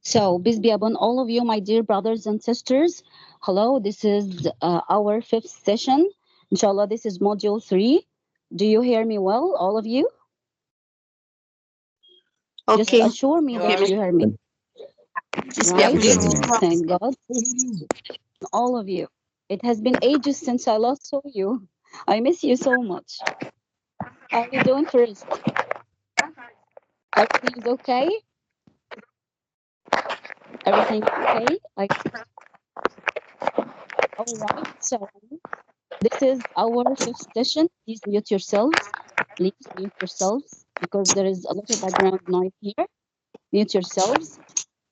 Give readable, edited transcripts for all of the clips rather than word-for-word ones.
So, peace be upon all of you, my dear brothers and sisters. Hello, this is our fifth session. Inshallah, this is module 3. Do you hear me well, all of you? Just Okay. assure me that you hear me, Just be right? updated. Thank God. All of you. It has been ages since I last saw you. I miss you so much. How are you doing first? Everything is okay? Everything is okay? All right. So, this is our fifth session. Please mute yourselves. Please mute yourselves because there is a lot of background noise here. Mute yourselves.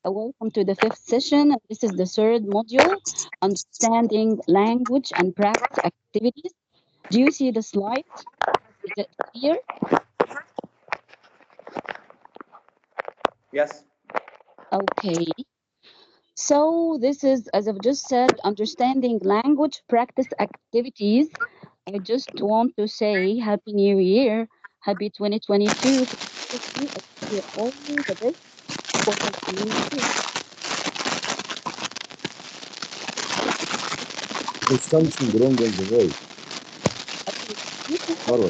Welcome to the fifth session. This is the third module, understanding language and practice activities. Do you see the slide? Is it clear? Yes. Okay. So this is, as I've just said, understanding language practice activities. I just want to say Happy New Year, Happy 2022 to all of you. I wish you all the best for the new year. There's something wrong on the voice, Okay, you can Marwa.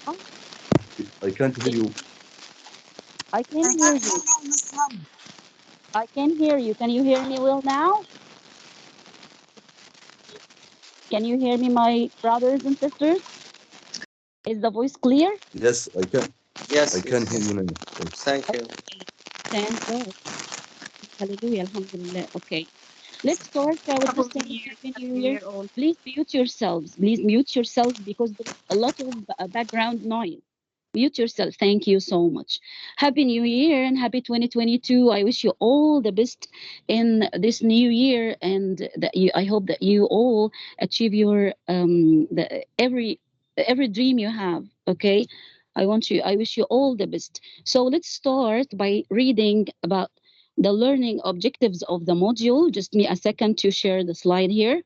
oh, I can't hear you. I can hear you. I can hear you. Can you hear me well now? Can you hear me, my brothers and sisters? Is the voice clear? Yes, I can. I Yes. can hear Yes. you now. Thanks. Thank you. Okay, thank God. Hallelujah, Alhamdulillah. Okay. Let's start with just saying Happy New Year all. Please mute yourselves. Please mute yourselves because there is a lot of background noise. Mute yourself. Thank you so much. Happy New Year and happy 2022. I wish you all the best in this new year, and that I hope that you all achieve your every dream you have. Okay. I wish you all the best. So let's start by reading about the learning objectives of the module. Just me a second to share the slide here.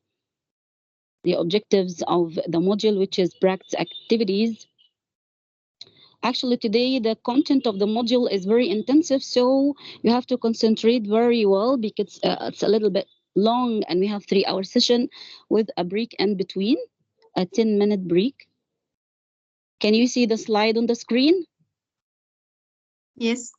The objectives of the module, which is practice activities. Actually, today the content of the module is very intensive, so you have to concentrate very well because it's a little bit long and we have 3 hour session with a break in between, a 10-minute break. Can you see the slide on the screen? Yes.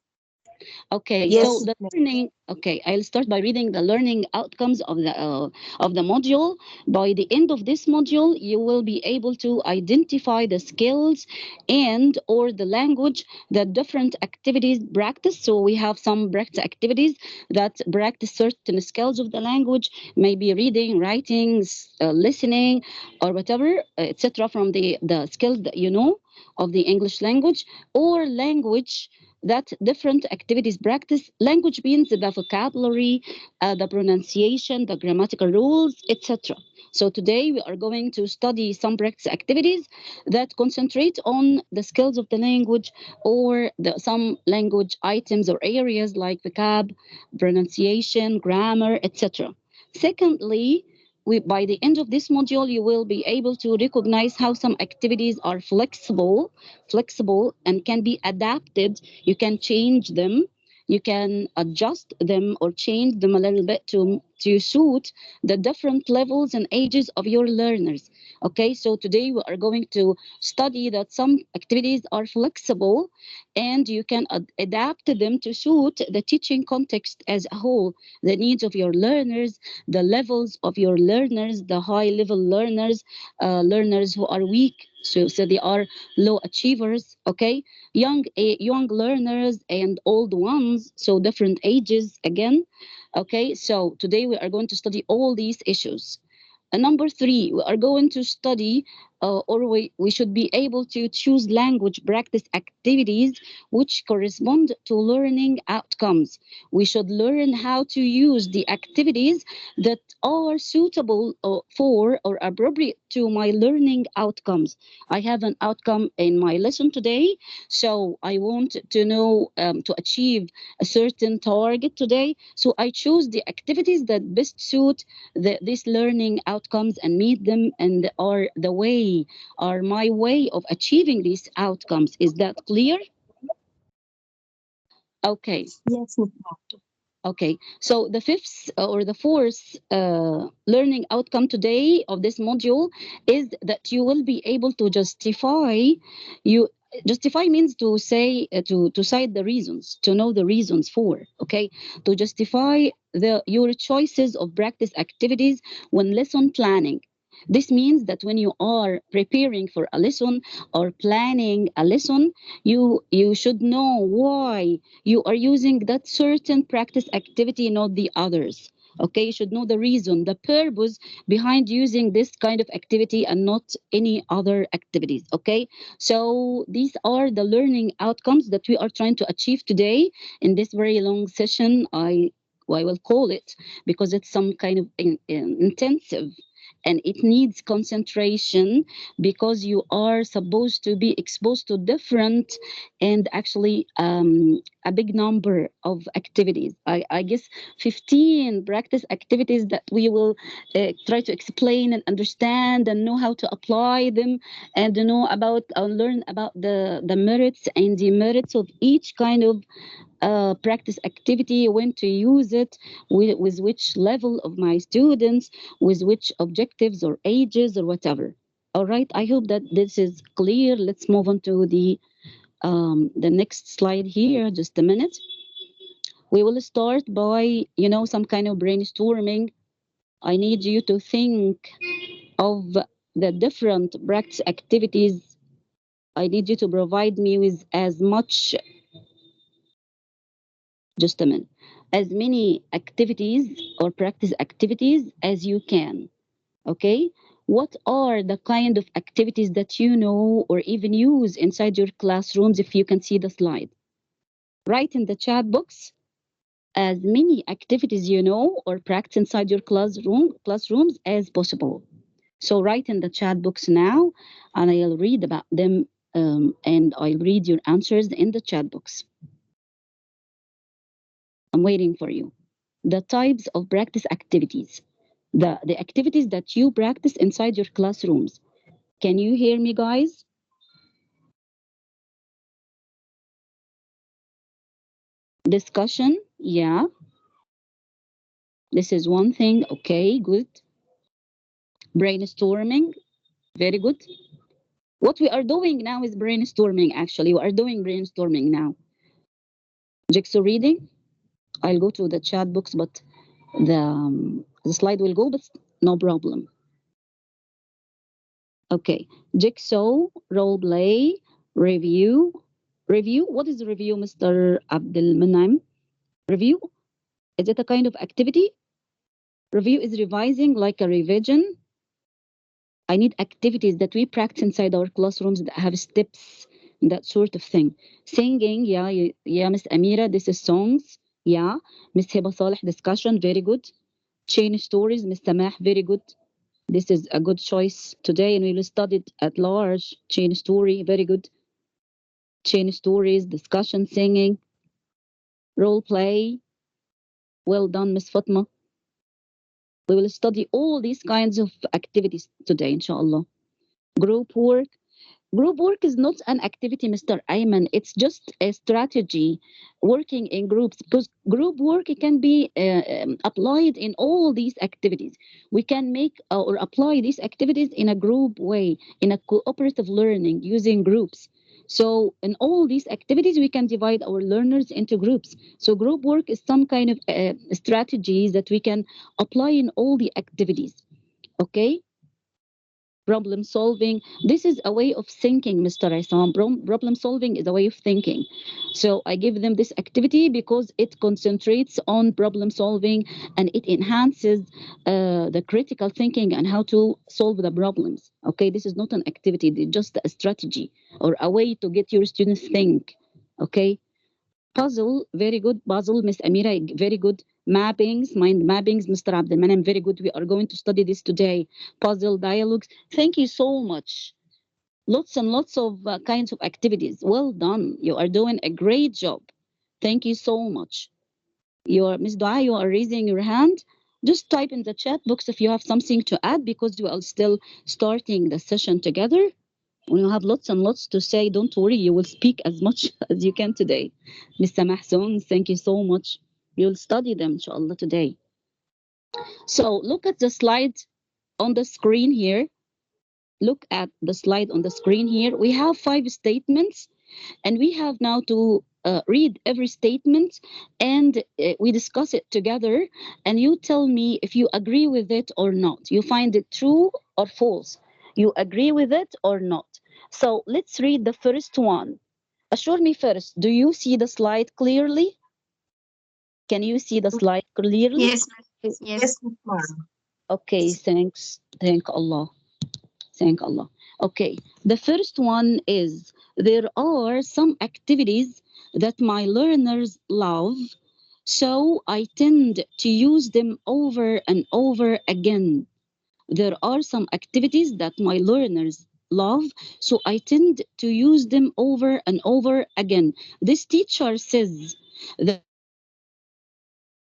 Okay, Yes. so the learning. Okay, I'll start by reading the learning outcomes of the module. By the end of this module, you will be able to identify the skills and or the language that different activities practice. So we have some practice activities that practice certain skills of the language, maybe reading, writing, listening, or whatever, etc. From the skills that you know of the English language or language that different activities practice. Language means the vocabulary, the pronunciation, the grammatical rules, etc. So today we are going to study some practice activities that concentrate on the skills of the language or some language items or areas like vocab, pronunciation, grammar, etc. Secondly, by the end of this module, you will be able to recognize how some activities are flexible and can be adapted. You can change them, you can adjust them or change them a little bit to suit the different levels and ages of your learners. Okay, so today we are going to study that some activities are flexible and you can adapt them to suit the teaching context as a whole, the needs of your learners, the levels of your learners, the high level learners, learners who are weak, so they are low achievers. Okay, young learners and old ones, so different ages again. Okay, so today we are going to study all these issues. And number 3, we are going to study, we should be able to choose language practice activities which correspond to learning outcomes. We should learn how to use the activities that are suitable for or appropriate to my learning outcomes. I have an outcome in my lesson today, so I want to know to achieve a certain target today. So I choose the activities that best suit these learning outcomes and meet them, and are my way of achieving these outcomes. Is that clear? Okay. Yes. Okay, so the fifth or the fourth learning outcome today of this module is that you will be able to you justify means to say to cite the reasons, to know the reasons for, okay, to justify your choices of practice activities when lesson planning. This means that when you are preparing for a lesson or planning a lesson, you should know why you are using that certain practice activity, not the others. Okay, you should know the reason, the purpose behind using this kind of activity and not any other activities. Okay, so these are the learning outcomes that we are trying to achieve today in this very long session. I will call it because it's some kind of intensive and it needs concentration because you are supposed to be exposed to different and actually a big number of activities. I guess 15 practice activities that we will try to explain and understand and know how to apply them and know about learn about the merits and demerits of each kind of practice activity, when to use it, with which level of my students, with which objectives or ages or whatever. All right, I hope that this is clear. Let's move on to the next slide here. Just a minute. We will start by, some kind of brainstorming. I need you to think of the different practice activities. I need you to provide me with as much, just a minute, as many activities or practice activities as you can. Okay? What are the kind of activities that you know or even use inside your classrooms if you can see the slide? Write in the chat box as many activities you know or practice inside your classrooms as possible. So write in the chat box now and I'll read about them and I'll read your answers in the chat box. I'm waiting for you. The types of practice activities, the activities that you practice inside your classrooms. Can you hear me, guys? Discussion, yeah, this is one thing. Okay, good. Brainstorming, very good. What we are doing now is brainstorming, actually. We are doing brainstorming now. Jigsaw reading, I'll go to the chat box, but the slide will go, but no problem. Okay, jigsaw, role play, review. Review, what is review, Mr. Abdul Manam? Review, is it a kind of activity? Review is revising, like a revision. I need activities that we practice inside our classrooms that have steps, that sort of thing. Singing, yeah, yeah, Miss Amira, this is songs. Yeah, Miss Hiba Saleh, discussion, very good. Chain stories, Miss Samah, very good. This is a good choice today, and we will study it at large. Chain story, very good. Chain stories, discussion, singing, role play. Well done, Miss Fatma. We will study all these kinds of activities today, inshallah. Group work. Group work is not an activity, Mr. Ayman. It's just a strategy, working in groups, because group work it can be applied in all these activities. We can make or apply these activities in a group way, in a cooperative learning using groups. So in all these activities, we can divide our learners into groups. So group work is some kind of strategies that we can apply in all the activities. Okay, problem solving. This is a way of thinking, Mr. Isam. Problem solving is a way of thinking. So I give them this activity because it concentrates on problem solving and it enhances the critical thinking and how to solve the problems. Okay, this is not an activity, it's just a strategy or a way to get your students think. Okay, puzzle, very good. Puzzle, Miss Amira, very good. Mappings, mind mappings, Mr. Abdelmanem, very good. We are going to study this today. Puzzle, dialogues. Thank you so much. Lots and lots of kinds of activities. Well done. You are doing a great job. Thank you so much. You are Miss Dua, you are raising your hand. Just type in the chat box if you have something to add because we are still starting the session together. When you have lots and lots to say, don't worry, you will speak as much as you can today. Mr. Mahsoun, thank you so much. You'll study them, inshallah, today. So look at the slide on the screen here. Look at the slide on the screen here. We have 5 statements, and we have now to read every statement, and we discuss it together, and you tell me if you agree with it or not. You find it true or false. You agree with it or not. So let's read the first one. Assure me first, do you see the slide clearly? Can you see the slide clearly? Yes, Yes, yes. Miss Marwa. Okay, thanks. Thank Allah. Thank Allah. Okay, the first one is there are some activities that my learners love, so I tend to use them over and over again. There are some activities that my learners love, so I tend to use them over and over again. This teacher says that my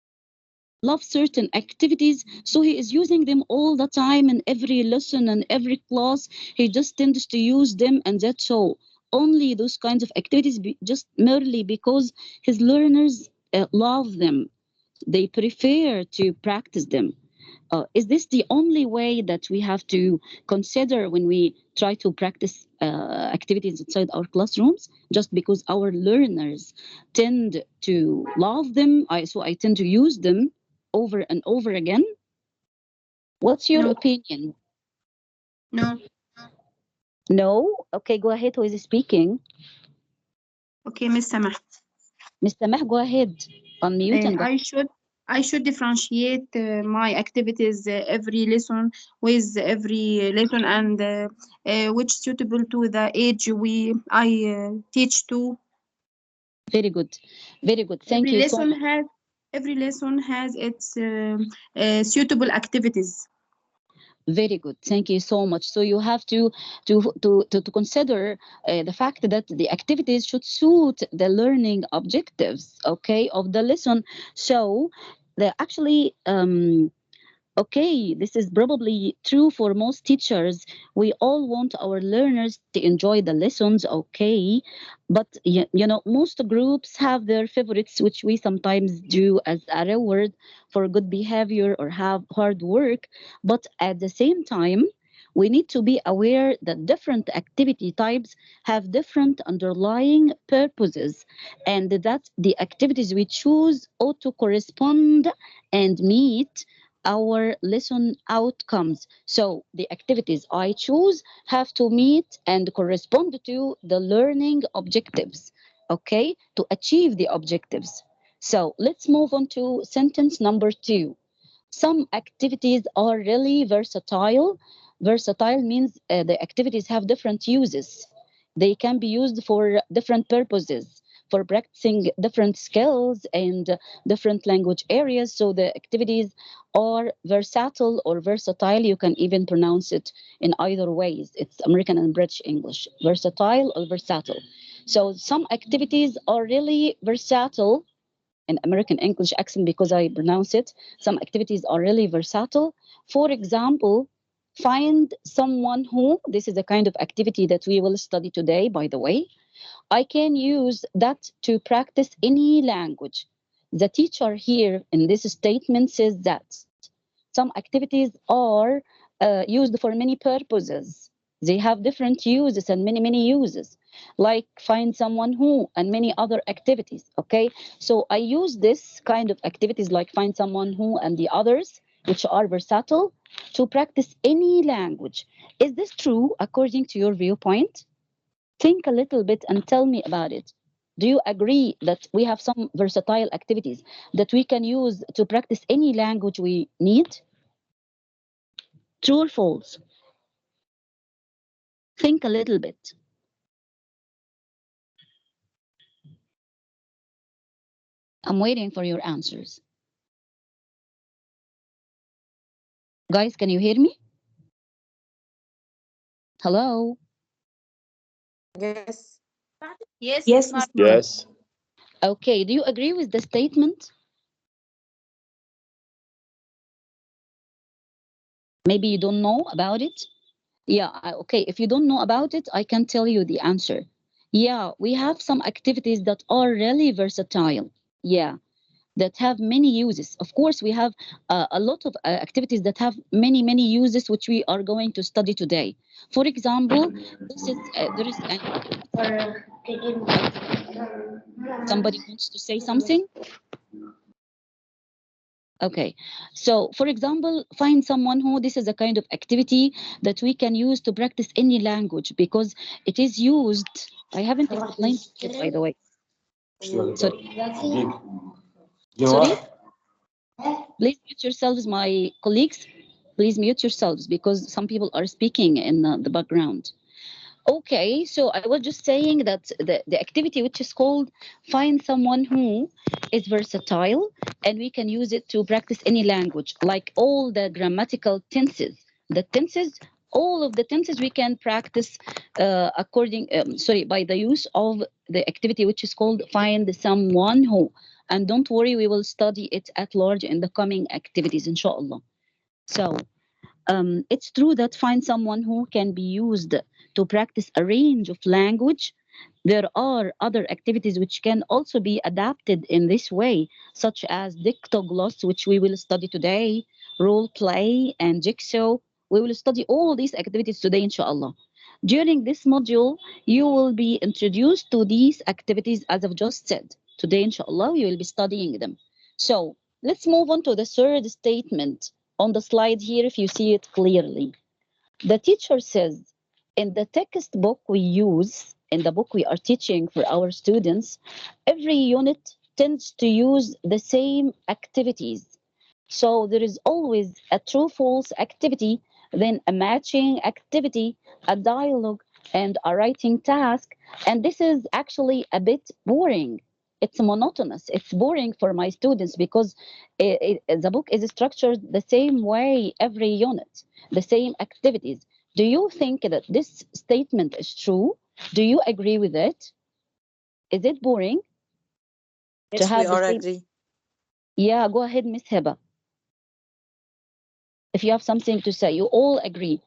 learners love certain activities, so he is using them all the time in every lesson and every class. He just tends to use them, and that's all. Only those kinds of activities, just merely because his learners love them. They prefer to practice them. Is this the only way that we have to consider when we try to practice activities inside our classrooms? Just because our learners tend to love them, so I tend to use them over and over again? What's your No, opinion? no. No? Okay, go ahead. Who is speaking? Okay, Miss Samah. Mr. Mah, go ahead. Unmute Uh, and go. I should I should differentiate my activities every lesson with every lesson, and which suitable to the age I teach to. Very good. Very good. Thank Every you so lesson much. has every lesson has its suitable activities. Very good. Thank you so much. So you have to consider the fact that the activities should suit the learning objectives, okay, of the lesson. So the actually okay, this is probably true for most teachers. We all want our learners to enjoy the lessons, okay? But most groups have their favorites, which we sometimes do as a reward for good behavior or have hard work. But at the same time, we need to be aware that different activity types have different underlying purposes, and that the activities we choose ought to correspond and meet our lesson outcomes. So the activities I choose have to meet and correspond to the learning objectives, okay, to achieve the objectives. So let's move on to sentence number 2. Some activities are really versatile. Versatile means the activities have different uses. They can be used for different purposes, for practicing different skills and different language areas. So the activities are versatile or versatile. You can even pronounce it in either ways. It's American and British English, versatile or versatile. So some activities are really versatile in American English accent because I pronounce it. Some activities are really versatile. For example, find someone who, this is a kind of activity that we will study today, by the way. I can use that to practice any language. The teacher here in this statement says that some activities are used for many purposes. They have different uses and many uses, like find someone who and many other activities. Okay, so I use this kind of activities like find someone who and the others, which are versatile, to practice any language. Is this true according to your viewpoint? Think a little bit and tell me about it. Do you agree that we have some versatile activities that we can use to practice any language we need? True or false? Think a little bit. I'm waiting for your answers. Guys, can you hear me? Hello? Yes. Yes, Miss Yes, Miss Marwa. Marwa. Yes. Okay, do you agree with the statement? Maybe you don't know about it? Yeah, okay. If you don't know about it, I can tell you the answer. Yeah, we have some activities that are really versatile. Yeah, that have many uses. Of course, we have a lot of activities that have many uses, which we are going to study today. For example, there is an somebody wants to say something. Okay, so for example, find someone who this is a kind of activity that we can use to practice any language because it is used. I haven't explained it, by the way. Sorry. Sorry. Please mute yourselves, my colleagues. Please mute yourselves because some people are speaking in the background. Okay, so I was just saying that the activity which is called find someone who is versatile and we can use it to practice any language, like all the grammatical tenses. The tenses, all of the tenses we can practice by the use of the activity which is called find someone who. And don't worry, we will study it at large in the coming activities, inshallah. So it's true that find someone who can be used to practice a range of language. There are other activities which can also be adapted in this way, such as dictogloss, which we will study today, role play, and jigsaw. We will study all these activities today, inshallah. During this module, you will be introduced to these activities as I've just said. Today, inshallah, you will be studying them. So let's move on to the third statement on the slide here if you see it clearly. The teacher says, in the textbook we use, in the book we are teaching for our students, every unit tends to use the same activities. So there is always a true false activity, then a matching activity, a dialogue, and a writing task. And this is actually a bit boring. It's monotonous. It's boring for my students because the book is structured the same way every unit, the same activities. Do you think that this statement is true? Do you agree with it? Is it boring to Yes, we have the are same? agree. Yeah, go ahead, Miss Heba. If you have something to say, you all agree.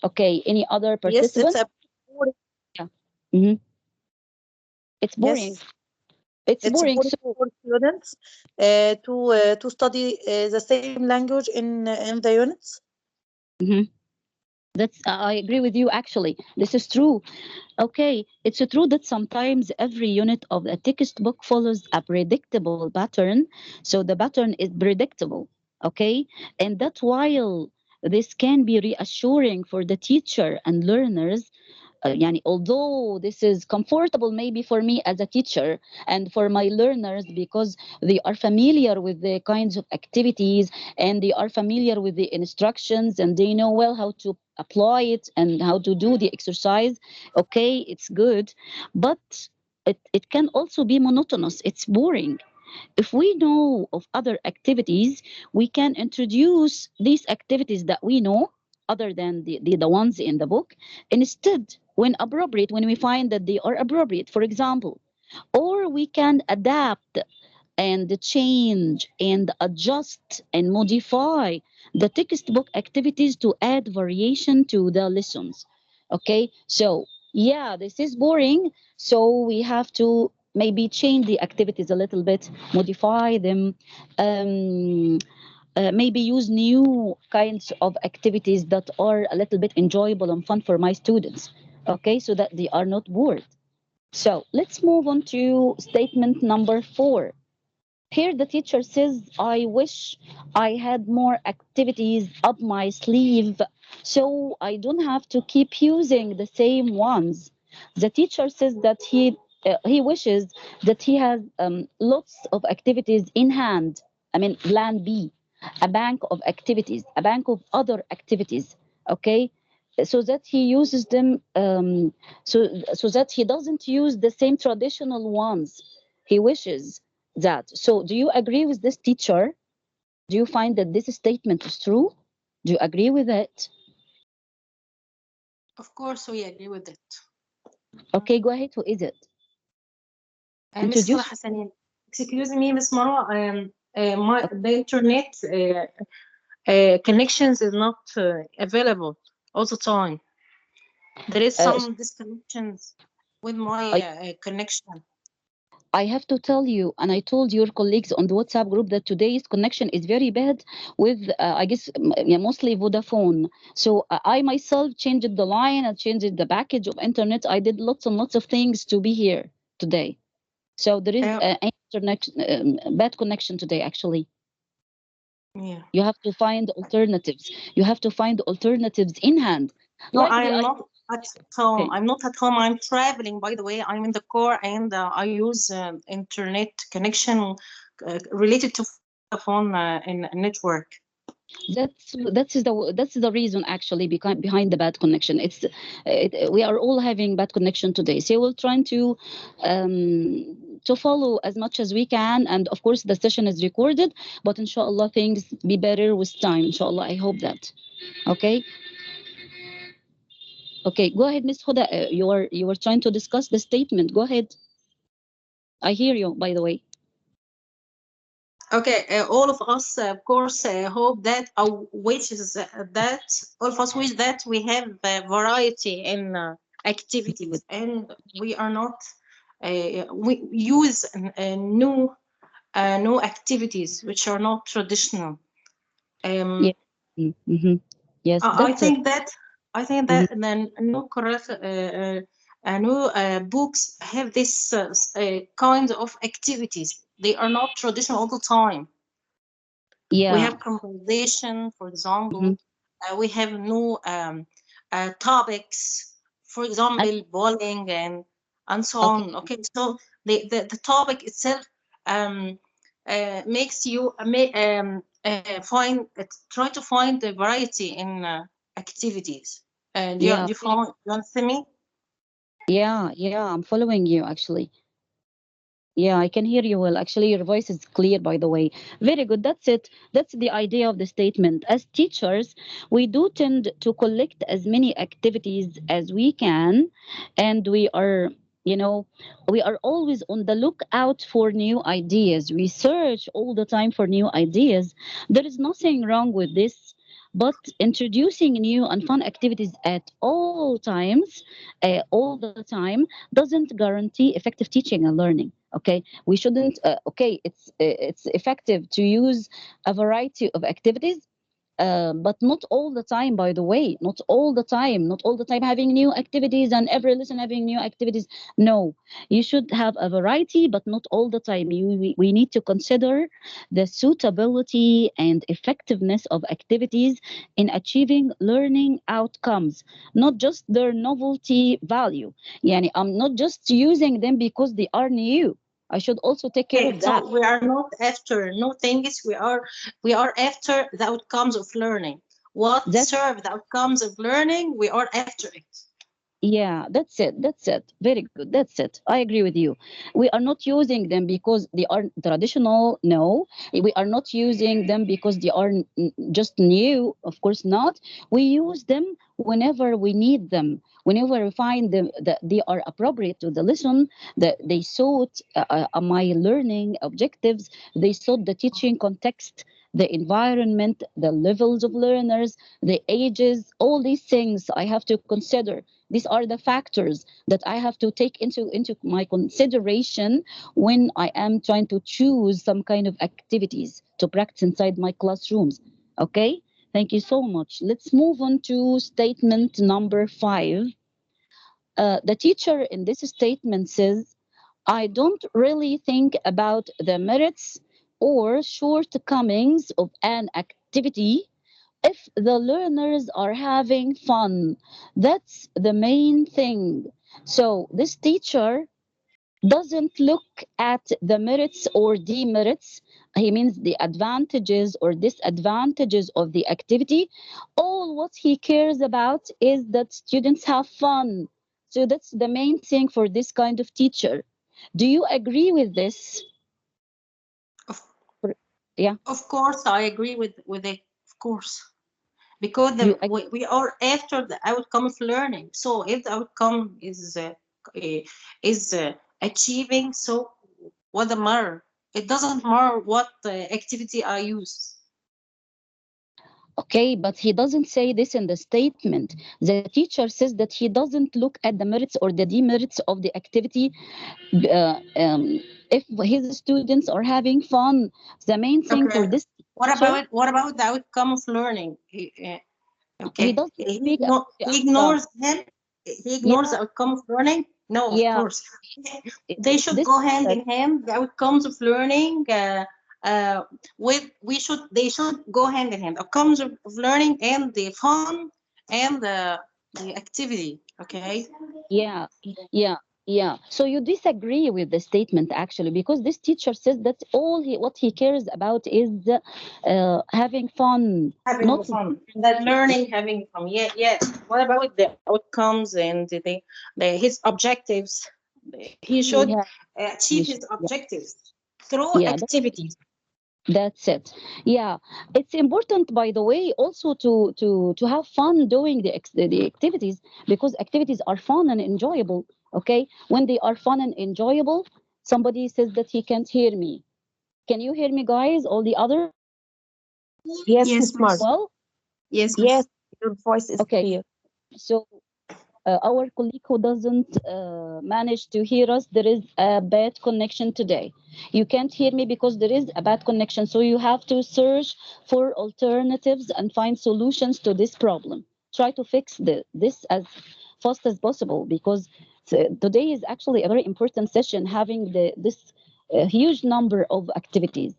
Okay, any other Yes, it's participant? a boring. Yeah. hmm It's boring. Yes, It's it's boring. boring So, for students to study the same language in the units. mhm. That's I agree with you. Actually, this is true. Okay, it's true that sometimes every unit of a textbook follows a predictable pattern. So the pattern is predictable. Okay, and that while this can be reassuring for the teacher and learners, يعني although this is comfortable maybe for me as a teacher and for my learners because they are familiar with the kinds of activities and they are familiar with the instructions and they know well how to apply it and how to do the exercise. Okay, it's good, but it can also be monotonous. It's boring. If we know of other activities, we can introduce these activities that we know other than the ones in the book instead when appropriate, when we find that they are appropriate, for example. Or we can adapt and change and adjust and modify the textbook activities to add variation to the lessons. Okay, so yeah, this is boring. So we have to maybe change the activities a little bit, modify them, maybe use new kinds of activities that are a little bit enjoyable and fun for my students. Okay, so that they are not bored. So let's move on to statement number 4. Here the teacher says, I wish I had more activities up my sleeve so I don't have to keep using the same ones. The teacher says that he wishes that he has lots of activities in hand. I mean, plan B, a bank of activities, a bank of other activities. Okay, so that he uses them, so that he doesn't use the same traditional ones. He wishes that. So, do you agree with this teacher? Do you find that this statement is true? Do you agree with it? Of course, we agree with it. Okay, go ahead. Who is it? Miss Farah Introduce. Hassanin. Excuse me, Miss Marwa. Okay. The internet connections is not available all the time. There is Uh, some disconnections with my I, connection. I have to tell you, and I told your colleagues on the WhatsApp group that today's connection is very bad with, I guess, yeah, mostly Vodafone. So I myself changed the line, I changed the package of internet. I did lots and lots of things to be here today. So there is Uh, internet bad connection today, actually. yeah. You have to find alternatives. You have to find alternatives in hand. No, Like I the am idea. not at home. Okay. I'm not at home. I'm traveling, by the way. I'm in the car and I use internet connection related to Vodafone in network. That's the reason actually behind the bad connection. We are all having bad connection today, so we're trying to follow as much as we can, and of course the session is recorded, but inshallah things be better with time, inshallah. I hope that. Okay. Okay, go ahead, Miss Huda. You were trying to discuss the statement. Go ahead. I hear you, by the way. Okay, all of us, of course, hope that wishes that all of us wish that we have variety in activities, and we are not. We use new activities which are not traditional. Yeah. Um, Mm-hmm. Yes, I that's it. think that Mhm. the new correct new books have this kind of activities. They are not traditional all the time. We Yeah. have conversation, for Mhm. example. We have new topics, for And example, bowling and so okay. on. Okay, so the topic itself makes you try to find the variety in activities. Yeah. Do you follow? You understand me? Yeah, I'm following you actually. Yeah, I can hear you well. Actually, your voice is clear, by the way. Very good. That's it. That's the idea of the statement. As teachers, we do tend to collect as many activities as we can, and you know, we are always on the lookout for new ideas. We search all the time for new ideas. There is nothing wrong with this. But introducing new and fun activities at all the time, doesn't guarantee effective teaching and learning. Okay, we shouldn't. Okay, it's effective to use a variety of activities, but not all the time, by the way. Not all the time having new activities and every lesson having new activities. No, you should have a variety, but not all the time. We need to consider the suitability and effectiveness of activities in achieving learning outcomes, not just their novelty value. Yani, I'm not just using them because they are new. I should also take care Okay, of that. so we are not after new things. We are after the outcomes of learning. What That's serve the outcomes of learning? We are after it. Yeah, that's it. That's it. Very good. That's it. I agree with you. We are not using them because they are traditional. No, we are not using them because they are just new. Of course not. We use them whenever we need them. Whenever we find them that they are appropriate to the lesson, that they suit my learning objectives, they suit the teaching context, the environment, the levels of learners, the ages, all these things I have to consider. These are the factors that I have to take into my consideration when I am trying to choose some kind of activities to practice inside my classrooms. Okay, thank you so much. Let's move on to statement number 5. The teacher in this statement says, I don't really think about the merits or shortcomings of an activity if the learners are having fun. That's the main thing. So this teacher doesn't look at the merits or demerits. He means the advantages or disadvantages of the activity. All what he cares about is that students have fun. So that's the main thing for this kind of teacher. Do you agree with this? Of, Yeah, of course, I agree with it. Of course, because you we are after the outcome of learning. So if the outcome eh, is achieving, so what the matter? It doesn't matter what activity I use. Okay, but he doesn't say this in the statement. The teacher says that he doesn't look at the merits or the demerits of the activity uh, um, if his students are having fun. The main thing for Okay. this teacher, What about the outcome of learning? he Okay. doesn't speak about the He outcome. ignores him. He ignores Yeah, the outcome of learning. No, of yeah. course. They should This go hand that in hand. The outcomes of learning with we should they should go hand in hand. Outcomes of learning and the fun and the activity. Okay. Yeah, yeah, yeah. So you disagree with the statement actually, because this teacher says that what he cares about is having fun, Having not fun. That learning, having fun. Yeah, yes. What about the outcomes and his objectives? He should yeah, achieve his yeah, objectives through yeah. activities. That's it. Yeah, it's important, by the way, also to have fun doing the activities, because activities are fun and enjoyable. Okay, when they are fun and enjoyable, somebody says that he can't hear me. Can you hear me, guys? All the others? Yes, Yes, Miss Mark. miss. Well, Yes, Yes, miss. your voice is okay. clear. So our colleague who doesn't manage to hear us, there is a bad connection today. You can't hear me because there is a bad connection. So you have to search for alternatives and find solutions to this problem. Try to fix this as fast as possible, because today is actually a very important session, having this huge number of activities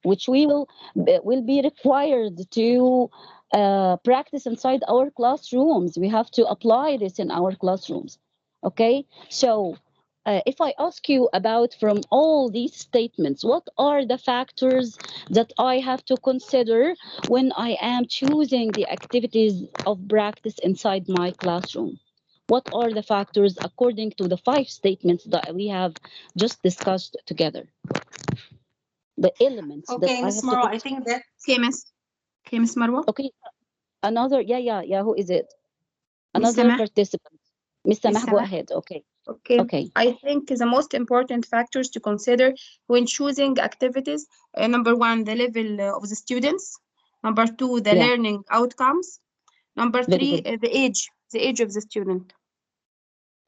which we will be required to practice inside our classrooms. We have to apply this in our classrooms. Okay, so if I ask you about, from all these statements, what are the factors that I have to consider when I am choosing the activities of practice inside my classroom? What are the factors according to the 5 statements that we have just discussed together? The elements that Okay, I Miss have to Mara, I consider. think that Okay, miss. Okay, Miss Marwa. Okay, another, yeah. Who is it? Miss Another Samah. participant. Miss Miss Samah, go Samah. ahead. Okay, Okay, okay, I think the most important factors to consider when choosing activities, number one, the level of the students. Number two, the yeah, learning outcomes. Number very three, good, the age of the student.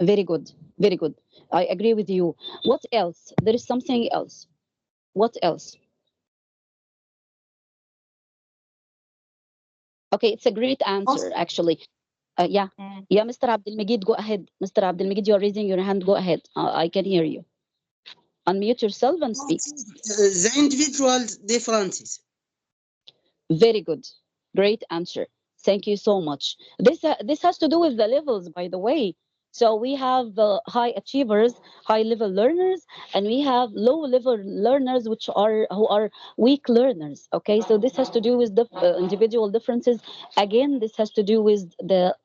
very good, very good. I agree with you. What else? There is something else. What else? Okay, it's a great answer, also, actually. Yeah, mm, yeah, Mr. Abdul Majid, go ahead. Mr. Abdul Majid, you're raising your hand. Go ahead. I can hear you. Unmute yourself and speak. The individual differences. Very good. Great answer. Thank you so much. This has to do with the levels, by the way. So we have high achievers, high level learners, and we have low level learners, which are who are weak learners. Okay, so this has to do with the individual differences. Again, this has to do with the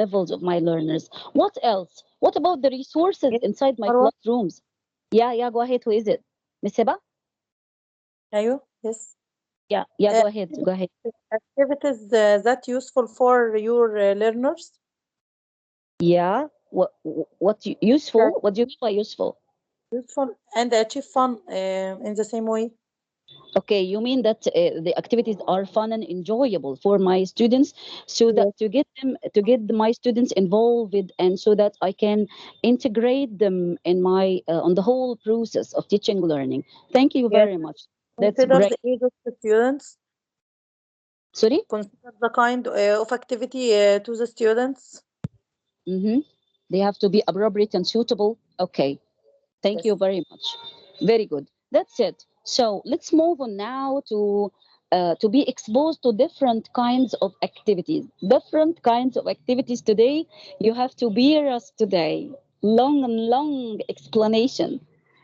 levels of my learners. What else? What about the resources Yes, inside my Marwa. classrooms? Yeah. Go ahead. Who is it? Miss Heba? Ayo, yes. Yeah. Uh, Go ahead. Go ahead. activities that useful for your learners. Yeah. Yeah, Useful? What do you mean by useful? useful and achieve fun in the same way. Okay, you mean that the activities are fun and enjoyable for my students, so Yes, that to get my students involved, and so that I can integrate them in my on the whole process of teaching learning. Thank you yes. very much. That's Consider great. the age of the students. Sorry. Consider the kind of activity to the students. Mm-hmm. They have to be appropriate and suitable. Okay. Thank Yes. you very much. Very good. That's it. So let's move on now to be exposed to different kinds of activities. Different kinds of activities today. You have to bear us today. Long and long explanation,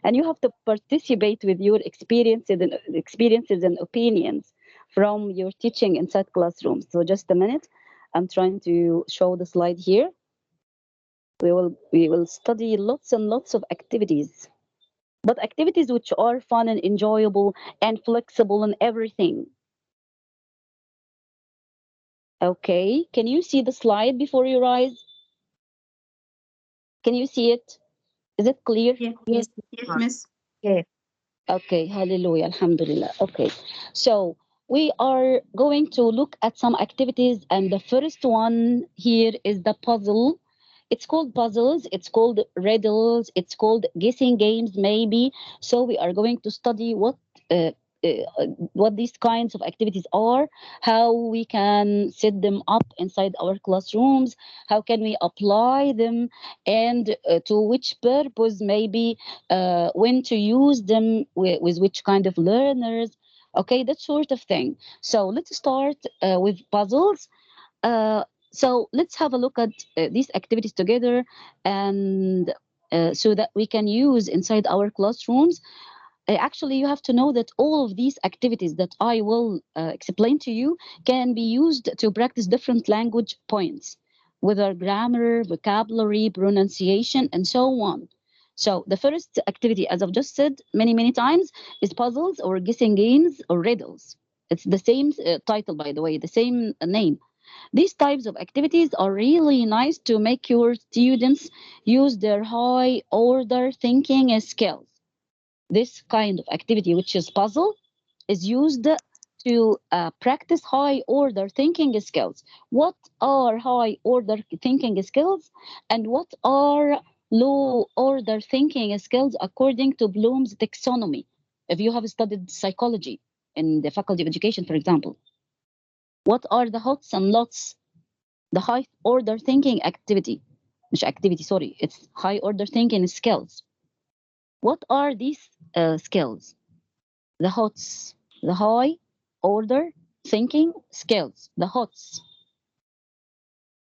and you have to participate with your experiences and opinions from your teaching inside classrooms. So just a minute. I'm trying to show the slide here. We will study lots and lots of activities, but activities which are fun and enjoyable and flexible and everything. Okay, can you see the slide before your eyes? Can you see it? Is it clear? Yeah, Yes. yes, Ma'am. miss. Yes. Okay, hallelujah, alhamdulillah. Okay, so we are going to look at some activities, and the first one here is the puzzle. It's called puzzles, it's called riddles, it's called guessing games, maybe. So we are going to study uh, what these kinds of activities are, how we can set them up inside our classrooms, how can we apply them, and to which purpose, maybe when to use them with which kind of learners. Okay, that sort of thing. So let's start with puzzles. uh, so let's have a look at these activities together, and so that we can use inside our classrooms. Actually, you have to know that all of these activities that I will explain to you can be used to practice different language points, whether grammar, vocabulary, pronunciation, and so on. So the first activity, as I've just said many times, is puzzles or guessing games or riddles. It's the same title, by the way, the same name. These types of activities are really nice to make your students use their high order thinking skills. This kind of activity, which is puzzle, is used to practice high order thinking skills. What are high order thinking skills, and what are low order thinking skills according to Bloom's taxonomy? If you have studied psychology in the Faculty of Education, for example, what are the hots and lots? The high order thinking activity, مش activity, sorry, it's high order thinking skills. What are these skills? The HOTS, the high order thinking skills, the HOTS.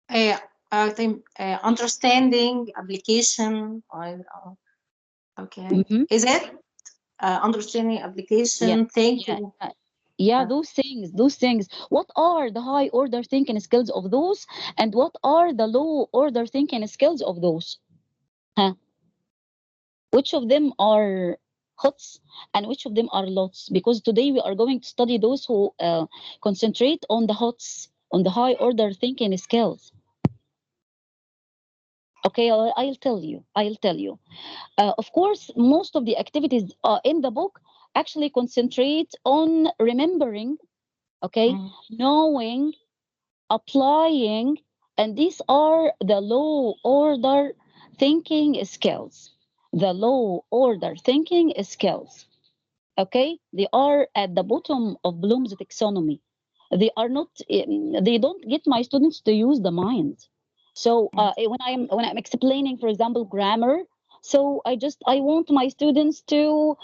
Uh, I think understanding, application. Okay. Mm-hmm. Is it understanding, Yeah, application, yeah, thinking? yeah, Uh, those things, those things. What are the high order thinking skills of those, and what are the low order thinking skills of those? Huh? Which of them are HOTS and which of them are LOTS? Because today we are going to study those who concentrate on the HOTS, on the high order thinking skills. Okay, I'll tell you. I'll tell you. Of course, most of the activities in the book actually concentrate on remembering, okay, mm, knowing, applying, and these are the low order thinking skills. The low order thinking skills, okay, they are at the bottom of Bloom's taxonomy. They are not, they don't get my students to use the mind. So mm, when I'm explaining, for example, grammar, so I want my students to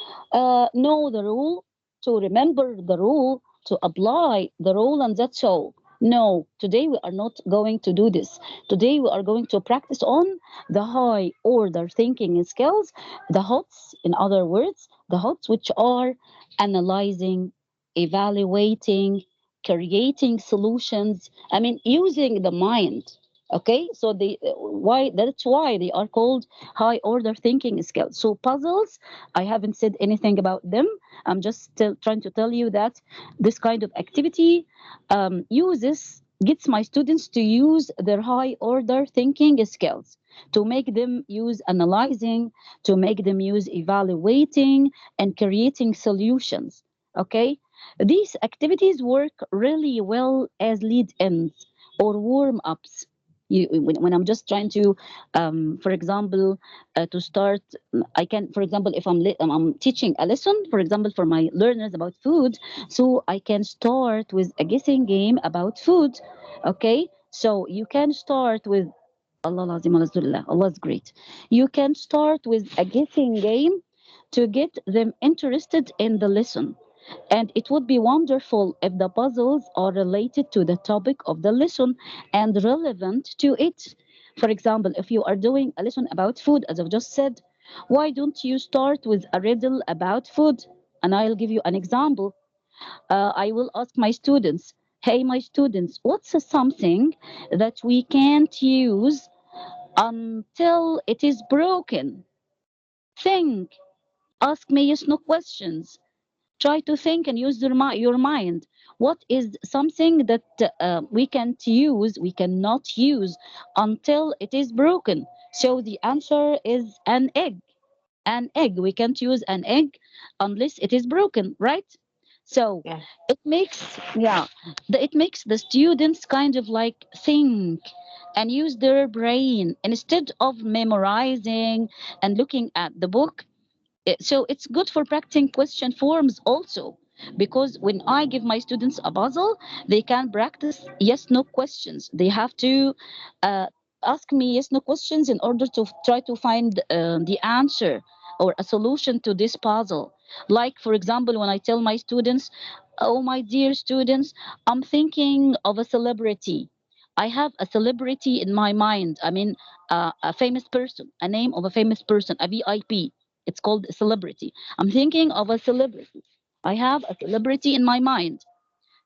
know the rule, to remember the rule, to apply the rule, and that's all. No, today we are not going to do this. Today we are going to practice on the high order thinking skills, the HOTS, in other words, the HOTS, which are analyzing, evaluating, creating solutions. I mean, using the mind. Okay, so that's why they are called high order thinking skills. So puzzles, I haven't said anything about them. I'm just still trying to tell you that this kind of activity uses gets my students to use their high order thinking skills, to make them use analyzing, to make them use evaluating and creating solutions. Okay, these activities work really well as lead ins or warm ups. When I'm just trying to, for example, to start, I can, for example, if I'm teaching a lesson, for example, for my learners about food, so I can start with a guessing game about food. Okay, so you can start with Allah Lazim Alhamdulillah. Allah is great. You can start with a guessing game to get them interested in the lesson. And it would be wonderful if the puzzles are related to the topic of the lesson and relevant to it. For example, if you are doing a lesson about food, as I've just said, why don't you start with a riddle about food? And I'll give you an example. I will ask my students, hey, my students, what's something that we can't use until it is broken? Think, ask me yes no questions. Try to think and use your mind. What is something that we can't use, we cannot use until it is broken? So the answer is an egg. An egg. We can't use an egg unless it is broken, right? So Yeah. it makes the students kind of like think and use their brain instead of memorizing and looking at the book. So it's good for practicing question forms also, because when I give my students a puzzle, they can practice yes no questions. They have to uh, ask me yes no questions in order to try to find the answer or a solution to this puzzle. Like for example, when I tell my students, oh my dear students, I'm thinking of a celebrity. I have a celebrity in my mind. I mean, a famous person, a name of a famous person, a VIP. It's called a celebrity. I'm thinking of a celebrity. I have a celebrity in my mind.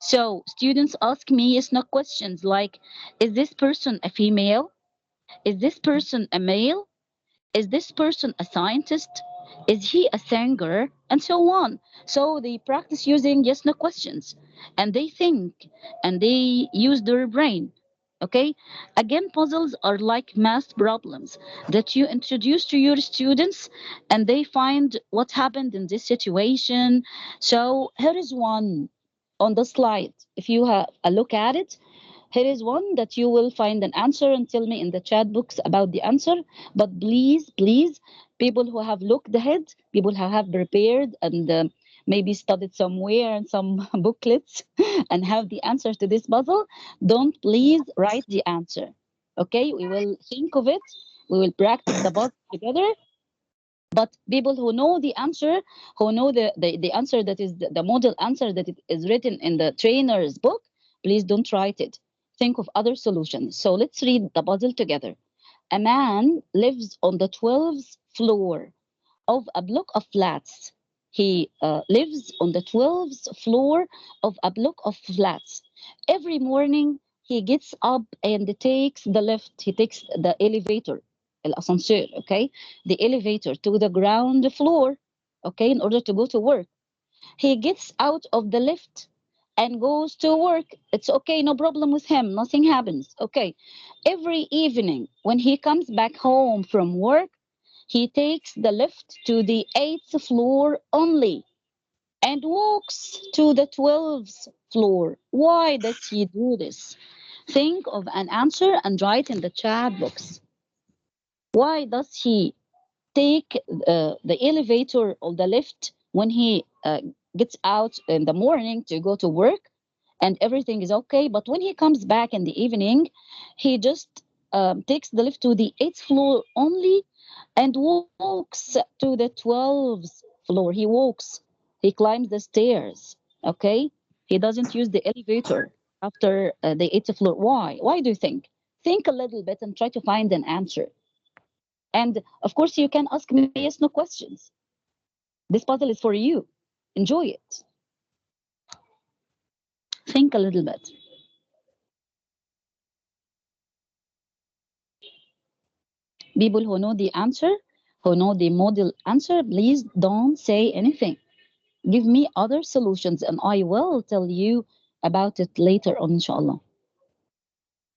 So students ask me yes no questions like, is this person a female? Is this person a male? Is this person a scientist? Is he a singer? And so on. So they practice using yes no questions, and they think and they use their brain. Okay? Again, puzzles are like math problems that you introduce to your students and they find what happened in this situation. So here is one on the slide. If you have a look at it, here is one that you will find an answer and tell me in the chat box about the answer. But please, please, people who have looked ahead, people who have prepared and maybe studied somewhere in some booklets and have the answer to this puzzle, don't please write the answer. Okay, we will think of it. We will practice the puzzle together, but people who know the answer, who know the answer that is the model answer that it is written in the trainer's book, please don't write it. Think of other solutions. So let's read the puzzle together. A man lives on the 12th floor of a block of flats. He lives on the 12th floor of a block of flats. Every morning he gets up and takes the lift. He takes the elevator, الأسانسير, okay, the elevator to the ground floor, okay, in order to go to work. He gets out of the lift and goes to work. It's okay, no problem with him. Nothing happens. Okay. Every evening when he comes back home from work, he takes the lift to the 8th floor only and walks to the 12th floor. Why does he do this? Think of an answer and write in the chat box. Why does he take the elevator or the lift when he gets out in the morning to go to work and everything is okay? But when he comes back in the evening, he just takes the lift to the 8th floor only and walks to the 12th floor. He walks, he climbs the stairs, okay? He doesn't use the elevator after the 8th floor. Why? Why do you think? Think a little bit and try to find an answer. And of course, you can ask me yes, no questions. This puzzle is for you. Enjoy it. Think a little bit. People who know the answer, who know the model answer, please don't say anything. Give me other solutions and I will tell you about it later on, inshallah.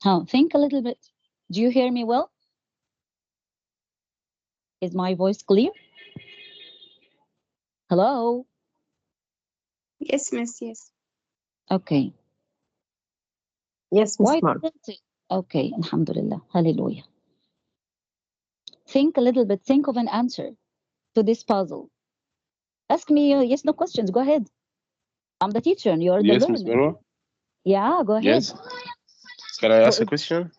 Now, think a little bit. Do you hear me well? Is my voice clear? Hello? Yes, miss, yes. Okay. Yes, Miss Why Mark. didn't it? Okay, Alhamdulillah. Hallelujah. Think a little bit. Think of an answer to this puzzle. Ask me yes, no questions. Go ahead. I'm the teacher and you're the Yes, Miss learner. Marwa. Yeah, go ahead. Yes. Can I Who ask a is? question?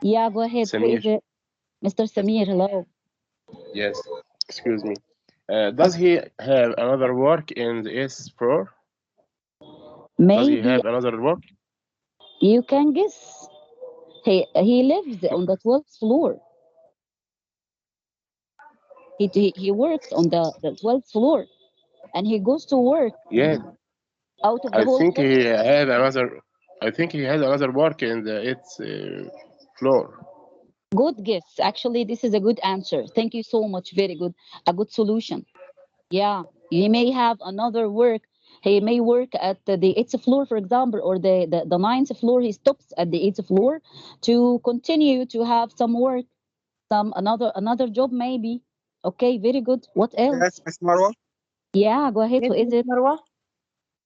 Yeah, go ahead. Who is Samir. it? Mr. Yes. Samir, hello. Yes. Excuse me. Does Okay. he have another work in the S floor? Does he Maybe have another work? you can guess. He lives Oh, on the 12th floor. He works on the 12th floor and he goes to work yeah. out of the I whole think floor. he had another. I think he had another work in the its floor. Good guess. Actually, this is a good answer. Thank you so much. Very good. A good solution. Yeah, he may have another work. He may work at the 8th floor, for example, or the 9th floor. He stops at the 8th floor to continue to have some work, some another job maybe. Okay, very good. What Yes, else? Miss Marwa. Yeah, go ahead. Yes, Who is Miss it? Marwa.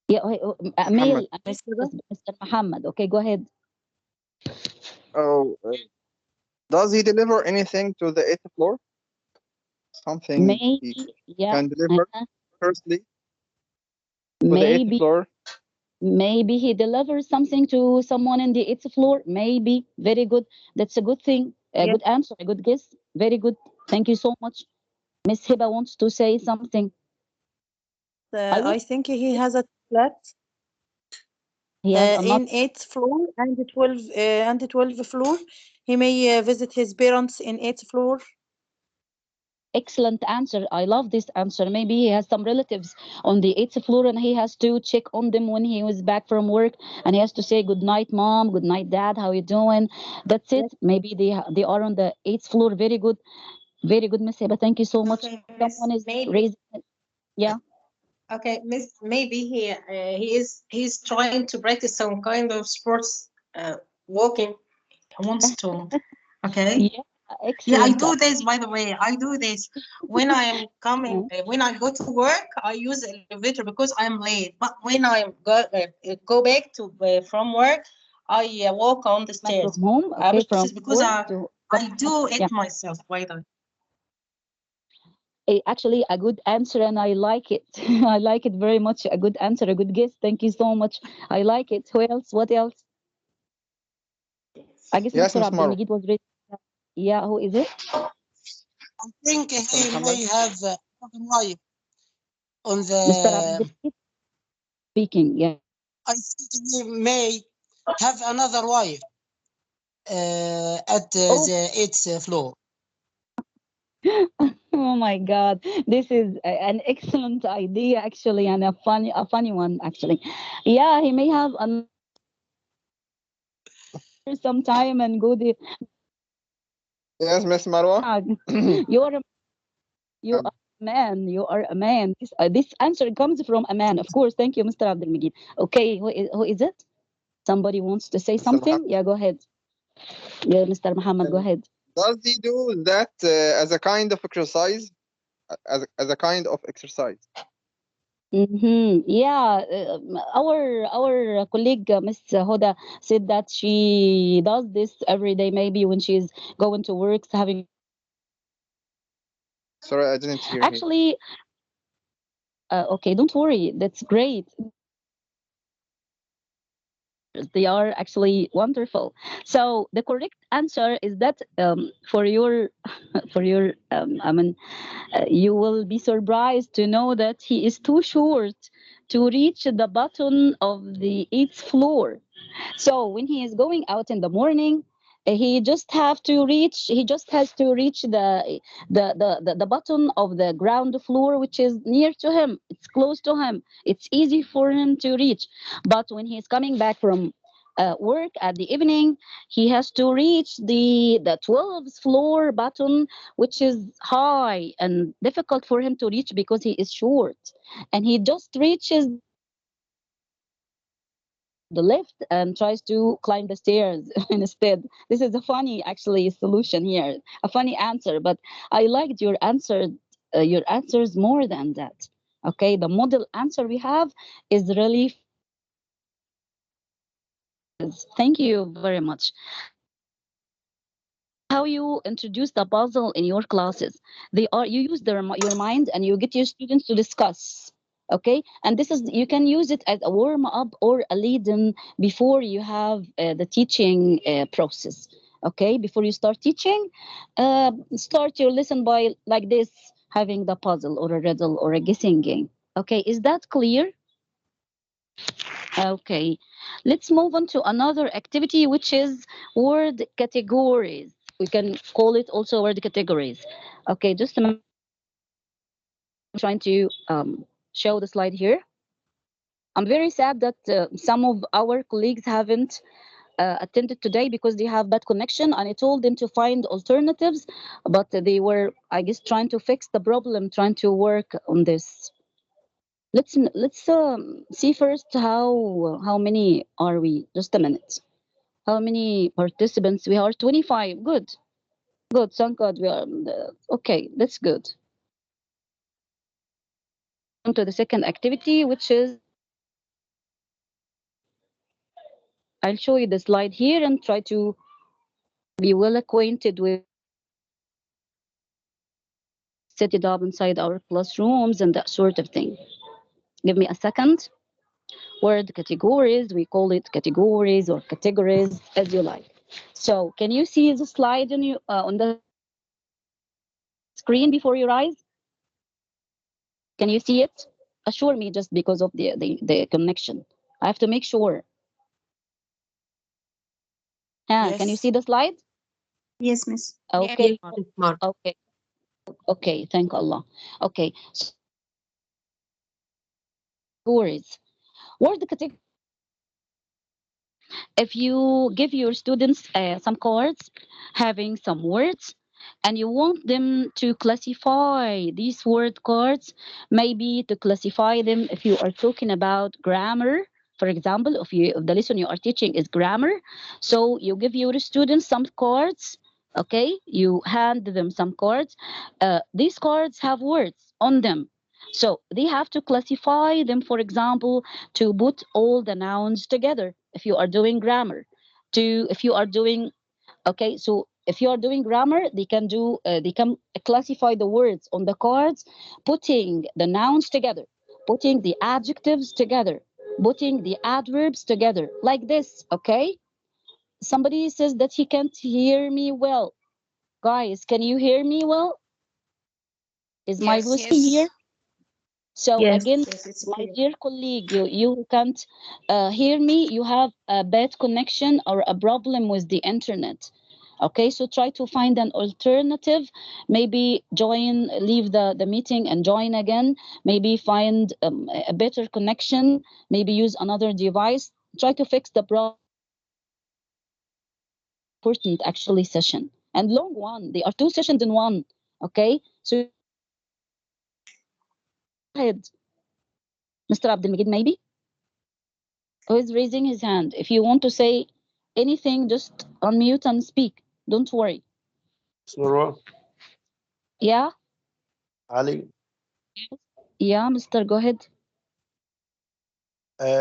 Yeah, a male, Muhammad. a male, Miss Hiba? Mr. Muhammad. Okay, go ahead. Oh, does he deliver anything to the eighth floor? Something he Maybe, yeah, can deliver firstly to the eighth maybe, floor? maybe he delivers something to someone in the eighth floor. Maybe, very good. That's a good thing. A Yes. good answer, a good guess. Very good. Thank you so much. Miss Hiba wants to say something. I would. I think he has a flat He has another. in eighth floor and 12th floor. He may visit his parents in eighth floor. Excellent answer. I love this answer. Maybe he has some relatives on the eighth floor and he has to check on them when he was back from work and he has to say good night, mom, good night, dad, how you doing? That's it. Yes. Maybe they are on the eighth floor. Very good. Very good, Miss Heba. Thank you so much. Okay, Miss, Someone is maybe. raising. Yeah. Okay, Miss, maybe he's trying to practice some kind of sports, walking. He wants to. Okay. Yeah. Yeah, I Excellent. do this, by the way. I do this when I am coming, when I go to work, I use the elevator because I'm late. But when I go back to from work, I walk on the From stairs. home. Okay. But this From is because work I to. I do it Yeah. myself, by the way. Actually, a good answer, and I like it. I like it very much. A good answer, a good guess. Thank you so much. I like it. Who else? What else? I guess Yes, Mr. Miss Marwa. Abdul was ready. Yeah, who is it? I think Mr. he Muhammad. may have another wife on Mr. the. Abdul speaking. Yeah. I think he may have another wife at Oh, the eighth floor. oh my God. This is an excellent idea, actually, and a funny one, actually. Yeah, he may have another some time and go there. Yes, Miss Marwa. You're a, you are a man. You are a man. This answer comes from a man, of course. Thank you, Mr. Abdul Majid. Okay, who is it? Somebody wants to say Mr. something? Muhammad. Yeah, go ahead. Yeah, Mr. Muhammad, go ahead. Does he do that as a kind of exercise? As a kind of exercise? Yeah, our colleague Miss Hoda said that she does this every day, maybe when she's going to work, having. Sorry, I didn't hear him. Actually, okay, don't worry, that's great. They are actually wonderful. So the correct answer is that for your for your I mean you will be surprised to know that he is too short to reach the bottom of the eighth floor. So when he is going out in the morning, he just has to reach the bottom of the ground floor, which is near to him. It's close to him. It's easy for him to reach. But when he's coming back from work at the evening, he has to reach the 12th floor bottom, which is high and difficult for him to reach because he is short, and he just reaches the lift and tries to climb the stairs instead. This is a funny, actually, solution here, a funny answer, but I liked your answer, your answers more than that. Okay, the model answer we have is really. Thank you very much. How you introduce the puzzle in your classes. They are you use your mind and you get your students to discuss. Okay, and this is you can use it as a warm up or a lead in before you have the teaching process. Okay, before you start teaching, start your lesson by like this, having the puzzle or a riddle or a guessing game. Okay, is that clear? Okay, let's move on to another activity, which is word categories. We can call it also word categories. Okay, just a minute. I'm trying to show the slide here. I'm very sad that some of our colleagues haven't attended today because they have bad connection, and I told them to find alternatives, but they were, I guess, trying to fix the problem, trying to work on this. Let's see first how many are we? Just a minute. How many participants we are? 25. Good. Good. Thank God we are. Okay, that's good. On to the second activity, which is I'll show you the slide here and try to be well acquainted with set it up inside our classrooms and that sort of thing. Give me a second. Word categories, we call it categories or categories as you like. So can you see the slide on the screen before your eyes? Can you see it? Assure me just because of the connection. I have to make sure. Can you Yes. see the slide? Yes, miss. Yeah, Okay, Mark. okay, okay, thank Allah. Okay, so categories. Word category. If you give your students some cards having some words and you want them to classify these word cards, maybe to classify them if you are talking about grammar, for example, if the lesson you are teaching is grammar, so you give your students some cards. Okay, you hand them some cards. These cards have words on them, so they have to classify them, for example, to put all the nouns together if you are doing grammar, to if you are doing, okay, so if you are doing grammar, they can classify the words on the cards, putting the nouns together, putting the adjectives together, putting the adverbs together like this. Okay, somebody says that he can't hear me well. Guys, can you hear me well? Is my Yes. voice clear? Yes. So Yes. again, Yes, it's my clear. dear colleague, you can't hear me. You have a bad connection or a problem with the internet. Okay, so try to find an alternative. Maybe leave the meeting and join again. Maybe find a better connection. Maybe use another device. Try to fix the problem. Important actually session and long one. They are two sessions in one. Okay, so go ahead, Mr. Abdelmajid, maybe. Who is raising his hand? If you want to say anything, just unmute and speak. Don't worry. Marwa, Yeah, Ali, yeah, Mister. Go ahead.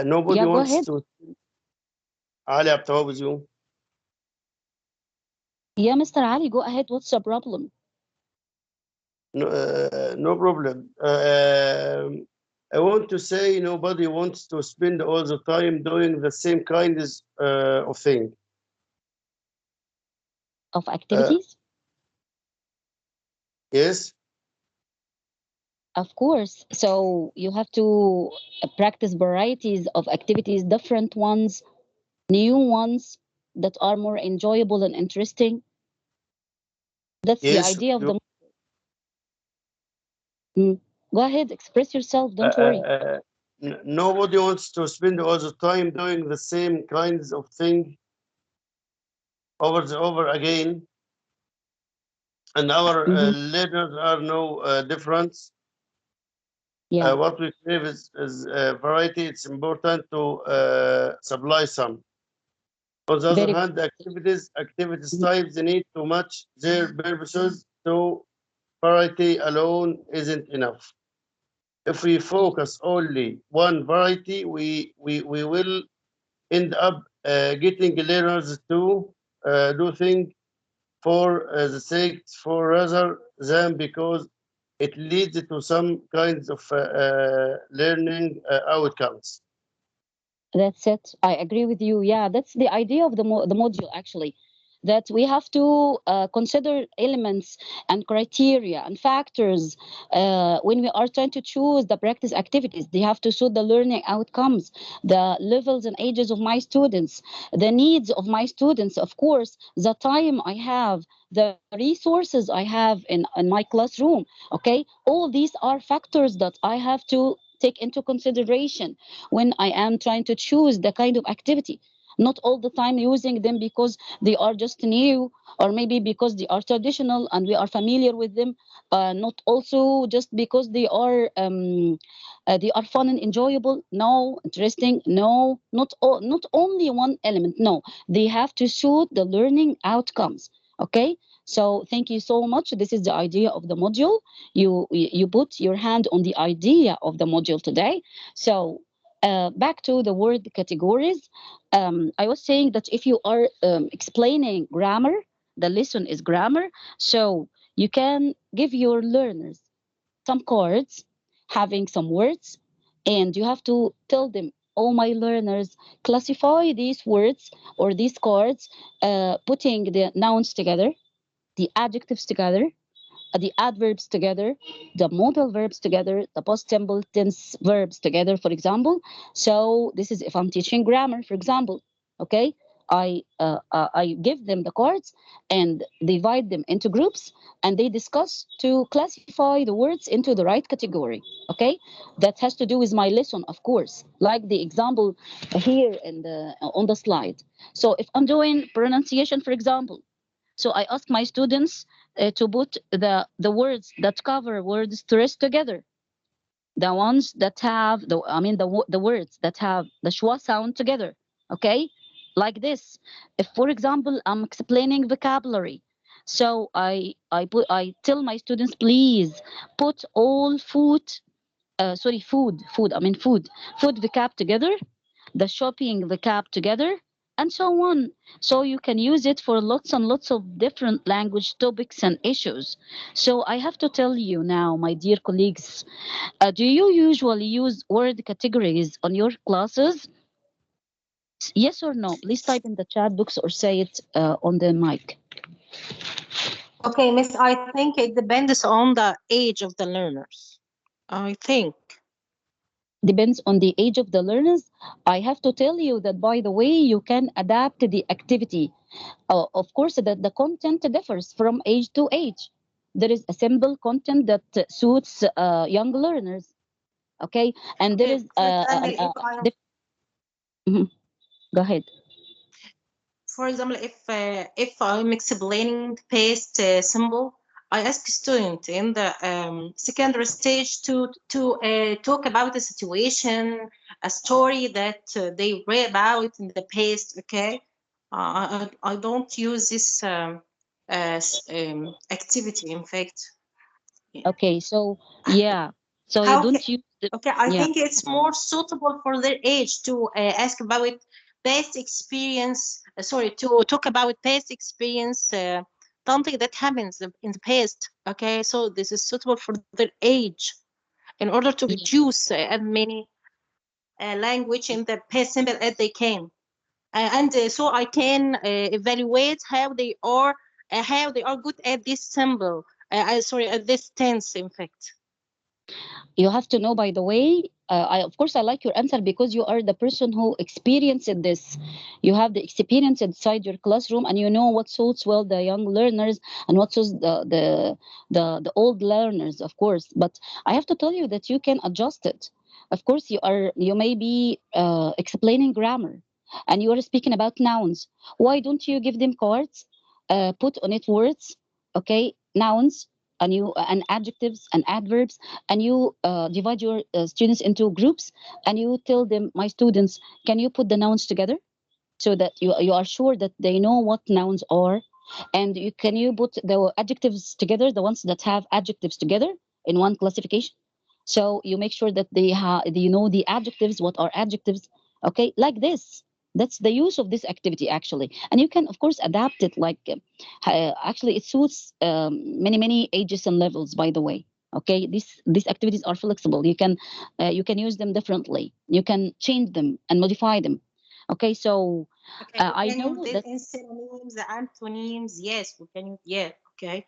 nobody Yeah, go wants ahead. to. Ali, I'm with you. Yeah, Mr. Ali, go ahead. What's the problem? No, no problem. I want to say nobody wants to spend all the time doing the same kind of thing. Of Uh, activities? yes, Of course. So you have to practice varieties of activities, different ones, new ones that are more enjoyable and interesting. That's the yes. idea of the. Mm. Go ahead, express yourself. Don't worry. Nobody wants to spend all the time doing the same kinds of thing over again, and our Hmm. learners are no different. Yeah, What we crave is variety. It's important to supply some. On the other very hand, activities good. types need to match their purposes, so variety alone isn't enough. If we focus only one variety, we will end up getting learners to do things for the sake for rather than because it leads to some kinds of learning outcomes. That's it. I agree with you. Yeah, that's the idea of the module actually, that we have to consider elements and criteria and factors when we are trying to choose the practice activities. They have to suit the learning outcomes, the levels and ages of my students, the needs of my students, of course, the time I have, the resources I have in my classroom. Okay, all these are factors that I have to take into consideration when I am trying to choose the kind of activity. Not all the time using them because they are just new or maybe because they are traditional and we are familiar with them. Not also just because they are fun and enjoyable. No, interesting. No, not only one element. No, they have to suit the learning outcomes. Okay. So thank you so much. This is the idea of the module. You put your hand on the idea of the module today. So Back to the word categories, I was saying that if you are explaining grammar, the lesson is grammar. So you can give your learners some cards having some words, and you have to tell them, oh, my learners, classify these words or these cards, putting the nouns together, the adjectives together, the adverbs together, the modal verbs together, the past simple tense verbs together, for example. So this is if I'm teaching grammar, for example. Okay, I give them the cards and divide them into groups, and they discuss to classify the words into the right category. Okay, that has to do with my lesson, of course, like the example here in the on the slide. So if I'm doing pronunciation, for example, so I ask my students to put the words that cover word stress together, the ones that have the words that have the schwa sound together. Okay, like this. If, for example, I'm explaining vocabulary, so I tell my students, please put all food vocab together, the shopping vocab together, and so on. So you can use it for lots and lots of different language topics and issues. So I have to tell you now, my dear colleagues, do you usually use word categories on your classes? Yes or no? Please type in the chat box or say it on the mic. Okay, Miss, I think it depends on the age of the learners. I think. Depends on the age of the learners. I have to tell you that, by the way, you can adapt the activity. Of course, that the content differs from age to age. There is a simple content that suits young learners. Okay, and there Okay, is for example, if I Mhm. Go ahead. for example, if I'm explaining past symbol, I ask student in the secondary stage to talk about a situation, a story that they read about in the past. Okay, I don't use this activity. In fact, Okay, so yeah, so you how don't use the, okay, I yeah. think it's more suitable for their age to ask about past experience. Sorry, to talk about past experience, something that happens in the past. Okay, so this is suitable for their age in order to Yeah. reduce as many language in the past simple as they can, and so I can evaluate how they are good at this symbol. Sorry, at this tense. In fact. You have to know, by the way, of course, I like your answer because you are the person who experienced this. You have the experience inside your classroom, and you know what suits well the young learners and what suits the old learners, of course. But I have to tell you that you can adjust it. Of course, you may be explaining grammar, and you are speaking about nouns. Why don't you give them cards, put on it words, okay, nouns, and adjectives and adverbs, and you divide your students into groups, and you tell them, my students, can you put the nouns together, so that you are sure that they know what nouns are, and can you put the adjectives together, the ones that have adjectives together in one classification, so you make sure that they know the adjectives, what are adjectives. Okay, like this. That's the use of this activity, actually. And you can, of course, adapt it like actually it suits many ages and levels, by the way. Okay, these activities are flexible. You can use them differently, you can change them and modify them. Okay, so Okay, we I can use know this that. in synonyms, antonyms. Yes, we can use, yeah, okay.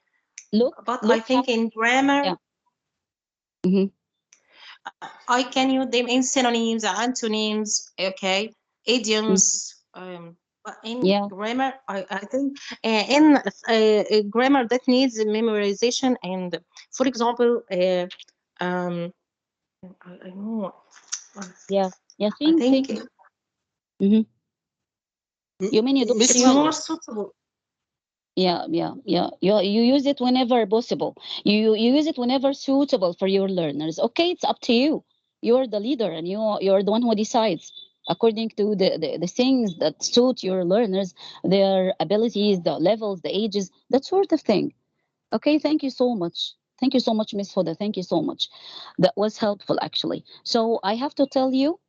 Look, But I look how. think in grammar, Yeah. Hmm. I can use them in synonyms, antonyms, okay, Hmm. idioms. But in Yeah. grammar, I think in grammar that needs memorization. And for example, I know, Yeah. Yeah, I think. think Hmm. You mean you don't it's Miss, use more it? suitable. Yeah. You use it whenever possible. You use it whenever suitable for your learners. Okay, it's up to you. You're the leader, and you're the one who decides according to the things that suit your learners, their abilities, the levels, the ages, that sort of thing. Okay, thank you so much. Thank you so much, Miss Hoda. Thank you so much. That was helpful, actually. So I have to tell you,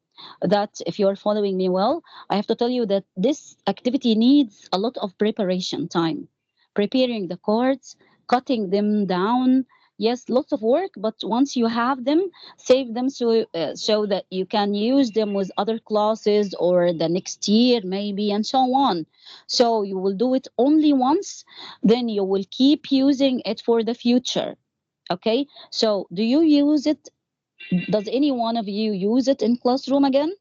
that if you are following me well, I have to tell you that this activity needs a lot of preparation time. Preparing the cards, cutting them down. Yes, lots of work, but once you have them, save them so that you can use them with other classes or the next year maybe and so on. So you will do it only once, then you will keep using it for the future. Okay, so do you use it? Does any one of you use it in classroom again?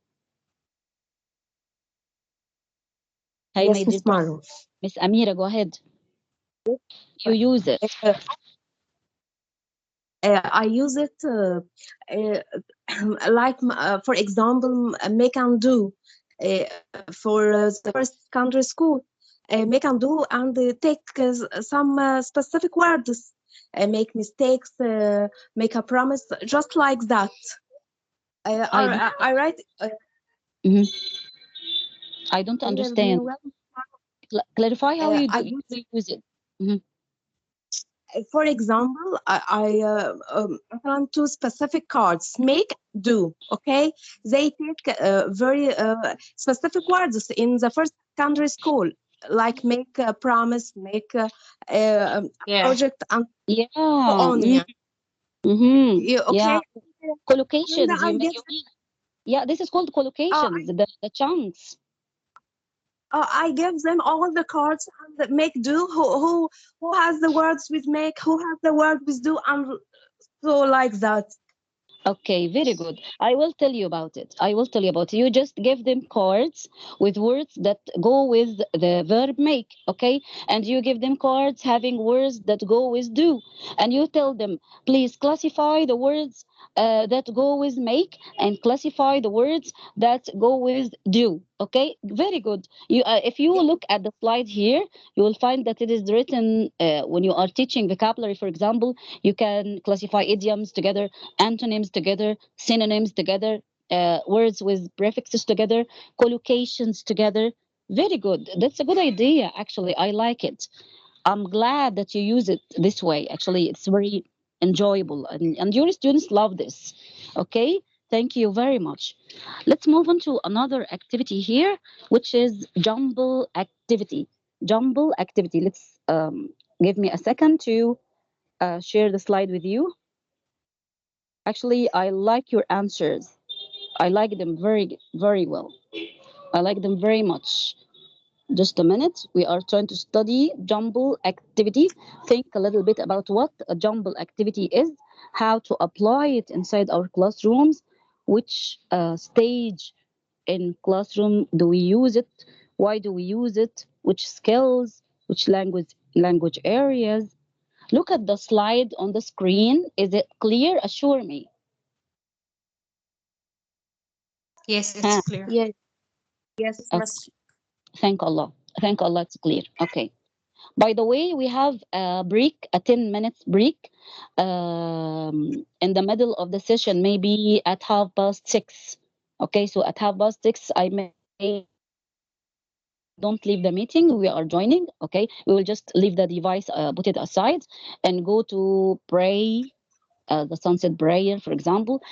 Hey, my Yes, dear Miss Marwa. Miss Amira, go ahead. You use it. Uh, I use it uh, like, for example, make and do for the first country school. Make and do and take some specific words, make mistakes, make a promise, just like that. I don't, I write. mhm. I don't Can you hear me understand. well? Clarify how I you use, use it. Mhm. for example, I plan two specific cards. Make, do. Okay, they take very specific words in the first country school, like make a promise, make a Yeah. project, and Yeah. so on. Yeah. Yeah. Okay. And Collocations. I You, give you mean? Yeah, this is called uh, collocations. The chunks. I give them all the cards and make do. Who has the words with make? Who has the word with do? And so like that. Okay, very good. I will tell you about it. I will tell you about it. You just give them cards with words that go with the verb make, okay? And you give them cards having words that go with do. And you tell them, please classify the words that go with make and classify the words that go with do. Okay, very good. If you look at the slide here, you will find that it is written when you are teaching vocabulary, for example, you can classify idioms together, antonyms together, synonyms together, words with prefixes together, collocations together. Very good. That's a good idea, actually. I like it. I'm glad that you use it this way. Actually, it's very enjoyable, and your students love this. Okay, thank you very much. Let's move on to another activity here, which is jumble activity. Jumble activity. Let's give me a second to share the slide with you. Actually, I like your answers. I like them very, very well. I like them very much. Just a minute. We are trying to study jumble activity. Think a little bit about what a jumble activity is, how to apply it inside our classrooms, which stage in classroom do we use it, why do we use it, which skills, which language areas. Look at the slide on the screen. Is it clear? Assure me. Yes, it's Huh? clear. Yes. Yes. Okay. Yes. Thank Allah. Thank Allah, it's clear. Okay. By the way, we have a break, a 10 minutes break in the middle of the session, maybe at 6:30. Okay, so at 6:30, I may don't leave the meeting we are joining. Okay, we will just leave the device, put it aside, and go to pray the sunset prayer, for example,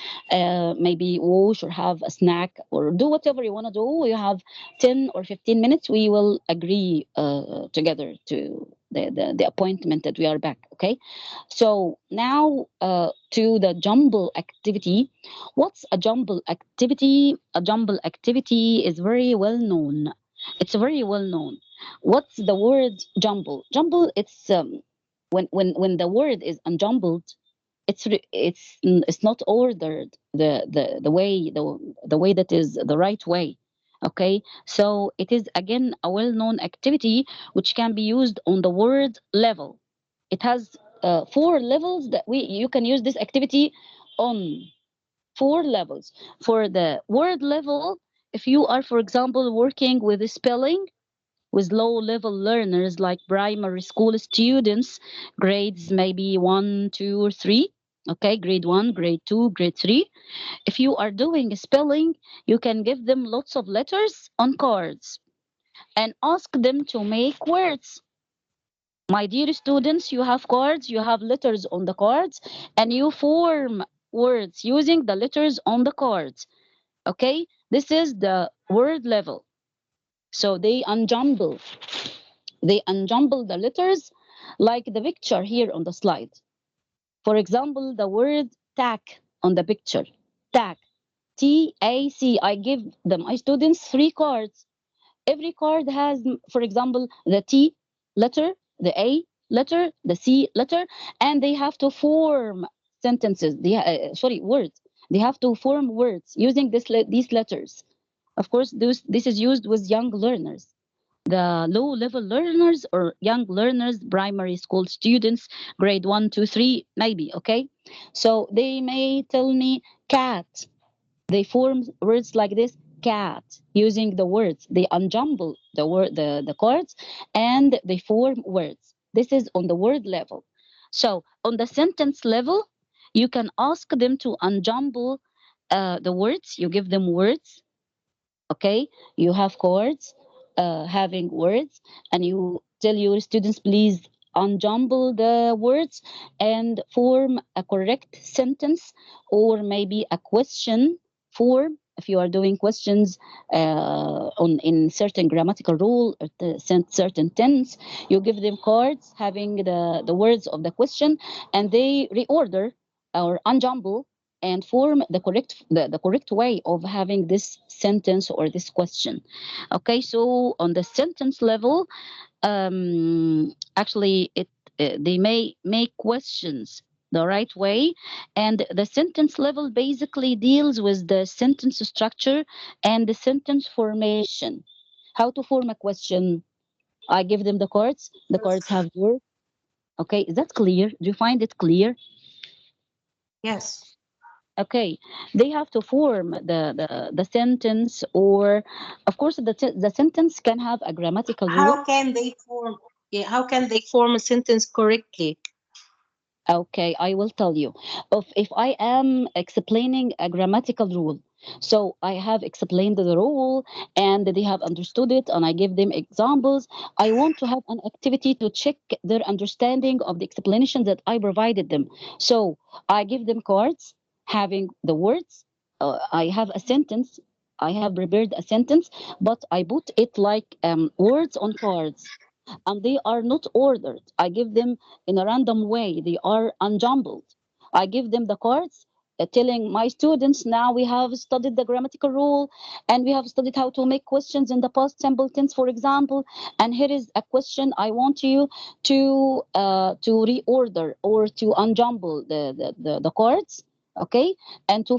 maybe wash or have a snack or do whatever you want to do. You have 10 or 15 minutes. We will agree together to the appointment that we are back. Okay. So now to the jumble activity. What's a jumble activity? A jumble activity is very well known. It's very well known. What's the word jumble? Jumble, it's when the word is unjumbled, it's not ordered the way that is the right way. Okay, so it is again a well-known activity which can be used on the word level. It has four levels that we you can use this activity on. Four levels. For the word level, if you are, for example, working with the spelling with low level learners like primary school students, grades maybe one, two, or three. Okay, grade one, grade two, grade three. If you are doing spelling, you can give them lots of letters on cards and ask them to make words. My dear students, you have cards, you have letters on the cards, and you form words using the letters on the cards. Okay, this is the word level. So they unjumble the letters like the picture here on the slide. For example, the word tack on the picture. Tack. TAC. I give my students 3 cards. Every card has, for example, the T letter, the A letter, the C letter, and they have to form sentences. Words. They have to form words using these letters. Of course, this is used with young learners, the low level learners or young learners, primary school students, grade 1, 2, 3, maybe. Okay, so they may tell me cat. They form words like this, cat, using the words. They unjumble the cards, and they form words. This is on the word level. So on the sentence level, you can ask them to unjumble the words. You give them words. Okay, you have cards having words, and you tell your students, please unjumble the words and form a correct sentence, or maybe a question form. If you are doing questions on in certain grammatical rule or certain tense, you give them cards having the words of the question, and they reorder or unjumble and form the correct way of having this sentence or this question. Okay, so on the sentence level, actually they may make questions the right way, and the sentence level basically deals with the sentence structure and the sentence formation. How to form a question. I give them the cards. The cards have words. Okay, is that clear? Do you find it clear? Yes. Okay, they have to form the sentence, or of course the sentence can have a grammatical rule. How can they form? Yeah, how can they form a sentence correctly? Okay, I will tell you. If I am explaining a grammatical rule, so I have explained the rule and they have understood it, and I give them examples. I want to have an activity to check their understanding of the explanation that I provided them. So I give them cards having the words. I have a sentence. I have prepared a sentence, but I put it like words on cards, and they are not ordered. I give them in a random way. They are unjumbled. I give them the cards telling my students, now we have studied the grammatical rule, and we have studied how to make questions in the past simple tense, for example. And here is a question. I want you to reorder or to unjumble the cards. Okay, and to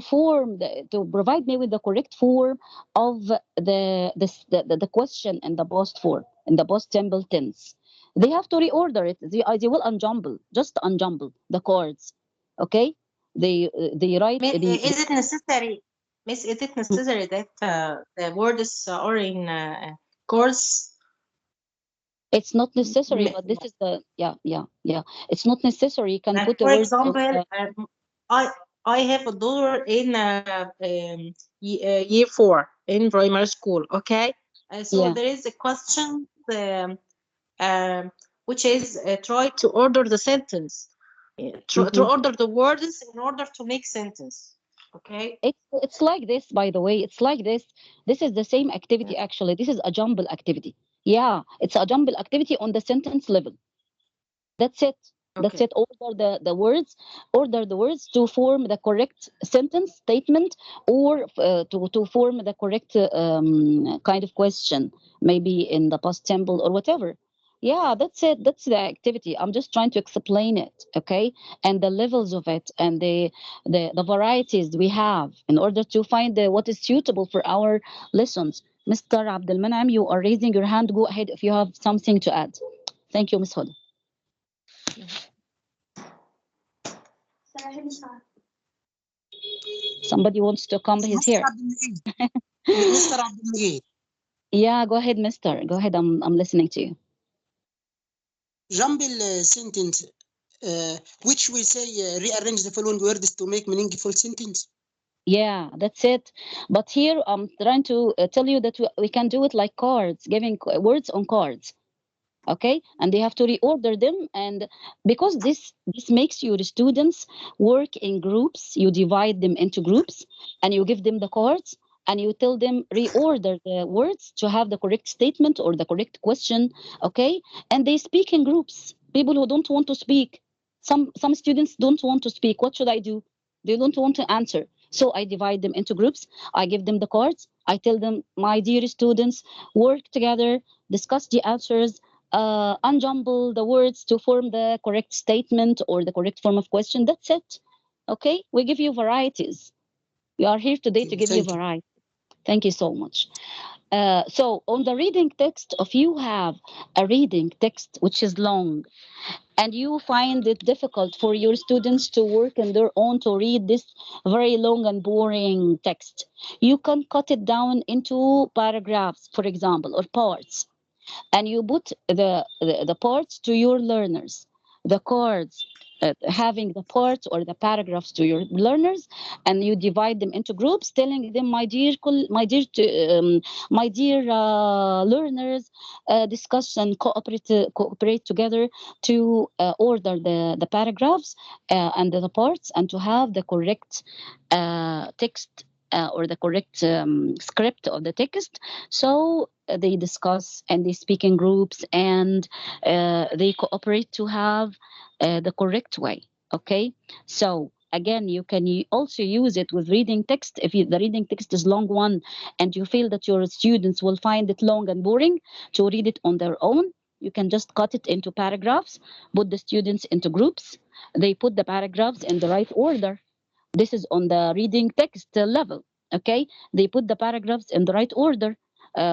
provide me with the correct form of the question in the past form, in the past simple tense. They have to reorder it. They will unjumble, just unjumble the cards. Okay, they write Is it necessary, Miss? Is it necessary that the words are in course? it's not necessary, but this is the yeah. It's not necessary. You can put the For words on example, I I have a daughter in year 4 in primary school. Okay, so yeah. there is a question um, which is try to order the sentence, to Mhm. order the words in order to make sentence. Okay. It's like this, by the way. It's like this. This is the same activity Yes. actually. This is a jumble activity. Yeah, it's a jumble activity on the sentence level. That's it. That's Okay. it. Order the words to form the correct sentence statement, or to form the correct kind of question, maybe in the past simple or whatever. Yeah, that's it. That's the activity. I'm just trying to explain it, okay? And the levels of it, and the varieties we have in order to find what is suitable for our lessons. Mr. Abdelmanam, you are raising your hand. Go ahead if you have something to add. Thank you, Ms. Huda. Somebody wants to come. He's Mr. here. Abdul Majid. Mr. Abdul Majid. Yeah, go ahead, mister. Go ahead. I'm listening to you. Jumble sentence, which we say rearrange the following words to make meaningful sentence. Yeah, that's it. But here I'm trying to tell you that we can do it like cards, giving words on cards. Okay, and they have to reorder them, and because this makes your students work in groups. You divide them into groups, and you give them the cards, and you tell them reorder the words to have the correct statement or the correct question, okay? And they speak in groups. People who don't want to speak, some students don't want to speak. What should I do? They don't want to answer. So I divide them into groups. I give them the cards. I tell them, my dear students, work together, discuss the answers, unjumble the words to form the correct statement or the correct form of question. That's it. Okay, we give you varieties. We are here today to give you Thank you. variety. Thank you so much. So on the reading text, if you have a reading text which is long and you find it difficult for your students to work on their own to read this very long and boring text, you can cut it down into paragraphs, for example, or parts, and you put the parts to your learners, the cards having the parts or the paragraphs to your learners, and you divide them into groups, telling them, my dear learners, discuss and cooperate together to order the paragraphs and the parts, and to have the correct text or the correct script of the text. So they discuss and they speak in groups, and they cooperate to have the correct way. Okay, so again, you can also use it with reading text. If the reading text is long one and you feel that your students will find it long and boring to read it on their own, you can just cut it into paragraphs, put the students into groups, they put the paragraphs in the right order. This is on the reading text level. Okay, they put the paragraphs in the right order.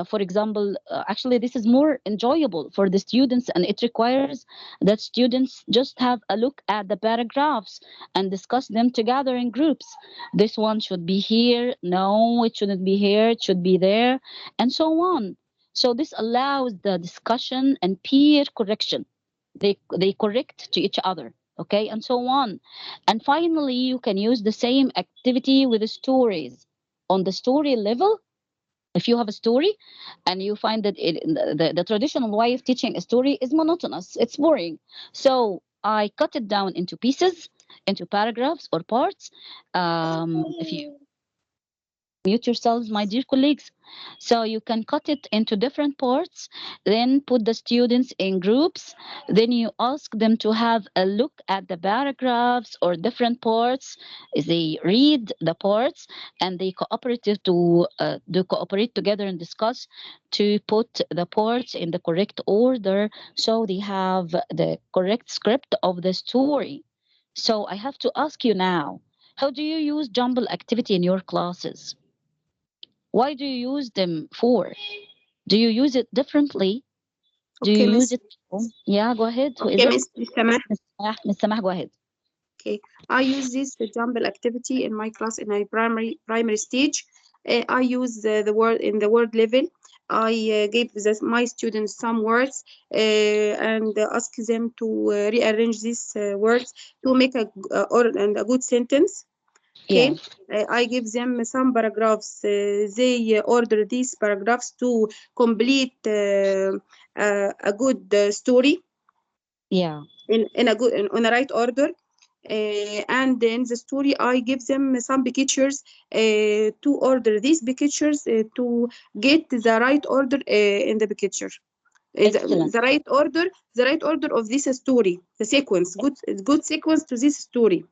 For example, actually, this is more enjoyable for the students, and it requires that students just have a look at the paragraphs and discuss them together in groups. This one should be here. No, it shouldn't be here. It should be there, and so on. So this allows the discussion and peer correction. They correct to each other, okay, and so on. And finally, you can use the same activity with the stories. On the story level, if you have a story and you find that the traditional way of teaching a story is monotonous, it's boring, so I cut it down into pieces, into paragraphs or parts. If you mute yourselves, my dear colleagues. So you can cut it into different parts, then put the students in groups. Then you ask them to have a look at the paragraphs or different parts. They read the parts and they cooperate together and discuss to put the parts in the correct order so they have the correct script of the story. So I have to ask you now, how do you use jumble activity in your classes? Why do you use them for? Do you use it differently? Do you Okay, use Miss. it? Yeah, go ahead. Who is Okay, it? Miss Samah. Miss Samah, go ahead. Okay, I use this jumble activity in my class in a primary stage. I use the word in the word level. I gave my students some words and ask them to rearrange these words to make a good sentence. Okay, Yeah, I give them some paragraphs. They order these paragraphs to complete a good story yeah, in a good in a right order. And in the story, I give them some pictures to order these pictures to get the right order in the picture. excellent. The right order of this story, the sequence, good sequence to this story.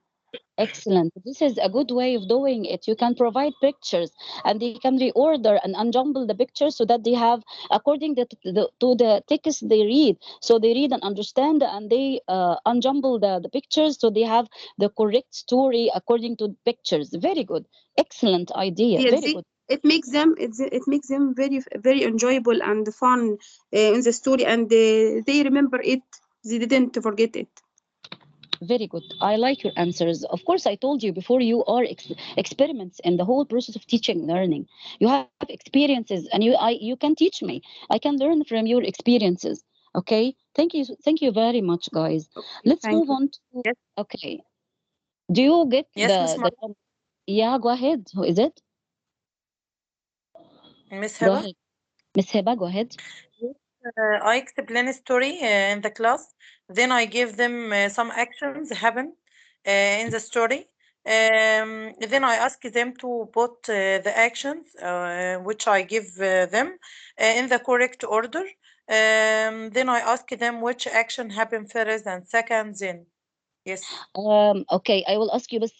Excellent. This is a good way of doing it. You can provide pictures and they can reorder and unjumble the pictures so that they have, according to the text they read. So they read and understand and they unjumble the pictures so they have the correct story according to pictures. Very good. Excellent idea. Yes, Very good. it makes them very enjoyable and fun in the story, and they remember it. They didn't forget it. Very good. I like your answers. Of course, I told you before, you are experiments in the whole process of teaching and learning. You have experiences, and you can teach me. I can learn from your experiences. Okay. Thank you. Thank you very much, guys. Okay, Let's thank move you. on to. Yes, Okay. Do you get yes, Miss the? Yeah. Go ahead. Who is it? Miss Go Heba. ahead, Miss Heba. Go ahead. Yes, I explain a story in the class. Then I give them some actions happen in the story. Then I ask them to put the actions which I give them in the correct order. Then I ask them which action happened first and second. Then yes, Okay, I will ask you this,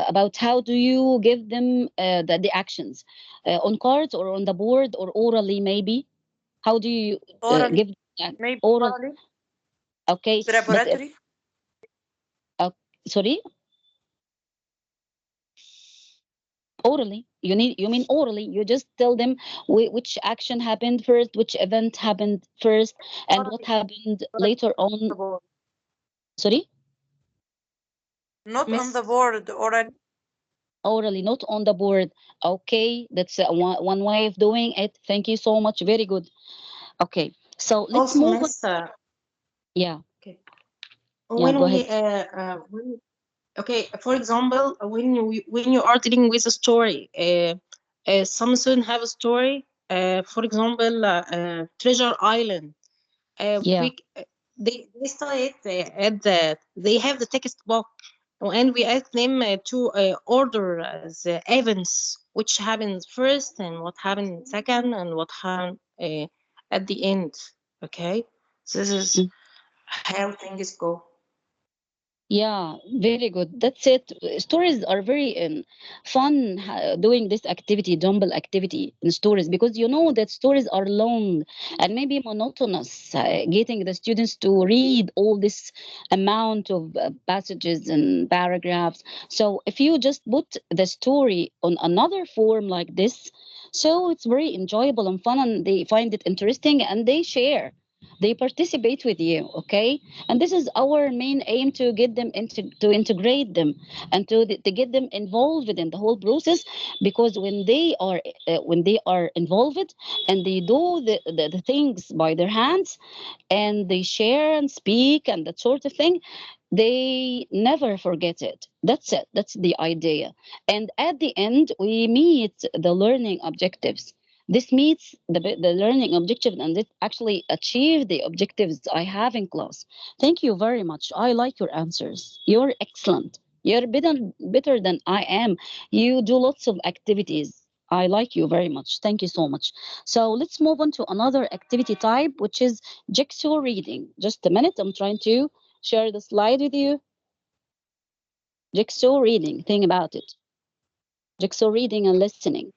about how do you give them the actions on cards or on the board or orally maybe? How do you orally, give maybe oral? orally, Okay, but preparatory. uh, sorry, orally. You mean orally? You just tell them which action happened first, which event happened first, and what Orally, happened orally later on on. the board. Sorry, Not on the Miss, board. Orally. orally, not on the board. Okay, that's one way of doing it. Thank you so much. Very good. Okay, so let's also move on. Miss, Yeah, okay. yeah, When go we ahead. when okay, for example, when you are dealing with a story, some students have a story. For example, Treasure Island. Yeah. They study it at they have the textbook, and we ask them to order the events which happens first and what happened second and what happened at the end. Okay, this is how things go. Yeah, very good. That's it. Stories are very fun doing this activity, jumble activity in stories, because you know that stories are long and maybe monotonous. Getting the students to read all this amount of passages and paragraphs. So if you just put the story on another form like this, so it's very enjoyable and fun, and they find it interesting and they share. They participate with you, okay? And this is our main aim, to get them to integrate them and to get them involved in the whole process, because when they are involved and they do the things by their hands, and they share and speak and that sort of thing, they never forget it. That's it. That's the idea. And at the end, we meet the learning objectives. This meets the learning objective, and it actually achieve the objectives I have in class. Thank you very much. I like your answers. You're excellent. You're better than I am. You do lots of activities. I like you very much. Thank you so much. So let's move on to another activity type, which is jigsaw reading. Just a minute. I'm trying to share the slide with you. Jigsaw reading. Think about it. Jigsaw reading and listening.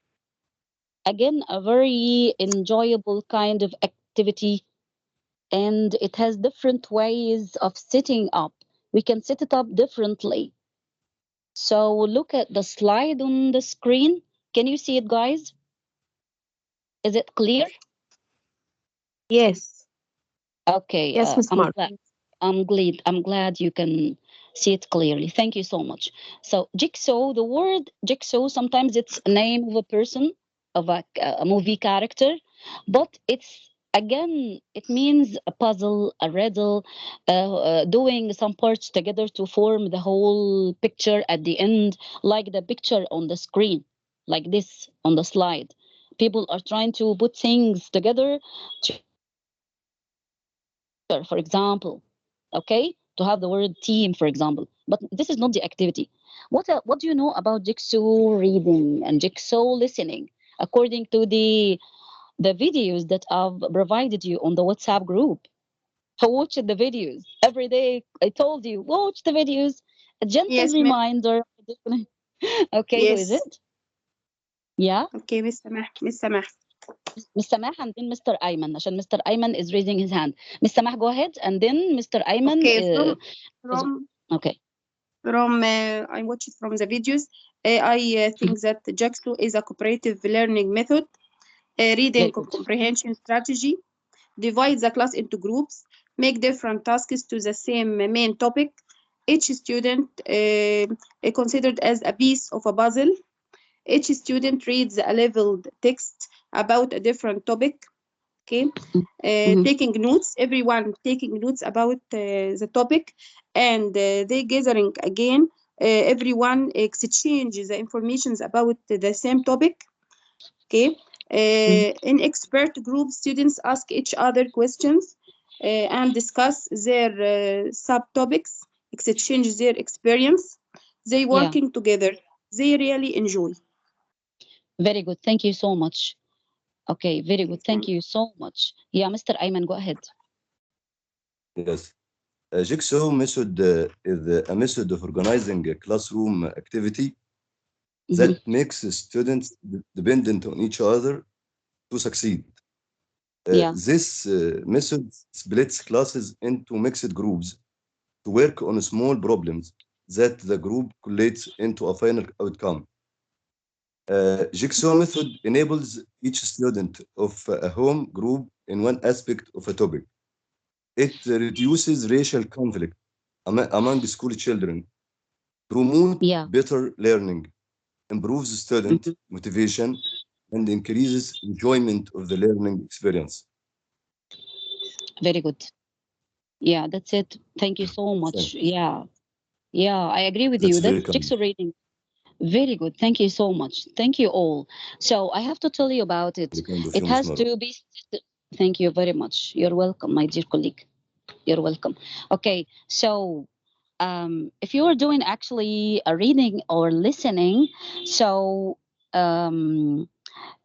Again, a very enjoyable kind of activity, and it has different ways of setting up. We can set it up differently. So look at the slide on the screen. Can you see it, guys? Is it clear? Yes. Okay, Yes, Miss I'm Mark. glad. I'm glad you can see it clearly. Thank you so much. So jigsaw, the word jigsaw, sometimes it's a name of a person, of a movie character, but it's again it means a puzzle, a riddle, doing some parts together to form the whole picture at the end, like the picture on the screen, like this on the slide. People are trying to put things together to form a picture, for example, okay, to have the word team, for example. But this is not the activity. What do you know about jigsaw reading and jigsaw listening, according to the videos that I've provided you on the WhatsApp group? Watch the videos every day. I told you, watch the videos. A gentle Yes, Miss. reminder. Okay, who is Yes. it? Yeah, Okay, Miss سماح. Miss سماح. Miss Samah, and then Mr. Ayman, عشان Mr. Ayman is raising his hand. Miss Samah, go ahead, and then Mr. Ayman Okay, is from okay. I watched from the videos. I think that Jigsaw is a cooperative learning method, reading Very good. comprehension strategy, divide the class into groups, make different tasks to the same main topic. Each student considered as a piece of a puzzle. Each student reads a leveled text about a different topic. Okay, Mhm. taking notes. Everyone taking notes about the topic, and they gathering again. Everyone exchanges the informations about the same topic. Okay. In expert group, students ask each other questions and discuss their subtopics, exchange their experience. they Yeah, working together. They really enjoy. very good. Thank you so much. Okay, very good. Thank Thank you so much. Yeah, Mr. Ayman, go ahead. Yes. Jigsaw method is a method of organizing a classroom activity Hmm. that makes students dependent on each other to succeed. Yeah, This method splits classes into mixed groups to work on small problems that the group collates into a final outcome. Jigsaw method enables each student of a home group in one aspect of a topic. It reduces racial conflict among school children, promote yeah. better learning, improves student Mhm. motivation, and increases enjoyment of the learning experience. Very good. Yeah, that's it. Thank you so Thank much. you. Yeah, yeah, I agree with you. That's That's very jigsaw kind. reading. Very good. Thank you so much. Thank you all. So I have to tell you about it. Very kind of It you, Miss has Marwa. to be. Thank you very much. You're welcome, my dear colleague. You're welcome. Okay, so if you are doing actually a reading or listening, so um,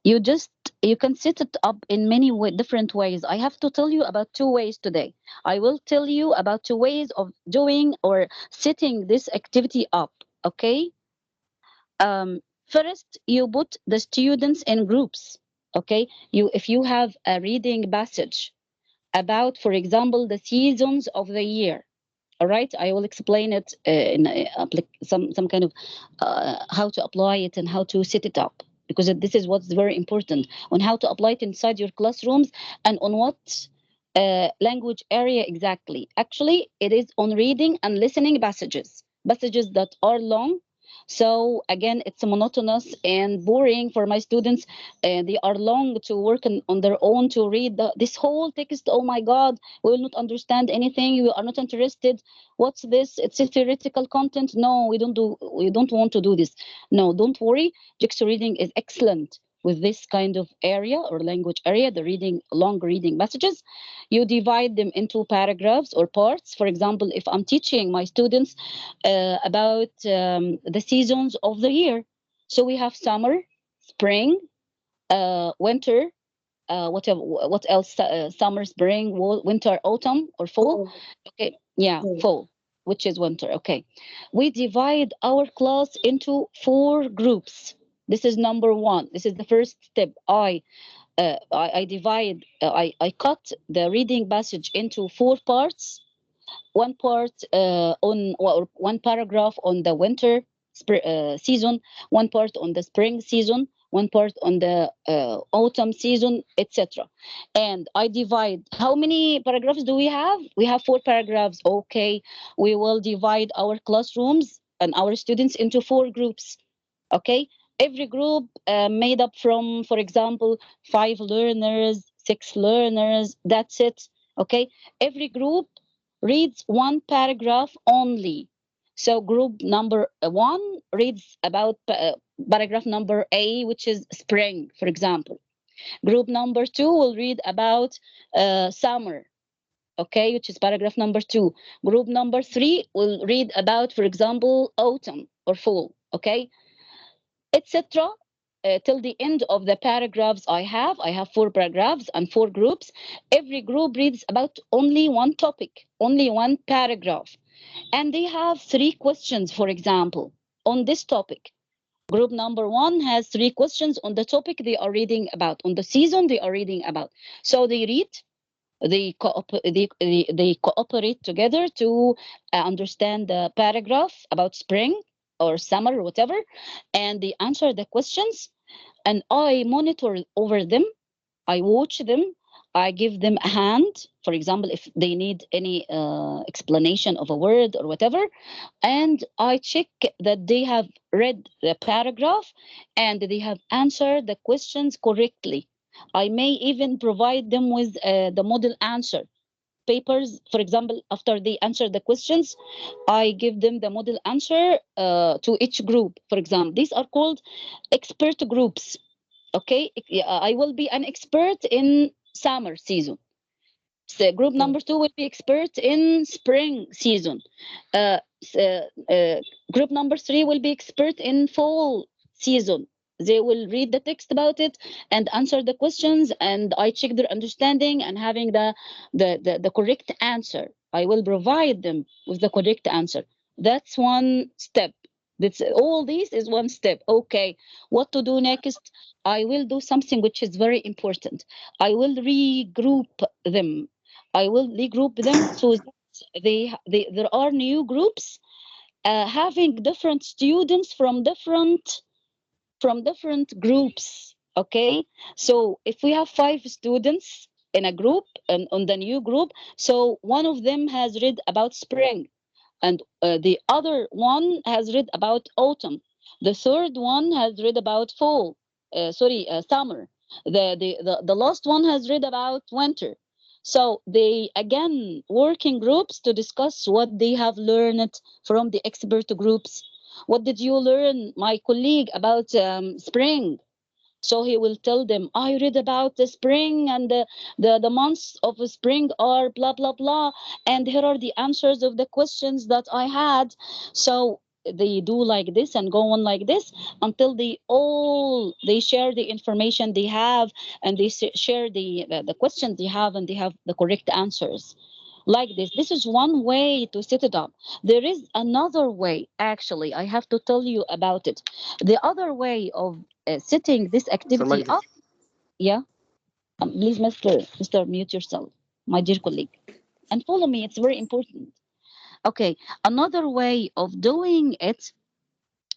you just you can set it up in many different ways. I have to tell you about two ways today. I will tell you about two ways of doing or setting this activity up. Okay. First, you put the students in groups. Okay, you if you have a reading passage about, for example, the seasons of the year. All right, I will explain it in some kind of how to apply it and how to set it up, because this is what's very important on how to apply it inside your classrooms and on what language area exactly. Actually, it is on reading and listening passages that are long. So again, it's monotonous and boring for my students. They are long to work on their own to read this whole text. Oh my God, we will not understand anything. We are not interested. What's this? It's a theoretical content. No, we don't want to do this. No, don't worry. Jigsaw reading is excellent with this kind of area or language area, the reading long reading passages. You divide them into paragraphs or parts. For example, if I'm teaching my students about the seasons of the year, so we have summer, spring, winter, what else? Summer, spring, winter, autumn, or fall. Oh, Okay, yeah, oh. fall, which is winter. Okay, we divide our class into four groups. This is number one. This is the first step. I divide. I cut the reading passage into four parts. One part on or one paragraph on the winter season, one part on the spring season, one part on the autumn season, etc. And I divide. How many paragraphs do we have? We have four paragraphs. Okay, we will divide our classrooms and our students into four groups. Okay, every group made up from, for example, 5 learners, 6 learners. That's it. Okay, every group reads one paragraph only. So group number one reads about paragraph number A, which is spring, for example. Group number two will read about summer, okay, which is paragraph number two. Group number three will read about, for example, autumn or fall, okay, etc. Till the end of the paragraphs I have four paragraphs and four groups. Every group reads about only one topic, only one paragraph, and they have three questions, for example, on this topic. Group number one has three questions on the topic they are reading about, on the season they are reading about. So they read, they cooperate together to understand the paragraph about spring or summer or whatever, and they answer the questions, and I monitor over them. I watch them. I give them a hand, for example, if they need any explanation of a word or whatever. And I check that they have read the paragraph and they have answered the questions correctly. I may even provide them with the model answer papers. For example, after they answer the questions, I give them the model answer to each group. For example, these are called expert groups. Okay, I will be an expert in summer season. So group number two will be expert in spring season. Uh, s- uh, uh, Group number three will be expert in fall season. They will read the text about it and answer the questions, and I check their understanding and having the correct answer. I will provide them with the correct answer. That's one step. That's all. This is one step. Okay, what to do next? I will do something which is very important. I will regroup them. I will regroup them so that there are new groups having different students from different groups. Okay, so if we have 5 students in a group and on the new group, so one of them has read about spring, and the other one has read about autumn. The third one has read about fall. Sorry, summer. The last one has read about winter. So they again work in groups to discuss what they have learned from the expert groups. What did you learn, my colleague, about spring? So he will tell them, I read about the spring, and the months of the spring are blah, blah, blah. And here are the answers of the questions that I had. So they do like this and go on like this until they share the information they have, and they share the questions they have, and they have the correct answers. Like this is one way to set it up. There is another way, actually. I have to tell you about it. The other way of setting this Mr. activity Magdi. up. Yeah. Please, Mr. Mute yourself, my dear colleague, and follow me. It's very important. Okay. Another way of doing it,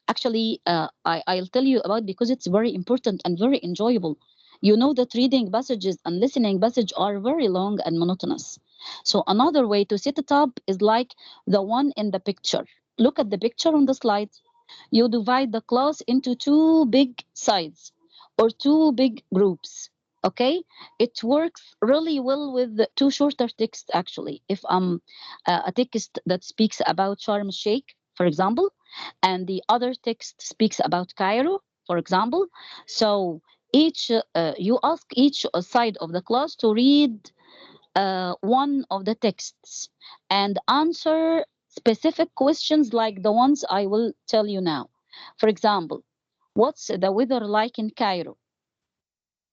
actually, I'll tell you about, because it's very important and very enjoyable. You know that reading passages and listening passage are very long and monotonous. So another way to set it up is like the one in the picture. Look at the picture on the slide. You divide the class into two big sides or two big groups. Okay, it works really well with the two shorter texts. Actually, if a text that speaks about Sharm Sheikh, for example, and the other text speaks about Cairo, for example, so each you ask each side of the class to read one of the texts and answer specific questions like the ones I will tell you now. For example, what's the weather like in Cairo?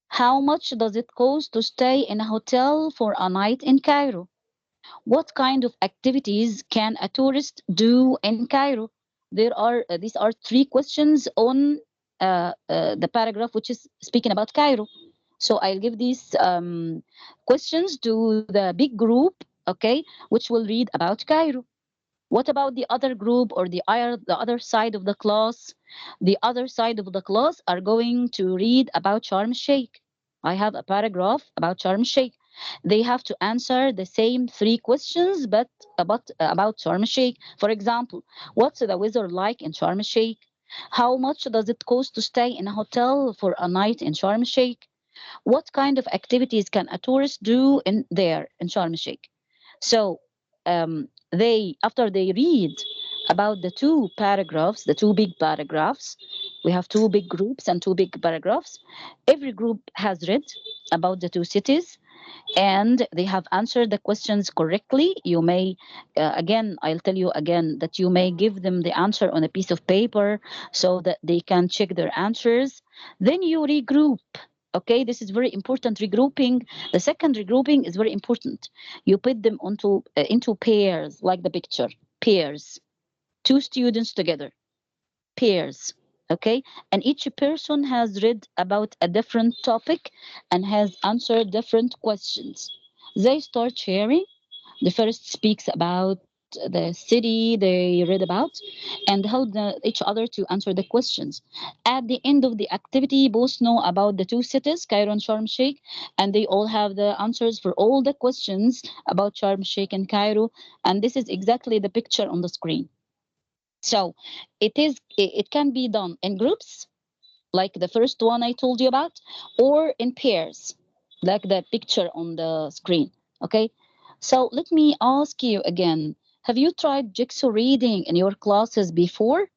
How much does it cost to stay in a hotel for a night in Cairo? What kind of activities can a tourist do in Cairo? These are 3 questions on the paragraph which is speaking about Cairo. So I'll give these questions to the big group, okay, which will read about Cairo. What about the other group, or the other side of the class? The other side of the class are going to read about Sharm Sheikh. I have a paragraph about Sharm Sheikh. They have to answer the same 3 questions, but about Sharm Sheikh. For example, what's the weather like in Sharm Sheikh? How much does it cost to stay in a hotel for a night in Sharm Sheikh? What kind of activities can a tourist do in there in Sharm Sheikh? So they after they read about the two big paragraphs, we have two big groups and two big paragraphs. Every group has read about the two cities, and they have answered the questions correctly. You may, again, I'll tell you again that you may give them the answer on a piece of paper so that they can check their answers. Then you regroup. Okay, this is very important. Regrouping, the second regrouping is very important. You put them into pairs, like the picture, pairs, 2 students together, pairs. Okay, and each person has read about a different topic and has answered different questions. They start sharing. The first speaks about the city they read about and help each other to answer the questions. At the end of the activity, both know about the two cities, Cairo and Sharm Sheikh, and they all have the answers for all the questions about Sharm Sheikh and Cairo. And this is exactly the picture on the screen. So it can be done in groups, like the first one I told you about, or in pairs, like the picture on the screen. Okay. So let me ask you again. Have you tried jigsaw reading in your classes before?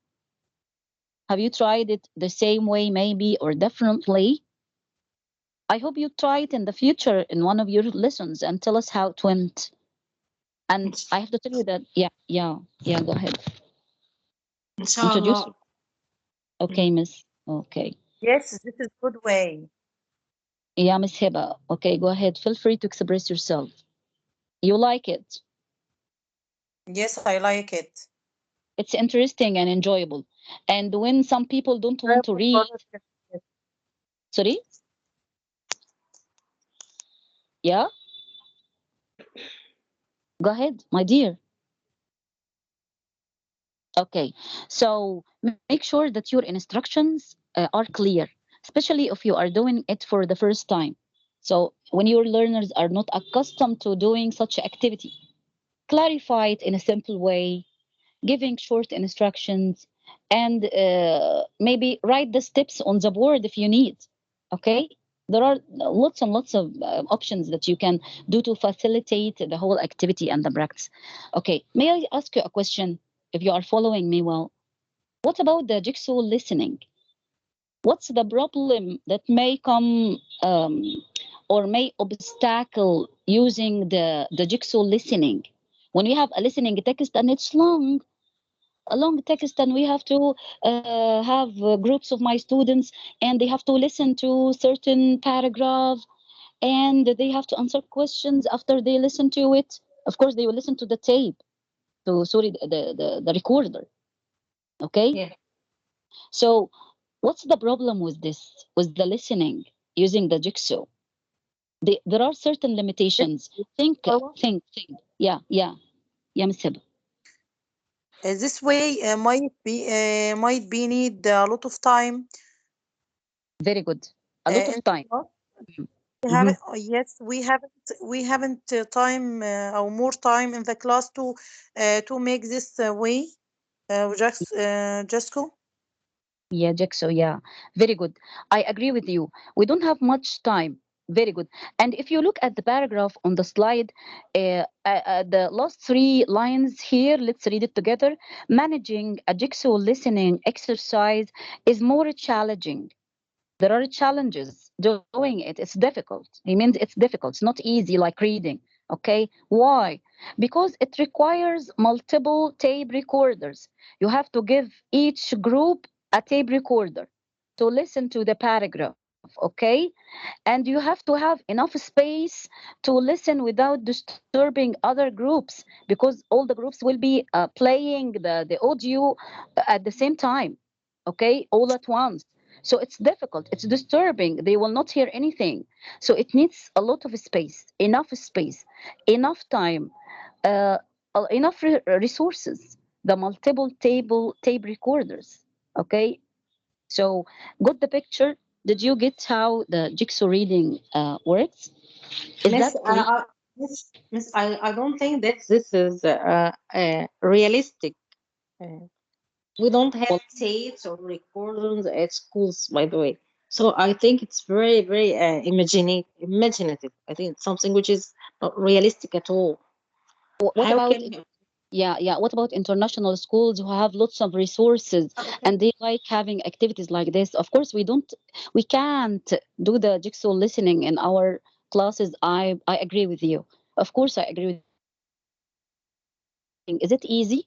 Have you tried it the same way, maybe, or differently? I hope you try it in the future in one of your lessons and tell us how it went. And I have to tell you that, yeah, yeah, yeah, go ahead. Introduce. Inshallah. Okay, Miss. Okay. Yes, this is good way. Yeah, Miss Hiba. Okay, go ahead. Feel free to express yourself. You like it. Yes, I like it. It's interesting and enjoyable. And when some people don't Very want to good read, for the- sorry, yeah, go ahead, my dear. Okay, so make sure that your instructions are clear, especially if you are doing it for the first time. So when your learners are not accustomed to doing such activity, clarify it in a simple way, giving short instructions, and maybe write the steps on the board if you need. Okay, there are lots and lots of options that you can do to facilitate the whole activity and the practice. Okay, may I ask you a question if you are following me well? What about the jigsaw listening? What's the problem that may come or may obstacle using the jigsaw listening? When you have a listening text and it's long, a long text, and we have to have groups of my students, and they have to listen to certain paragraph, and they have to answer questions after they listen to it. Of course, they will listen to the tape, to sorry, the recorder. Okay, Yeah. so what's the problem with this, with the listening using the jigsaw? There are certain This, limitations. Think, Marwa, think. Yeah, yeah, yeah, Miss Hiba. this way might be need a lot of time Very good. A lot in of the time. class. We Mhm. haven't. Yes, we haven't time or more time in the class to make this way. Just go. Yeah, Jackso, yeah. Very good. I agree with you. We don't have much time. Very good. And if you look at the paragraph on the slide, the last three lines here, let's read it together. Managing a jigsaw listening exercise is more challenging. There are challenges doing it. It's difficult. It means it's difficult. It's not easy like reading. Okay. Why? Because it requires multiple tape recorders. You have to give each group a tape recorder to listen to the paragraph. Okay. And you have to have enough space to listen without disturbing other groups, because all the groups will be playing the audio at the same time, okay, all at once. So it's difficult, it's disturbing, they will not hear anything. So it needs a lot of space, enough time, uh, enough resources, the multiple tape recorders. Okay, so got the picture? Did you get how the jigsaw reading works? Is Miss, that clear? Miss, I don't think that this is realistic. Uh, we don't have Well, tapes or recordings at schools, by the way. So I think it's very, very imaginative. I think it's something which is not realistic at all. what How about can you? yeah, yeah, what about international schools who have lots of resources Okay. and they like having activities like this? Of course, we can't do the jigsaw listening in our classes. I agree with you. Of course, I agree with you. But what about international schooling? Is it easy?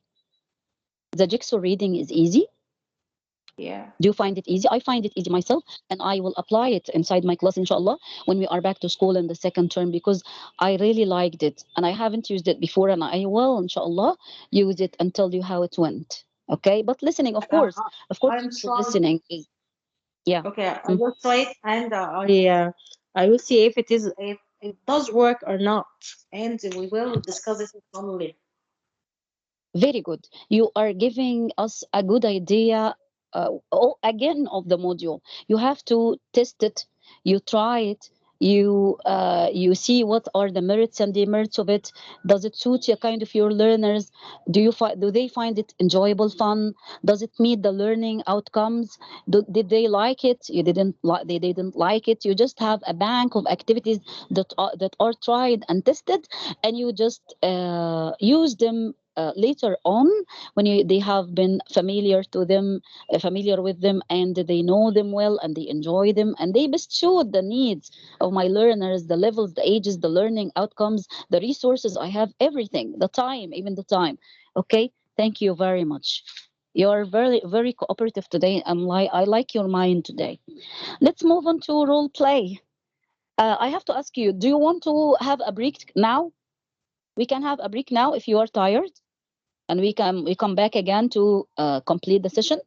The jigsaw reading is easy? Yeah. Do you find it easy? I find it easy myself, and I will apply it inside my class, inshallah, when we are back to school in the second term, because I really liked it and I haven't used it before, and I will, inshallah, use it and tell you how it went. Okay, but listening, of course, I'm jigsaw trying. listening is, yeah. Okay, I Mm. will try it, and I will see if it does work or not, and we will discuss it formally. Very good. You are giving us a good idea again of the module. You have to test it, you try it, you see what are the merits and demerits of it. Does it suit your kind of your learners? Do they find it enjoyable, fun? Does it meet the learning outcomes? Did they like it? You didn't like They didn't like it. You just have a bank of activities that are tried and tested, and you just use them later on, when they have been familiar with them, and they know them well, and they enjoy them, and they best suit the needs of my learners, the levels, the ages, the learning outcomes, the resources I have, everything, the time, even the time. Okay, thank you very much. You're very, very cooperative today. I like your mind today. Let's move on to role play. I have to ask you, do you want to have a break now? We can have a break now if you are tired, and we come back again to complete the session.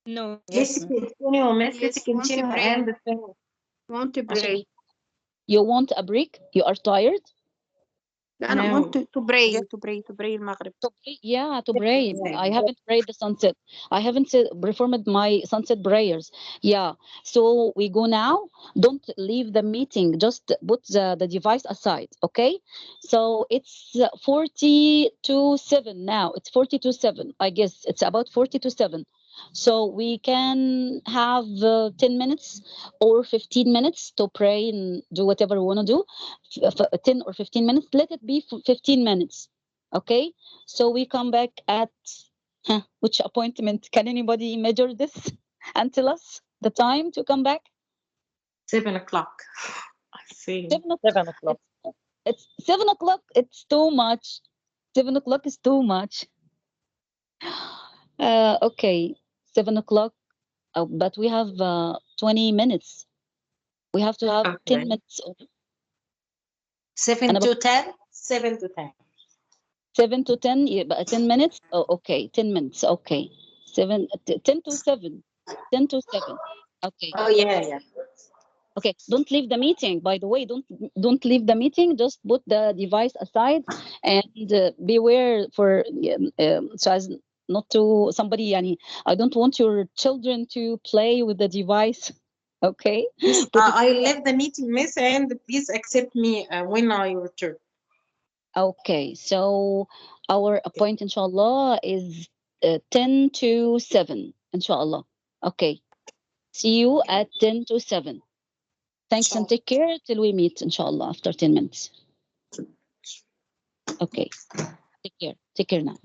No. Let's Yes. continue, Miss. Let's Yes, want to continue break. and finish. Want to عشان break. you want a break? You are tired? لا أنا want No. to pray Yes. to pray المغرب. To pray, yeah, to pray. Yeah. I haven't prayed the sunset. I haven't performed my sunset prayers. Yeah. So we go now. Don't leave the meeting. Just put the device aside. Okay. So it's 40 to 7 now. It's 40 to 7. I guess it's about 40 to 7. So we can have 10 minutes or 15 minutes to pray and do whatever we want to do. 10 or 15 minutes. Let it be 15 minutes. Okay. So we come back at which appointment? Can anybody measure this and tell us the time to come back? 7 o'clock. I see. 7 o'clock. 7 o'clock. It's 7 o'clock. It's too much. 7 o'clock is too much. Okay, 7 o'clock. But we have 20 minutes. We have to have 10 Okay. minutes. 7 أنا to 10. 7 to 10. 7 to 10 يبقى 10 minutes. Oh, okay, 10 minutes. Okay, 10 to 7. 10 to 7. Okay. Oh, yeah, yeah. Okay, don't leave the meeting. By the way, don't leave the meeting. Just put the device aside, and beware for so as not to somebody. Yani, I don't want your children to play with the device. Okay, Miss, put it I left the meeting, Miss, and please accept me when I return. okay. So our appointment, inshallah, is 10 to 7, inshallah. Okay, see you at 10 to 7. Thanks and Inshallah. take care till we meet, inshallah, after 10 minutes. Okay, take care. Take care now.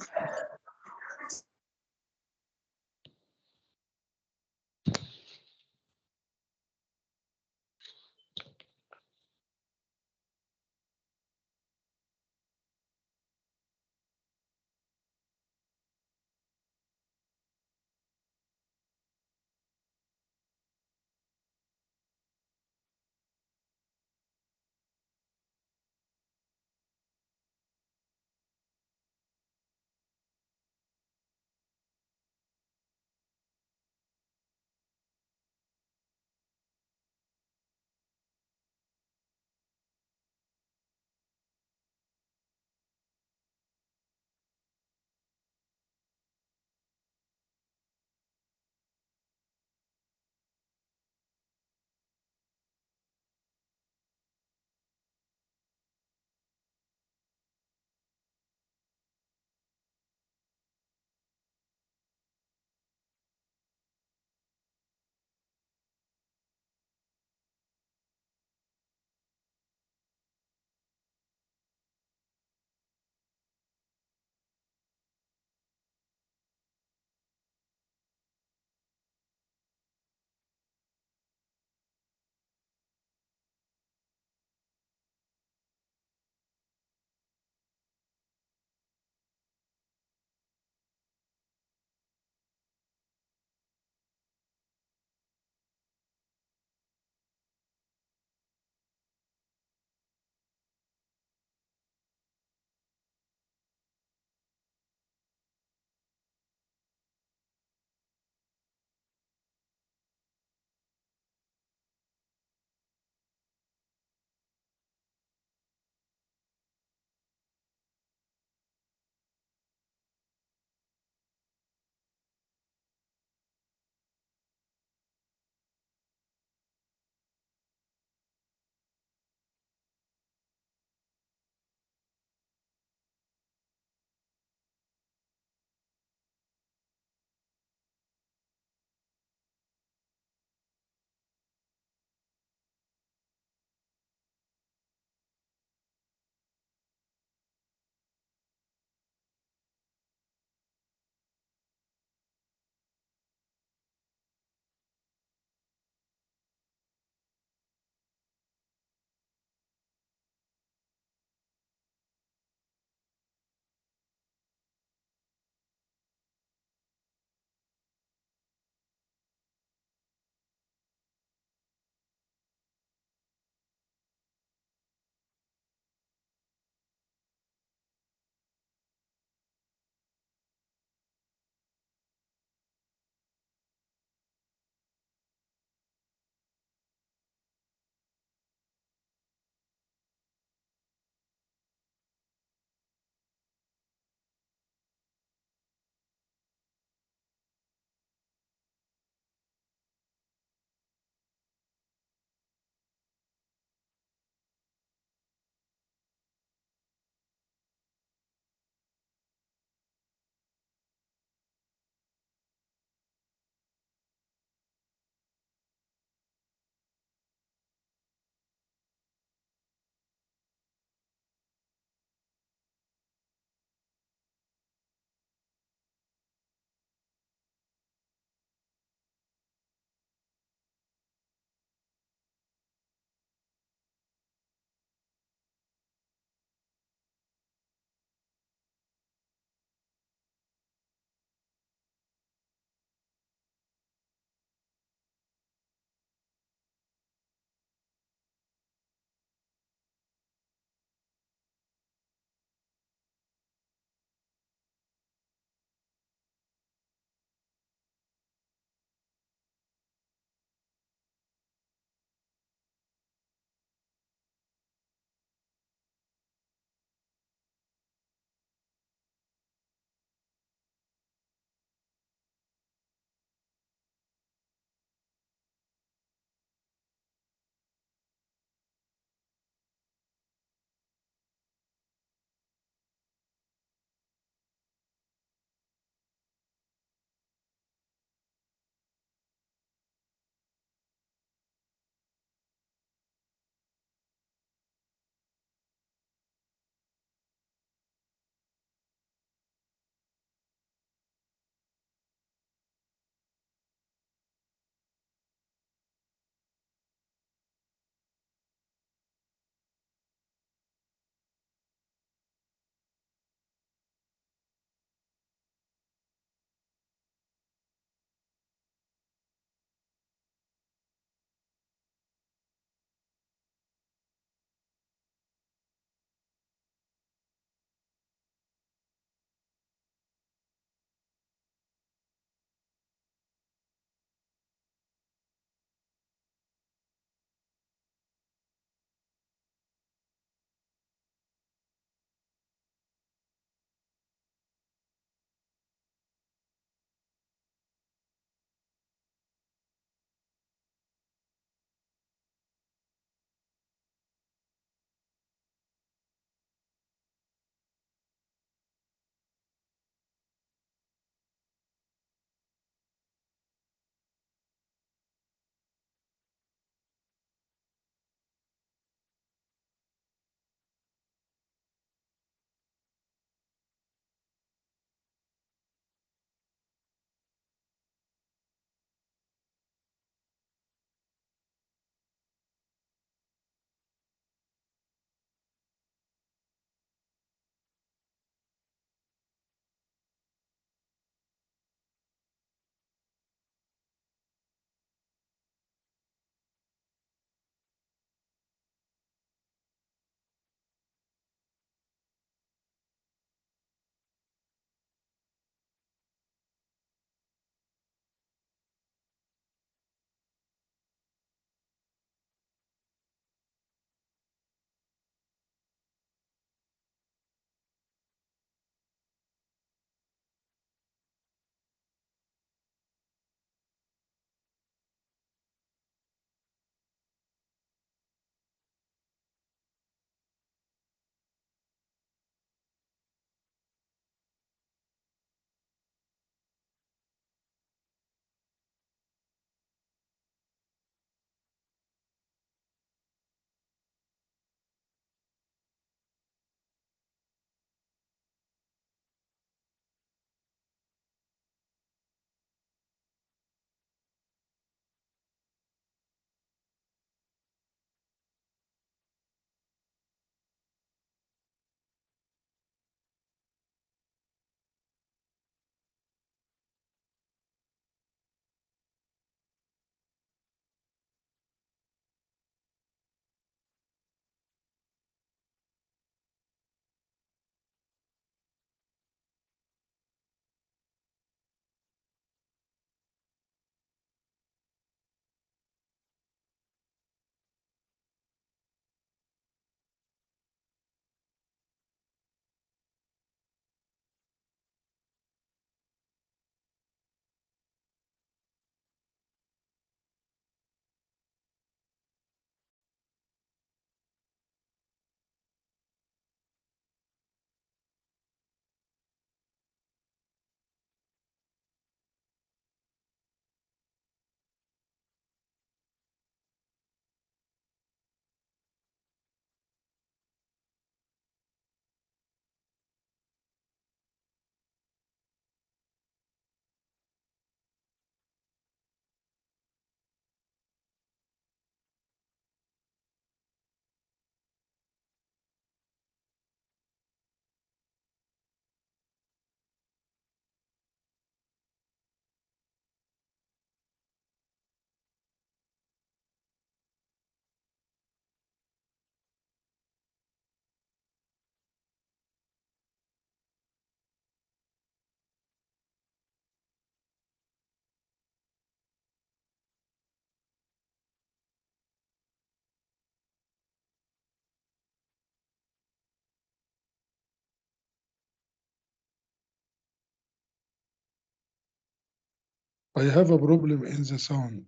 I have a problem in the sound.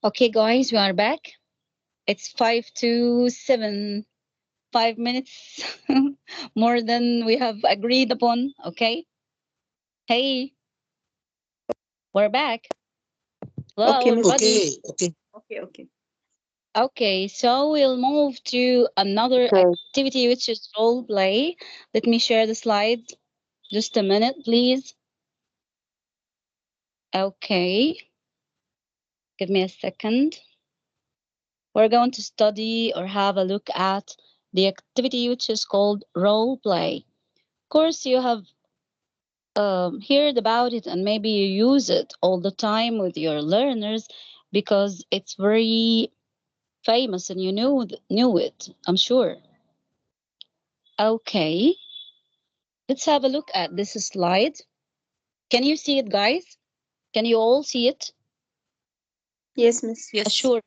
Okay, guys, we are back. It's 5 to 7, 5 minutes more than we have agreed upon. Okay. Hey, we're back. Hello, Okay, Miss. everybody. Okay. Okay. Okay, so we'll move to another Okay. activity, which is role play. Let me share the slide. Just a minute, please. Okay, give me a second. We're going to study or have a look at the activity which is called role play. Of course, you have heard about it and maybe you use it all the time with your learners because it's very famous and you knew it, I'm sure. Okay, let's have a look at this slide. Can you see it, guys? Can you all see it? Yes, Miss. Yes. Sure.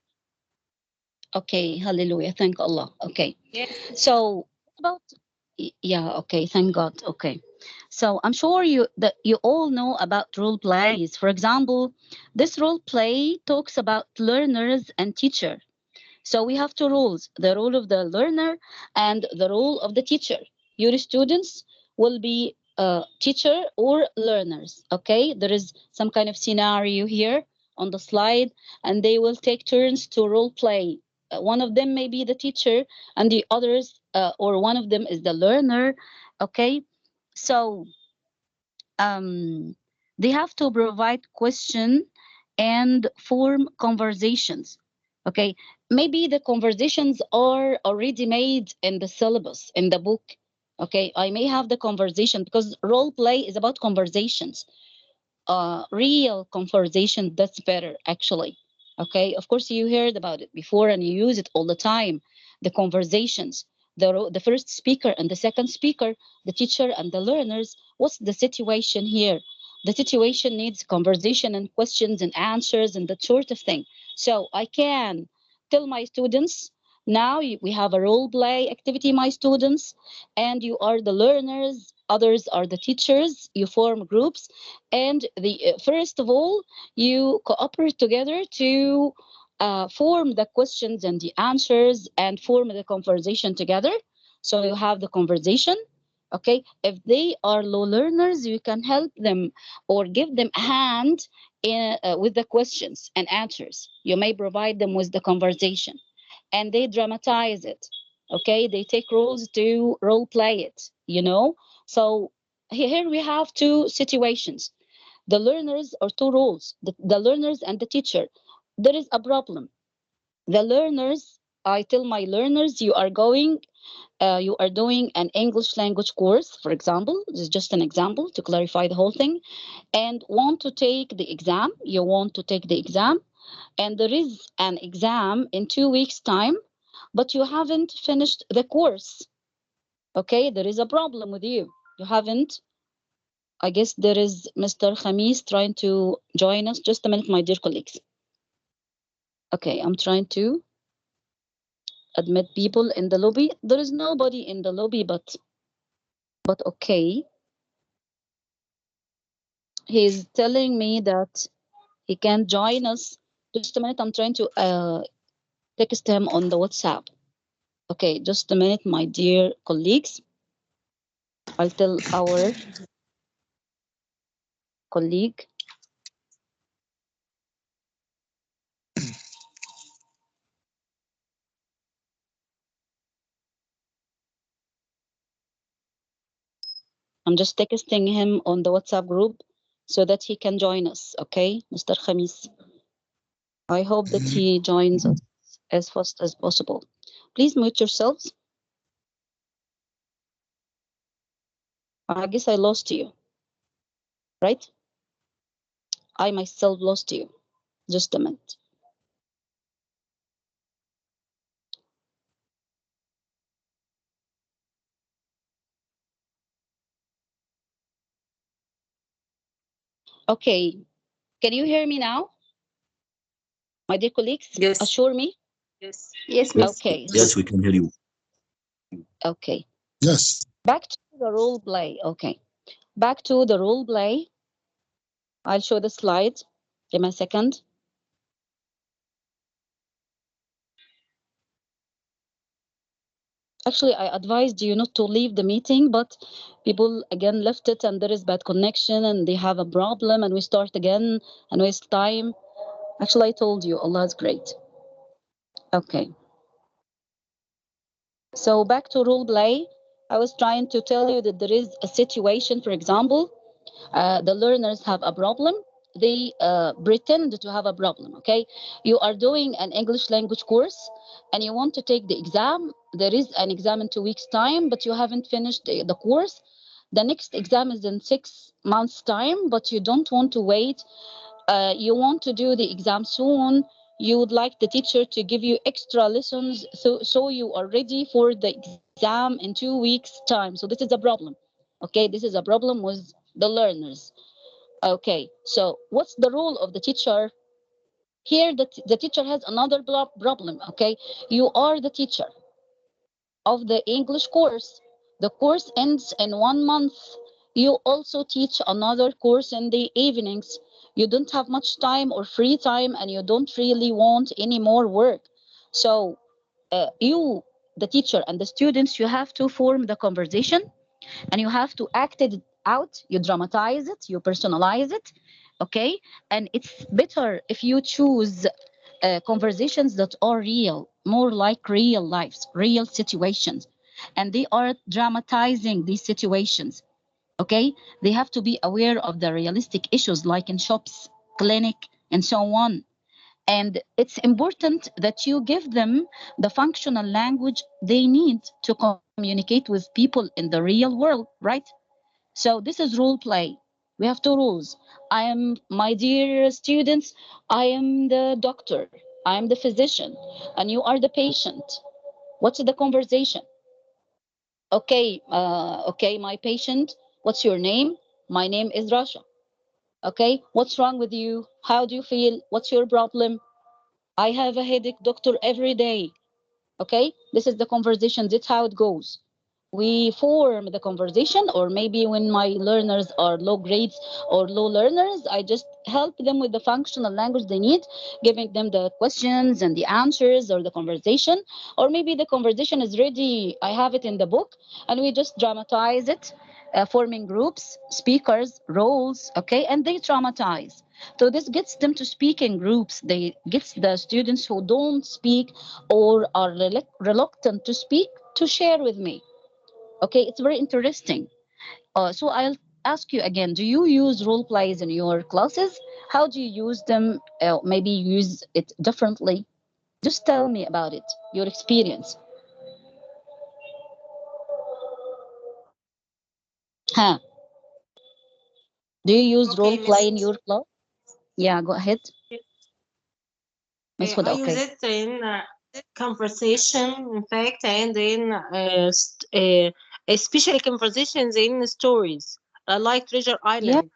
Okay, hallelujah. Thank Allah. Okay. Yes. So about yeah, okay, thank God. Okay. So I'm sure you all know about role plays. For example, this role play talks about learners and teacher. So we have two roles, the role of the learner and the role of the teacher. Your students will be teacher or learners. Okay, there is some kind of scenario here on the slide, and they will take turns to role play. One of them may be the teacher, and the others, or one of them is the learner. Okay, so they have to provide question and form conversations. Okay, maybe the conversations are already made in the syllabus in the book. Okay, I may have the conversation because role play is about conversations, real conversation. That's better actually. Okay, of course you heard about it before and you use it all the time. The conversations, the first speaker and the second speaker, the teacher and the learners. What's the situation here? The situation needs conversation and questions and answers and that sort of thing. So I can tell my students, now we have a role play activity, my students, and you are the learners, others are the teachers. You form groups, and the first of all, you cooperate together to form the questions and the answers and form the conversation together. So you have the conversation. Okay, if they are low learners, you can help them or give them a hand with the questions and answers. You may provide them with the conversation and they dramatize it. Okay, they take roles to role play it, So here we have two situations. The learners are two roles, the learners and the teacher. There is a problem. The learners, I tell my learners, you are doing an English language course, for example. This is just an example to clarify the whole thing, and want to take the exam. You want to take the exam, and there is an exam in 2 weeks' time, but you haven't finished the course. Okay, there is a problem with you. You haven't. I guess there is Mr. Khamis trying to join us. Just a minute, my dear colleagues. Okay, I'm trying to admit people in the lobby. There is nobody in the lobby, but okay. He's telling me that he can join us. Just a minute, I'm trying to text him on the WhatsApp. Okay, just a minute, my dear colleagues. I'll tell our colleague. I'm just texting him on the WhatsApp group so that he can join us. Okay, Mr. Khamis. I hope that he joins us as fast as possible. Please mute yourselves. I guess I lost you, right? I myself lost you. Just a minute. Okay, can you hear me now? My dear colleagues, Yes. assure me. Yes. Yes, Miss. Okay. Yes, we can hear you. Okay. Yes. Back to the role play. Okay. Back to the role play. I'll show the slide. Give me a second. Actually, I advised you not to leave the meeting, but people again left it, and there is bad connection, and they have a problem, and we start again and waste time. Actually, I told you, Allah is great. Okay. So back to role play. I was trying to tell you that there is a situation, for example, the learners have a problem. They pretend to have a problem. Okay, you are doing an English language course and you want to take the exam. There is an exam in 2 weeks time, but you haven't finished the course. The next exam is in 6 months time, but you don't want to wait. You want to do the exam soon. You would like the teacher to give you extra lessons, so you are ready for the exam in 2 weeks time. So this is a problem. Okay, this is a problem with the learners. Okay, so what's the role of the teacher? Here, the teacher has another problem. Okay, you are the teacher of the English course. The course ends in 1 month. You also teach another course in the evenings. You don't have much time or free time, and you don't really want any more work. So, you, the teacher, and the students, you have to form the conversation, and you have to act it out. You dramatize it, you personalize it. Okay, and it's better if you choose conversations that are real, more like real lives, real situations, and they are dramatizing these situations. Okay, they have to be aware of the realistic issues like in shops, clinic, and so on. And it's important that you give them the functional language they need to communicate with people in the real world, right? So this is role play. We have two rules. I am, my dear students, I am the doctor, I am the physician, and you are the patient. What's the conversation? Okay, my patient, what's your name? My name is Rasha. Okay, what's wrong with you? How do you feel? What's your problem? I have a headache, doctor, every day. Okay, this is the conversation. That's how it goes. We form the conversation, or maybe when my learners are low grades or low learners, I just help them with the functional language they need, giving them the questions and the answers or the conversation. Or maybe the conversation is ready, I have it in the book, and we just dramatize it, forming groups, speakers, roles. Okay, and they traumatize. So this gets them to speak in groups. They gets the students who don't speak or are reluctant to speak to share with me. Okay, it's very interesting. So I'll ask you again, do you use role plays in your classes? How do you use them? Maybe you use it differently. Just tell me about it, your experience. Huh? Do you use Okay, role play Miss. in your class? Yeah, go ahead, Miss I Huda. use Okay. it in conversation, in fact, and in especially conversations in stories, like Treasure Yeah, Island.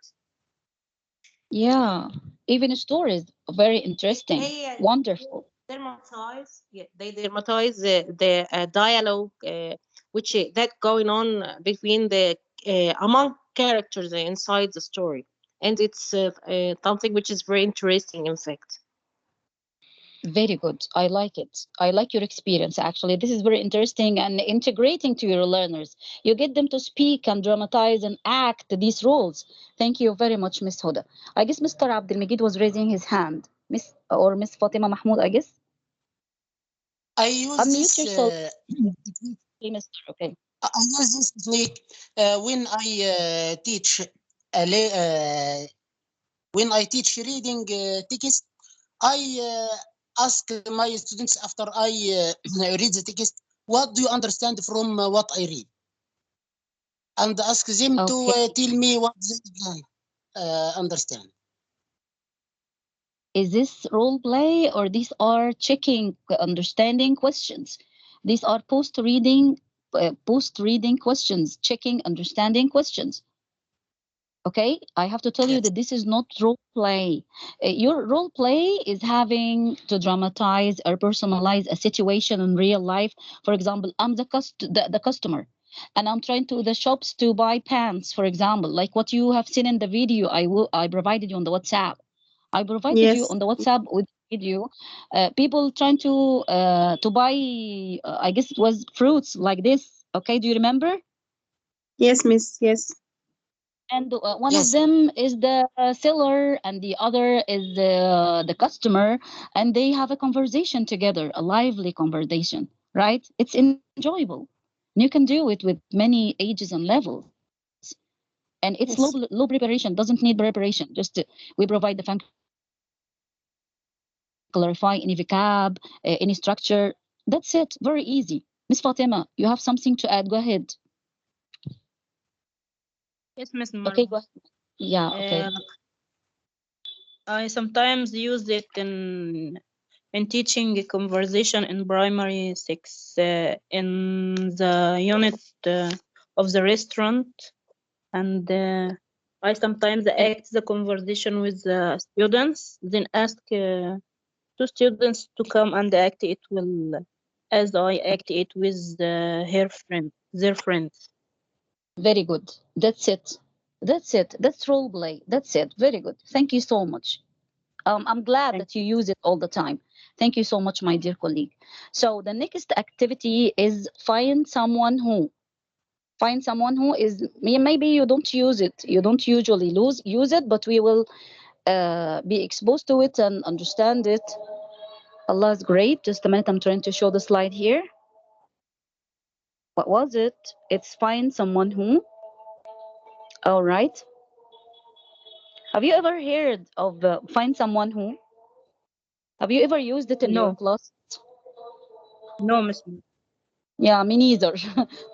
yeah. Even stories, very interesting, They wonderful. they dramatize the dialogue, which that going on between the among characters inside the story, and it's something which is very interesting, in fact. Very good. I like it. I like your experience, actually. This is very interesting and integrating to your learners. You get them to speak and dramatize and act these roles. Thank you very much, Miss Huda. I guess Mr. Abdelmajid was raising his hand. Miss Fatima Mahmoud, I guess. I use Unmute this yourself. technique. Okay, Mister. Okay. I use this technique when I teach when I teach reading text. I ask my students after I read the text, what do you understand from what I read? And ask them to Okay. tell me what they can understand. Is this role play or these are checking understanding questions? These are post reading questions, checking understanding questions. Okay, I have to tell you Yes. that this is not role play. Your role play is having to dramatize or personalize a situation in real life. For example, I'm the customer, and I'm trying to the shops to buy pants, for example, like what you have seen in the video I provided you on the WhatsApp. I provided you Yes. on the WhatsApp with video, people trying to buy, I guess it was fruits like this. Okay, do you remember? Yes, miss. Yes. And one of Yes. them is the seller and the other is the customer, and they have a conversation together, a lively conversation, right? It's enjoyable. And you can do it with many ages and levels. And it's low Yes. preparation, doesn't need preparation. Just we provide the functional phrases, clarify any vocab, any structure. That's it. Very easy. Miss Fatima, you have something to add? Go ahead. Yes, Miss Okay, go Marwa. ahead. Yeah, okay. Uh, I sometimes use it in teaching a conversation in primary six in the unit of the restaurant, and I sometimes act the conversation with the students, then ask two students to come and act it will as I act it with their friends. Very good. That's it. That's it. That's role play. That's it. Very good. Thank you so much. I'm glad Thank that you use it all the time. Thank you so much, my dear colleague. So the next activity is find someone who. Find someone who is maybe you don't use it. You don't usually use it, but we will be exposed to it and understand it. Allah is great. Just a minute. I'm trying to show the slide here. What was it? It's find someone who. All right. Have you ever heard of find someone who? Have you ever used it in your No, class? no, Miss. Marwa. Yeah, me neither.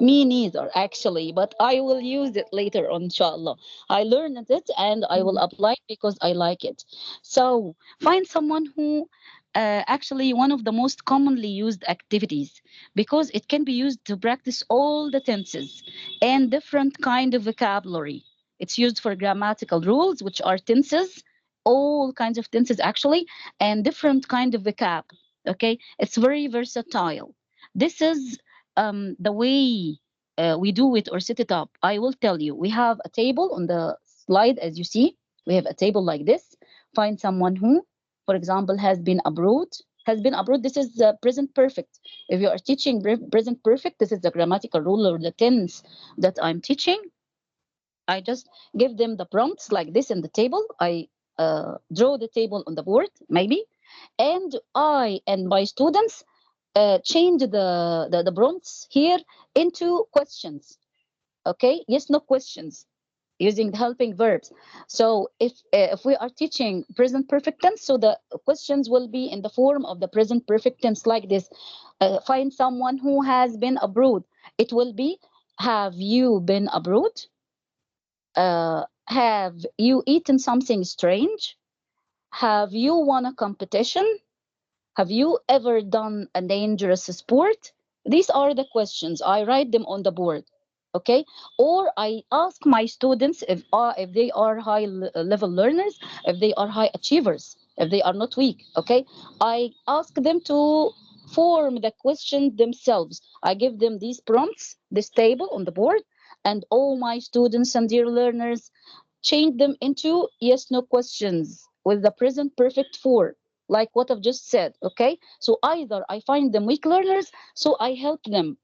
Me neither, actually. But I will use it later on, inshallah. I learned it and I will apply it because I like it. So find someone who actually one of the most commonly used activities because it can be used to practice all the tenses and different kind of vocabulary. It's used for grammatical rules, which are tenses, all kinds of tenses actually, and different kind of vocab. Okay, it's very versatile. This is the way we do it or set it up. I will tell you. We have a table on the slide, as you see. We have a table like this. Find someone who, for example, has been abroad. Has been abroad. This is present perfect. If you are teaching present perfect, this is the grammatical rule or the tense that I'm teaching. I just give them the prompts like this in the table. I draw the table on the board, maybe, and I and my students change the prompts here into questions. Okay, yes, no questions using the helping verbs. So if we are teaching present perfect tense, so the questions will be in the form of the present perfect tense like this. Find someone who has been abroad. It will be, have you been abroad? Have you eaten something strange? Have you won a competition? Have you ever done a dangerous sport? These are the questions. I write them on the board. Okay? Or I ask my students if they are high level learners, if they are high achievers, if they are not weak. Okay? I ask them to form the questions themselves. I give them these prompts, this table on the board, and all my students and dear learners change them into yes no questions with the present perfect form like what I've just said. Okay, so either I find them weak learners, so I help them,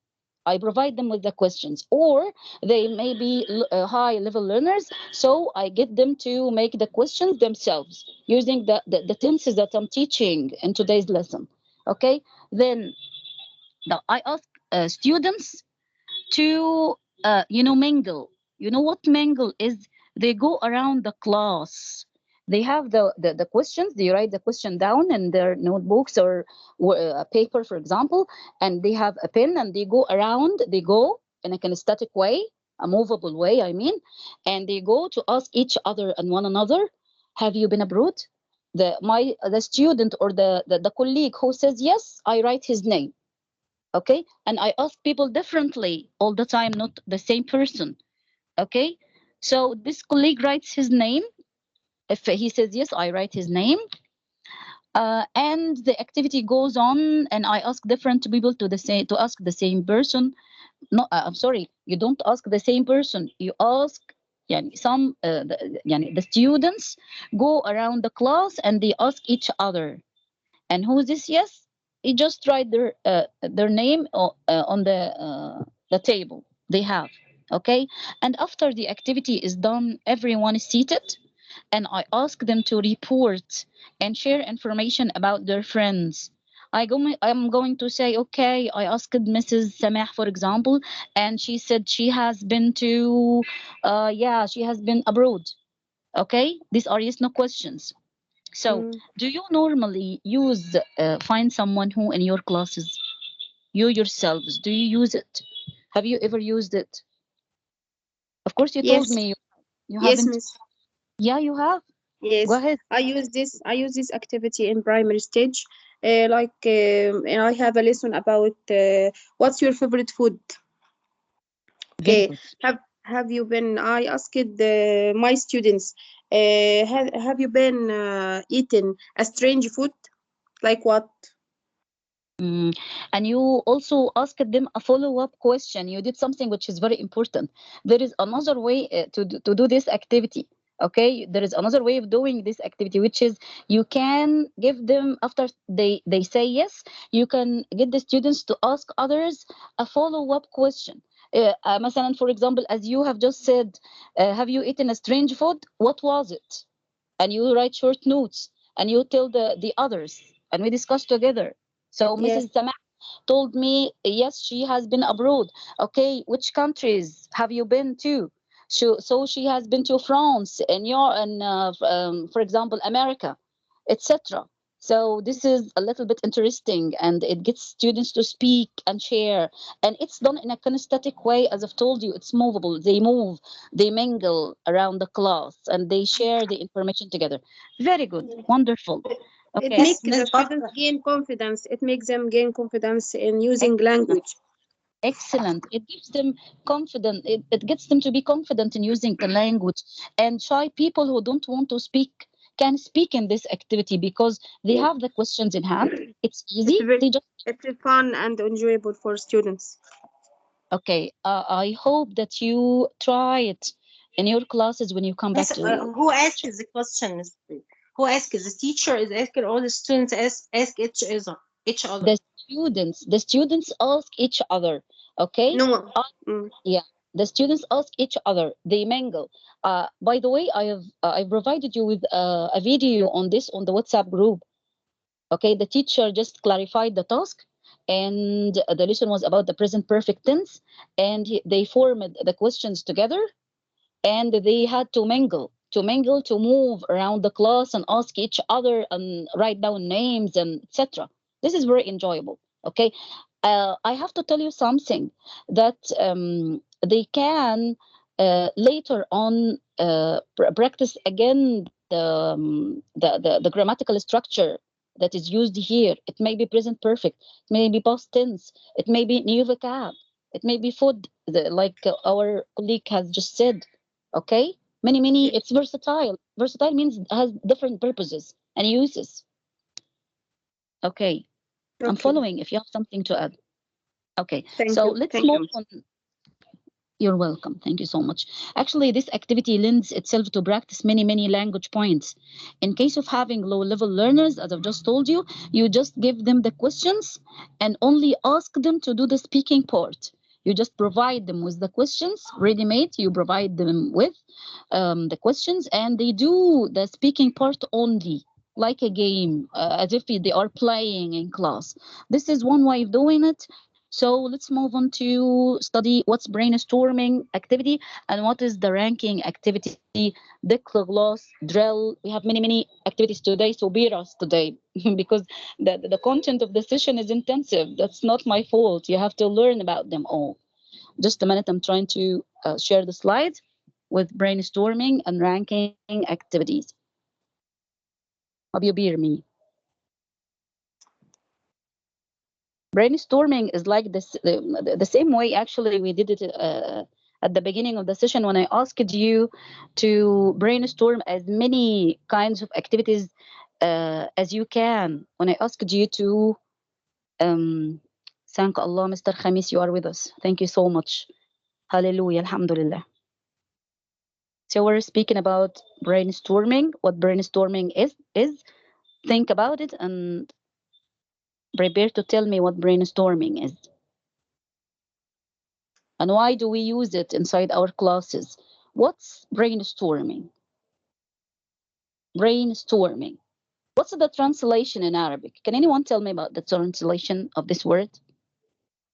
I provide them with the questions, or they may be high level learners, so I get them to make the questions themselves using the tenses that I'm teaching in today's lesson. Okay, then I ask students to mingle. You know what mingle is? They go around the class. They have the questions. They write the question down in their notebooks or a paper, for example, and they have a pen and they go around. They go in a kinesthetic way, a movable way, I mean, and they go to ask each other and one another, have you been abroad? The student or the colleague who says yes, I write his name. Okay, and I ask people differently all the time, not the same person. Okay, so this colleague writes his name. If he says yes, I write his name, and the activity goes on, and I ask different people to ask the same person. No, I'm sorry, you don't ask the same person, you ask the students go around the class and they ask each other. And who is this yes? You just write their name on the table they have. Okay. And after the activity is done, everyone is seated, and I ask them to report and share information about their friends. I'm going to say, okay, I asked Mrs. Samah, for example, and she said she has been to, yeah, she has been abroad. Okay, these are yes no questions. So, Mm. do you normally use find someone who in your classes? You yourselves, do you use it? Have you ever used it? Of course, you told Yes, me you yes, haven't. miss. Yeah, you have. Go Yes, ahead. I use this activity in primary stage. And I have a lesson about what's your favorite food. Very Okay, good. have you been? I asked my students, have you been eating a strange food? Like what? Mm. And you also asked them a follow-up question. You did something which is very important. There is another way to do this activity. Okay, there is another way of doing this activity, which is you can give them after they say yes. You can get the students to ask others a follow-up question. مثلا, for example, as you have just said, have you eaten a strange food? What was it? And you write short notes and you tell the others and we discuss together. So Yes, Mrs. Sama told me yes, she has been abroad. Okay, which countries have you been to? So she has been to France and for example, America, etc. So this is a little bit interesting, and it gets students to speak and share, and it's done in a kinesthetic way. As I've told you, it's movable. They move, they mingle around the class, and they share the information together. Very good, wonderful. it Okay, Yes, makes Miss, the but students gain confidence. It makes them gain confidence in using language. excellent. It gives them confident. It gets them to be confident in using the language. And shy people who don't want to speak can speak in this activity because they Yes, have the questions in hand. It's it's easy. very, They just it's fun and enjoyable for students. okay. I hope that you try it in your classes when you come yes, back to. who asks the question? Who asks? The teacher is asking, or the students ask each other. The students ask each other. Okay. No. Mm. Yeah, the students ask each other. They mingle. By the way, I provided you with a video on this on the WhatsApp group. Okay, the teacher just clarified the task, and the lesson was about the present perfect tense, and they formed the questions together, and they had to mingle to move around the class and ask each other and write down names and etc. This is very enjoyable. Okay, I have to tell you something that they can later on practice again the grammatical structure that is used here. It may be present perfect, it may be past tense, it may be new vocab, it may be food, like our colleague has just said. Okay, many. It's versatile. Versatile means it has different purposes and uses. Okay, I'm Okay. following. If you have something to add. Okay, Thank so you. let's Thank move you. on. You're welcome. Thank you so much. Actually, this activity lends itself to practice many language points. In case of having low level learners, as I've just told you, you just give them the questions and only ask them to do the speaking part. You just provide them with the questions ready made. You provide them with the questions, and they do the speaking part only, like a game, as if they are playing in class. This is one way of doing it. So let's move on to study what's brainstorming activity and what is the ranking activity, declare drill. We have many activities today, so bear us today because the content of the session is intensive. That's not my fault. You have to learn about them all. Just a minute, I'm trying to share the slides with brainstorming and ranking activities. Hope you bear me. Brainstorming is like this the same way actually we did it at the beginning of the session when I asked you to brainstorm as many kinds of activities as you can. When I asked you to um, thank Allah, Mr. Khamis, you are with us. Thank you so much. Hallelujah, alhamdulillah. So we're speaking about brainstorming. What brainstorming is think about it and Prepare to tell me what brainstorming is and why do we use it inside our classes. What's brainstorming? Brainstorming. What's the translation in Arabic? Can anyone tell me about the translation of this word?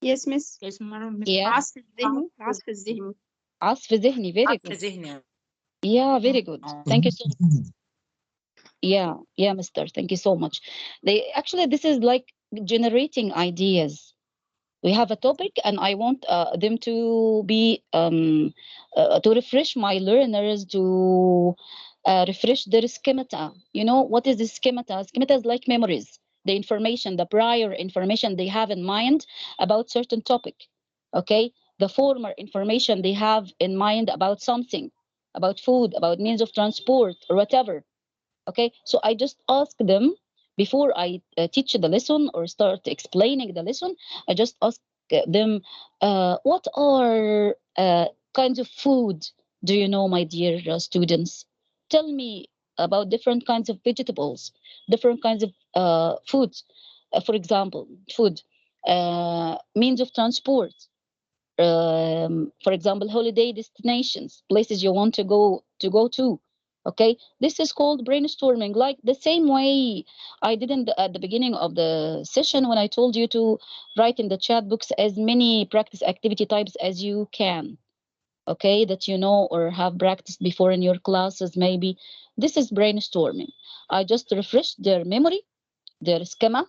Yes, Miss. Yes, Marwa. Yeah. عصف الذهني عصف الذهني. عصف ذهني. Very عصف good. ذهني. Yeah, very good. Thank you so much. Yeah, mister. Thank you so much. They actually, this is like generating ideas. We have a topic and I want them to be to refresh my learners to refresh their schemata. You know what is the schemata? Schemata is like memories, the information, the prior information they have in mind about certain topic. Okay, the former information they have in mind about something, about food, about means of transport or whatever. Okay, so I just ask them before I teach the lesson or start explaining the lesson. I just ask them, what are kinds of food do you know, my dear students? Tell me about different kinds of vegetables, different kinds of foods. For example, food, means of transport, for example, holiday destinations, places you want to go to. Okay, this is called brainstorming, like the same way I did at the beginning of the session when I told you to write in the chat books as many practice activity types as you can. Okay, that you know or have practiced before in your classes maybe. This is brainstorming. I just refresh their memory, their schema.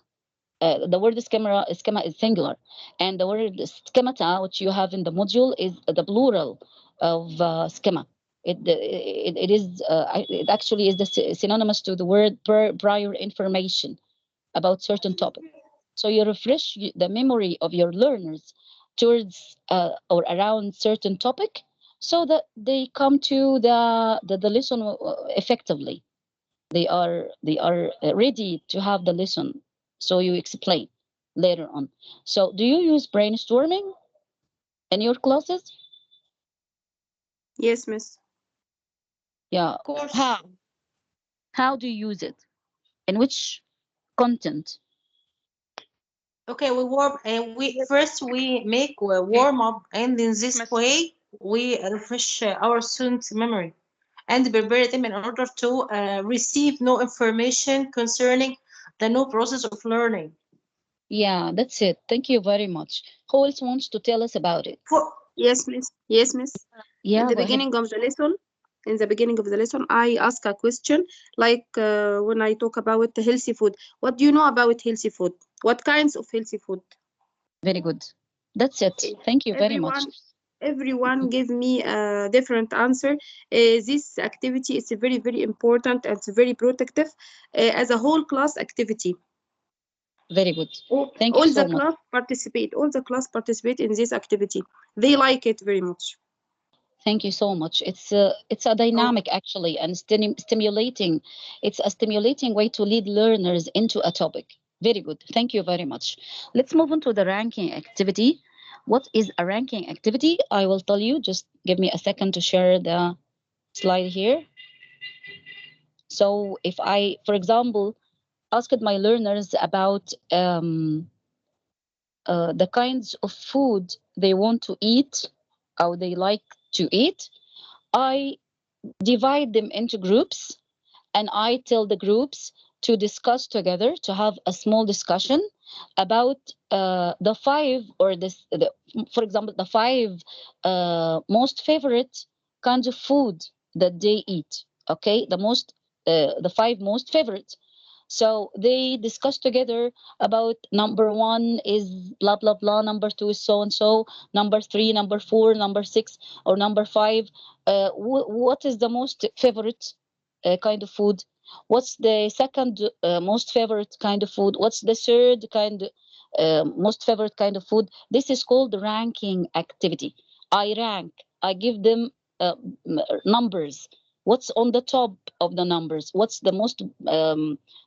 The word schema is singular, and the word schemata, which you have in the module, is the plural of schema. It is it actually is the synonymous to the word prior information about certain topic. So you refresh the memory of your learners towards or around certain topic, so that they come to the lesson effectively. They are ready to have the lesson, so you explain later on. So do you use brainstorming in your classes? Yes, Miss. Yeah. Of course. How do you use it? In which content? Okay, we warm. We first we make a warm up, and in this Miss. way we refresh our students' memory and prepare them in order to receive new information concerning the new process of learning. Yeah, that's it. Thank you very much. Who else wants to tell us about it? For Yes, Miss. Yes, Miss. In Yeah, the go ahead. beginning of the lesson, I ask a question like when I talk about the healthy food. What do you know about healthy food? What kinds of healthy food? Very good. That's it. Eh, Thank you very much. Everyone give me a different answer. This activity is very, very important and it's very protective as a whole class activity. Very good. All, Thank you all so the much. class participate. All the class participate in this activity. They like it very much. Thank you so much. It's a oh, dynamic actually and stimulating. It's a stimulating way to lead learners into a topic. Very good. Thank you very much. Let's move on to the ranking activity. What is a ranking activity? I will tell you. Just give me a second to share the slide here. So if I, for example, asked my learners about the kinds of food they want to eat, how they like to eat, I divide them into groups and I tell the groups to discuss together, to have a small discussion about the five or for example, the five most favorite kinds of food that they eat. Okay, the five most favorite. So they discuss together about number one is blah blah blah, number two is so and so, number three, number four, number six, or number five. What is the most favorite kind of food? What's the second most favorite kind of food? What's the third kind most favorite kind of food? This is called ranking activity. I rank. I give them numbers. What's on the top of the numbers? What's the most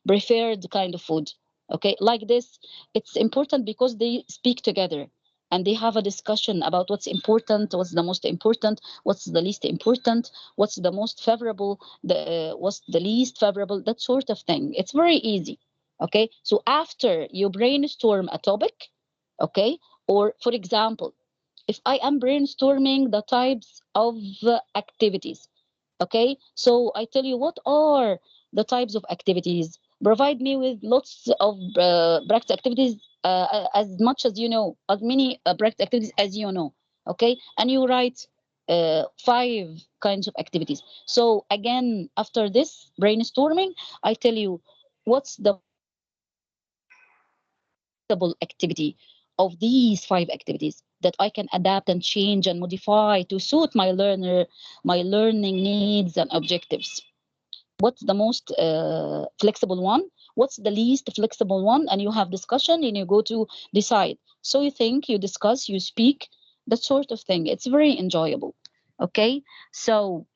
preferred kind of food? Okay, like this. It's important because they speak together and they have a discussion about what's important, what's the most important, what's the least important, what's the most favorable, what's the least favorable, that sort of thing. It's very easy. Okay, so after you brainstorm a topic, okay, or for example, if I am brainstorming the types of activities, okay, so I tell you what are the types of activities. Provide me with lots of practice activities, as much as you know, as many practice activities as you know, okay, and you write five kinds of activities. So again, after this brainstorming, I tell you what's the flexible activity of these five activities that I can adapt and change and modify to suit my learner, my learning needs and objectives. What's the most flexible one? What's the least flexible one? And you have discussion and you go to decide. So you think, you discuss, you speak, that sort of thing. It's very enjoyable. Okay, so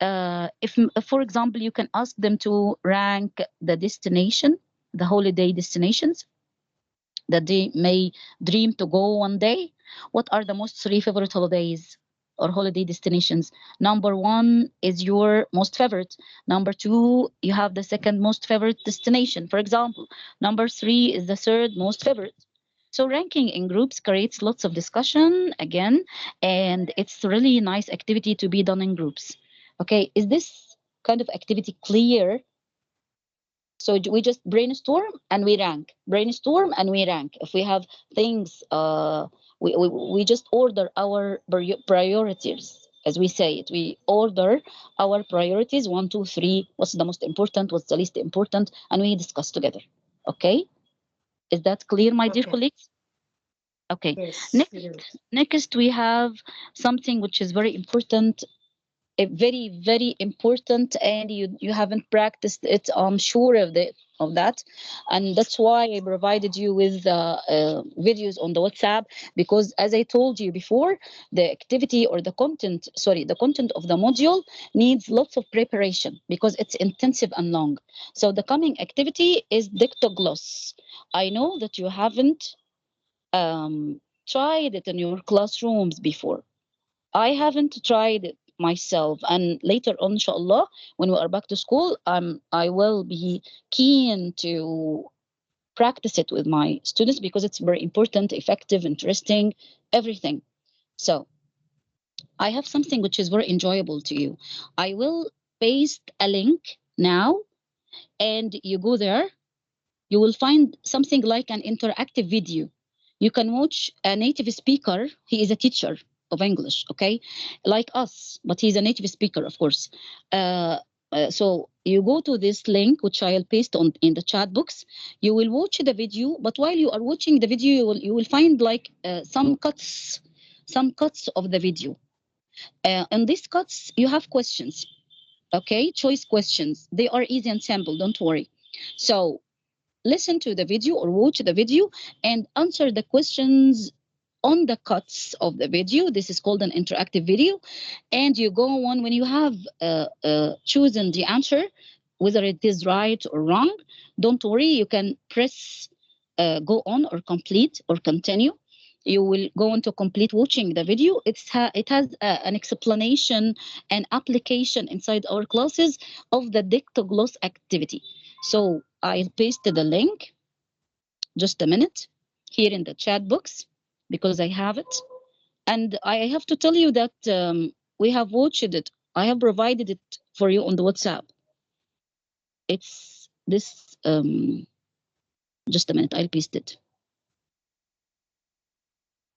if, for example, you can ask them to rank the destination, the holiday destinations that they may dream to go one day. What are the most three favorite holidays or holiday destinations? Number one is your most favorite. Number two, you have the second most favorite destination, for example. Number three is the third most favorite. So ranking in groups creates lots of discussion again, and it's really nice activity to be done in groups. Okay, is this kind of activity clear? So we just brainstorm and we rank, brainstorm and we rank. If we have things, we just order our priorities, as we say it. We order our priorities, one, two, three. What's the most important? What's the least important? And we discuss together. Okay, is that clear, my dear Okay. colleagues? Okay. Yes. Next, Yes. next we have something which is very important, very important, and you haven't practiced it, I'm sure of that, and that's why I provided you with videos on the WhatsApp, because as I told you before, the activity or the content, sorry, the content of the module needs lots of preparation because it's intensive and long. So the coming activity is dictogloss. I know that you haven't tried it in your classrooms before. I haven't tried it myself, and later on, inshallah, when we are back to school, I will be keen to practice it with my students because it's very important, effective, interesting, everything. So I have something which is very enjoyable to you. I will paste a link now, and you go there, you will find something like an interactive video. You can watch a native speaker. He is a teacher of English, okay, like us, but he's a native speaker, of course. Uh, so you go to this link, which I'll paste on in the chat box. You will watch the video, but while you are watching the video, you will find like some cuts of the video. In these cuts, you have questions, okay, choice questions. They are easy and simple. Don't worry. So listen to the video or watch the video and answer the questions on the cuts of the video. This is called an interactive video. And you go on when you have chosen the answer, whether it is right or wrong. Don't worry, you can press go on or complete or continue. You will go on to complete watching the video. It has an explanation and application inside our classes of the dictogloss activity. So I pasted the link, just a minute, here in the chat box because I have it. And I have to tell you that we have watched it. I have provided it for you on the WhatsApp. It's this, just a minute, I'll paste it.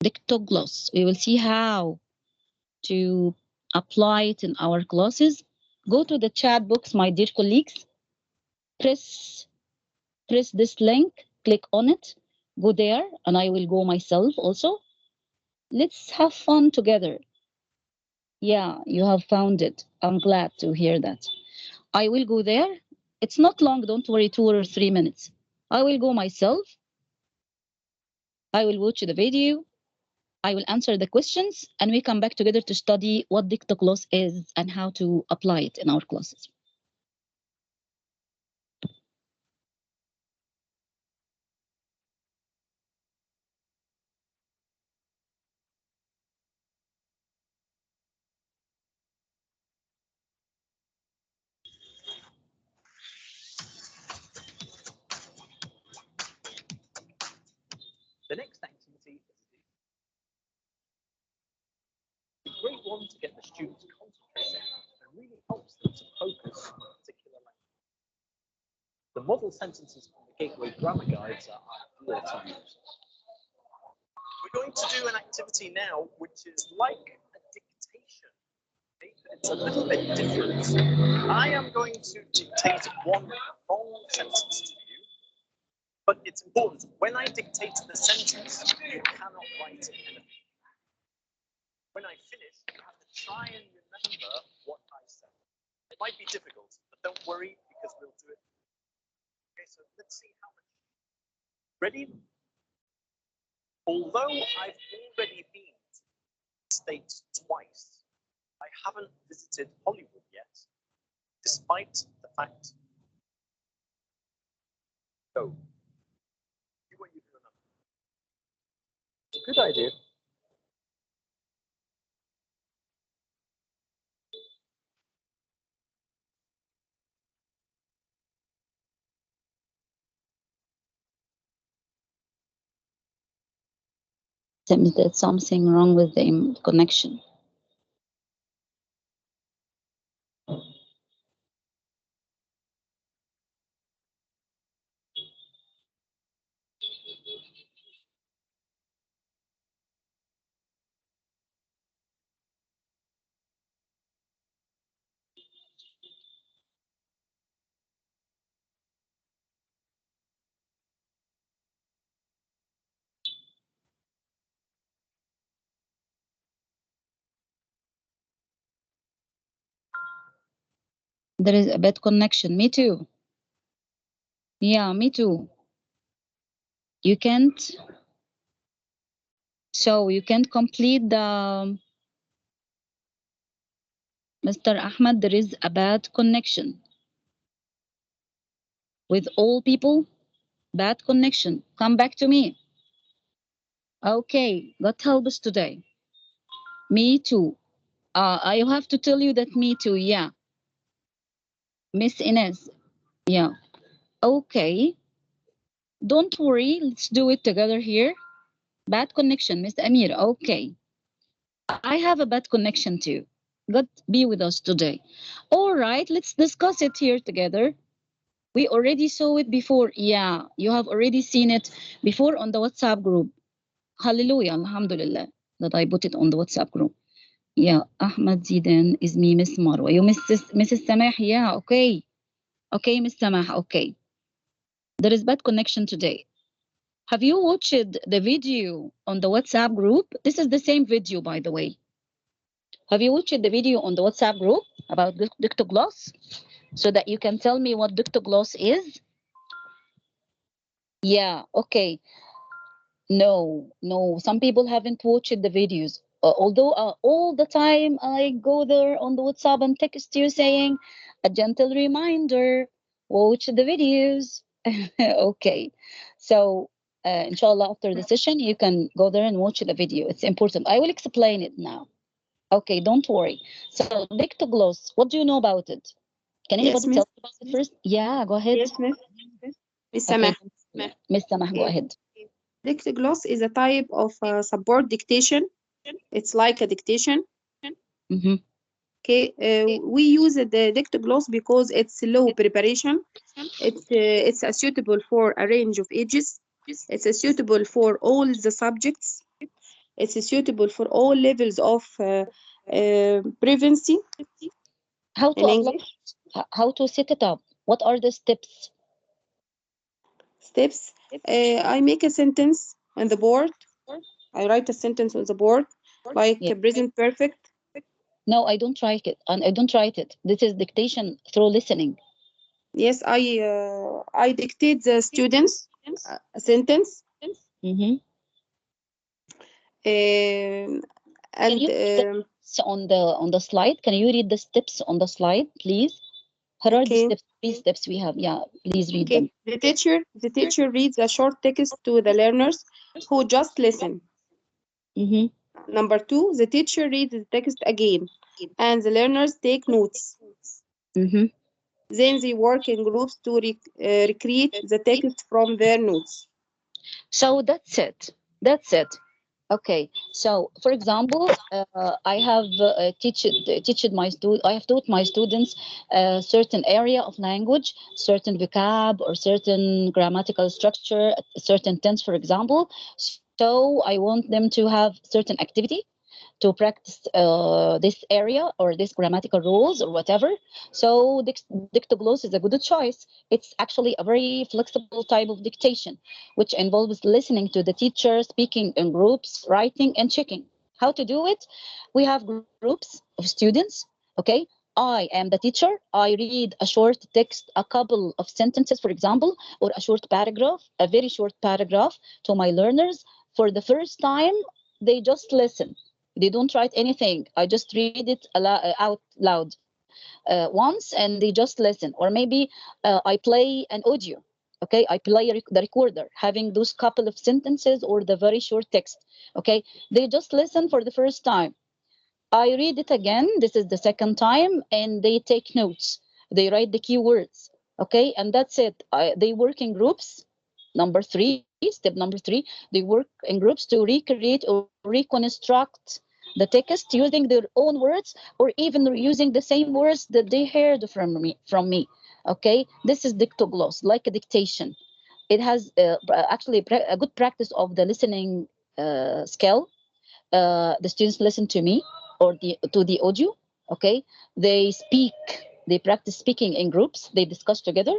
Dictogloss. We will see how to apply it in our classes. Go to the chat box, my dear colleagues. Press press this link, click on it, go there, and I will go myself also. Let's have fun together. Yeah, you have found it. I'm glad to hear that. I will go there. It's not long, don't worry, 2 or 3 minutes. I will go myself. I will watch the video. I will answer the questions, and we come back together to study what dictogloss is and how to apply it in our classes. The next activity is a great one to get the students concentrating and really helps them to focus on a particular language. The model sentences from the Gateway Grammar Guides are ideal to use. We're going to do an activity now which is like a dictation. It's a little bit different. I am going to dictate one long sentence to you, but it's important. When I dictate the sentence, you cannot write anything. When I finish, you have to try and remember what I said. It might be difficult, but don't worry because we'll do it. Okay, so let's see how much. Ready? Although I've already been to the States twice, I haven't visited Hollywood yet, despite the fact. Go. Do what you do another. It's a good idea. Seems that something wrong with the connection. There is a bad connection. Me too. Yeah, me too. You can't. So you can't complete the. Mr. Ahmed, there is a bad connection. With all people, bad connection. Come back to me. Okay, God help us today. Me too. I have to tell you that me too, yeah. Miss Ines, yeah. Okay. Don't worry, let's do it together here. Bad connection, Miss Amir. Okay. I have a bad connection too. God be with us today. All right, let's discuss it here together. We already saw it before. Yeah, you have already seen it before on the WhatsApp group. Hallelujah, Alhamdulillah, that I put it on the WhatsApp group. Yeah, Ahmad Zidan is me, Miss Marwa. You Mrs. Samah, yeah, okay. Okay, Miss Samah, okay. There is bad connection today. Have you watched the video on the WhatsApp group? This is the same video, by the way. Have you watched the video on the WhatsApp group about dictogloss? So that you can tell me what dictogloss is? Yeah, okay. No, no. Some people haven't watched the videos. Although all the time I go there on the WhatsApp and text you saying, a gentle reminder, watch the videos. Okay. So, inshallah, after the session, you can go there and watch the video. It's important. I will explain it now. Okay, don't worry. So, dictogloss, what do you know about it? Can Yes, anybody Miss. tell me about it first? Yeah, go ahead. Yes, Miss. Miss Okay, Samah. Miss Samah, go Okay. ahead. Dictogloss is a type of support dictation. It's like a dictation. Mm-hmm. Okay, we use the dictogloss because it's low preparation. It's suitable for a range of ages. It's suitable for all the subjects. It's suitable for all levels of prevency How to in apply English. it? How to set it up? What are the steps? Steps. I make a sentence on the board. I write a sentence on the board, like Yeah. present perfect. No, I don't write it. And I don't write it. This is dictation through listening. Yes, I dictate the students a sentence. Mm-hmm. Um, Can and you read the steps on the slide? Can you read the steps on the slide, please? What are the okay. steps? These steps we have. Yeah, please read Okay, them. the teacher reads a short text to the learners who just listen. Mm-hmm. Number two, the teacher reads the text again, and the learners take notes. Mm-hmm. Then they work in groups to recreate the text from their notes. So that's it. That's it. Okay, so for example, I have teached my I have taught my students a certain area of language, certain vocab or certain grammatical structure, a certain tense, for example. So I want them to have certain activity to practice this area or this grammatical rules or whatever. So dictogloss is a good choice. It's actually a very flexible type of dictation, which involves listening to the teacher, speaking in groups, writing, and checking. How to do it? We have groups of students. Okay. I am the teacher. I read a short text, a couple of sentences, for example, or a short paragraph, a very short paragraph to my learners. For the first time, they just listen. They don't write anything. I just read it out loud once, and they just listen. Or maybe I play an audio. Okay, I play the recorder, having those couple of sentences or the very short text. Okay, they just listen for the first time. I read it again. This is the second time, and they take notes. They write the keywords. Okay, and that's it. They work in groups. Number three, step number three, they work in groups to recreate or reconstruct the text using their own words or even using the same words that they heard from me. Okay, this is dictogloss, like a dictation. It has actually a good practice of the listening skill. The students listen to me or to the audio. Okay, they speak. They practice speaking in groups. They discuss together,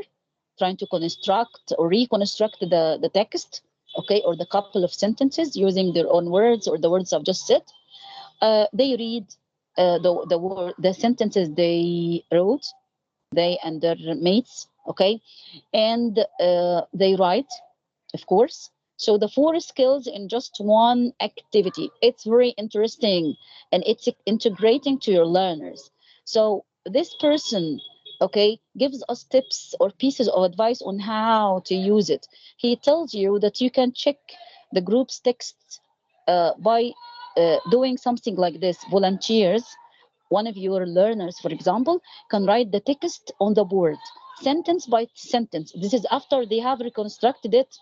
trying to construct or reconstruct the text. Okay, or the couple of sentences using their own words or the words I've just said. They read the sentences they wrote, they and their mates. Okay, and they write, of course. So the four skills in just one activity. It's very interesting and it's integrating to your learners. So this person, okay, gives us tips or pieces of advice on how to use it. He tells you that you can check the group's texts by doing something like this. Volunteers, one of your learners, for example, can write the text on the board, sentence by sentence. This is after they have reconstructed it.